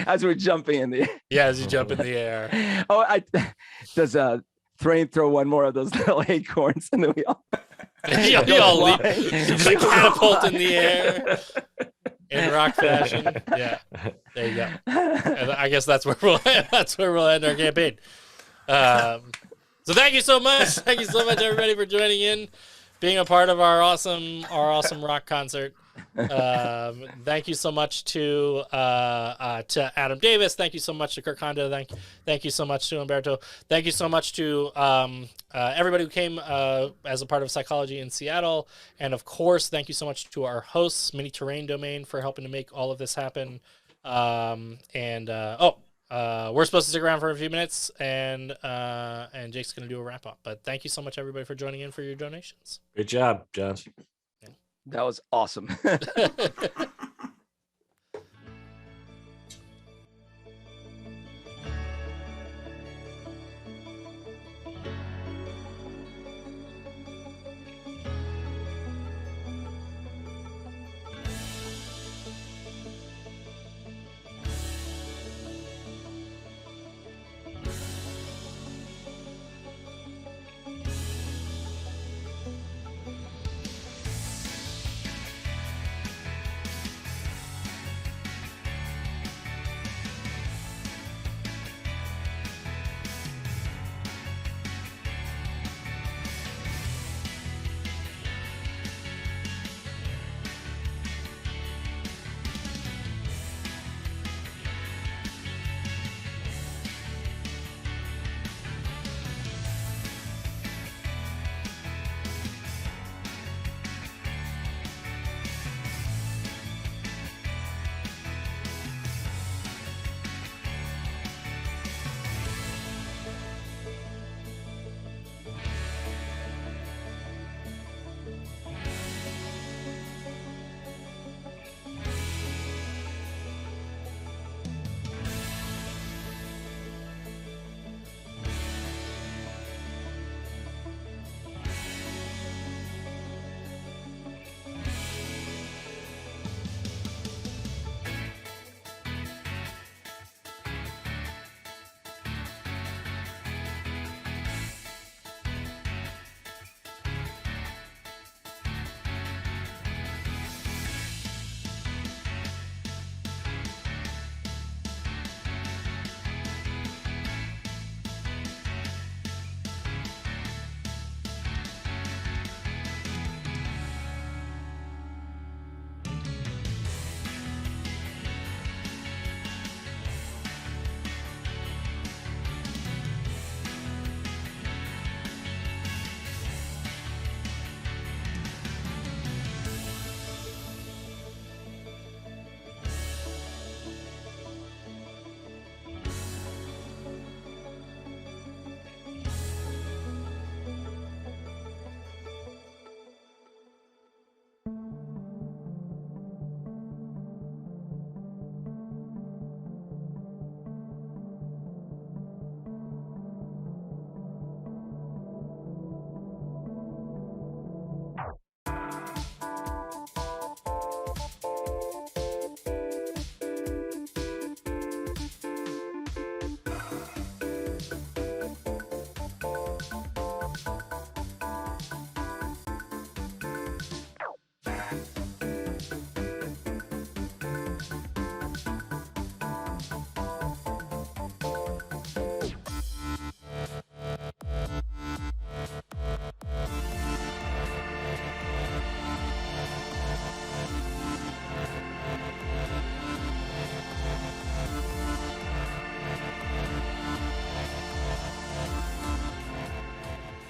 As we're jumping in the Yeah, as you jump in the air. Oh, does Thrain throw one more of those little acorns and then we all You all leap, flying. like catapult in the air in rock fashion. Yeah, there you go. And I guess that's where we'll end our campaign. So thank you so much. Thank you so much, everybody, for joining in, being a part of our awesome rock concert. Thank you so much to Adam Davis. Thank you so much to Kirk Honda. Thank you so much to Humberto. Thank you so much to everybody who came as a part of Psychology in Seattle. And of course, thank you so much to our hosts, Mini Terrain Domain, for helping to make all of this happen. We're supposed to stick around for a few minutes, and Jake's going to do a wrap up. But thank you so much, everybody, for joining in for your donations. Good job, John. That was awesome.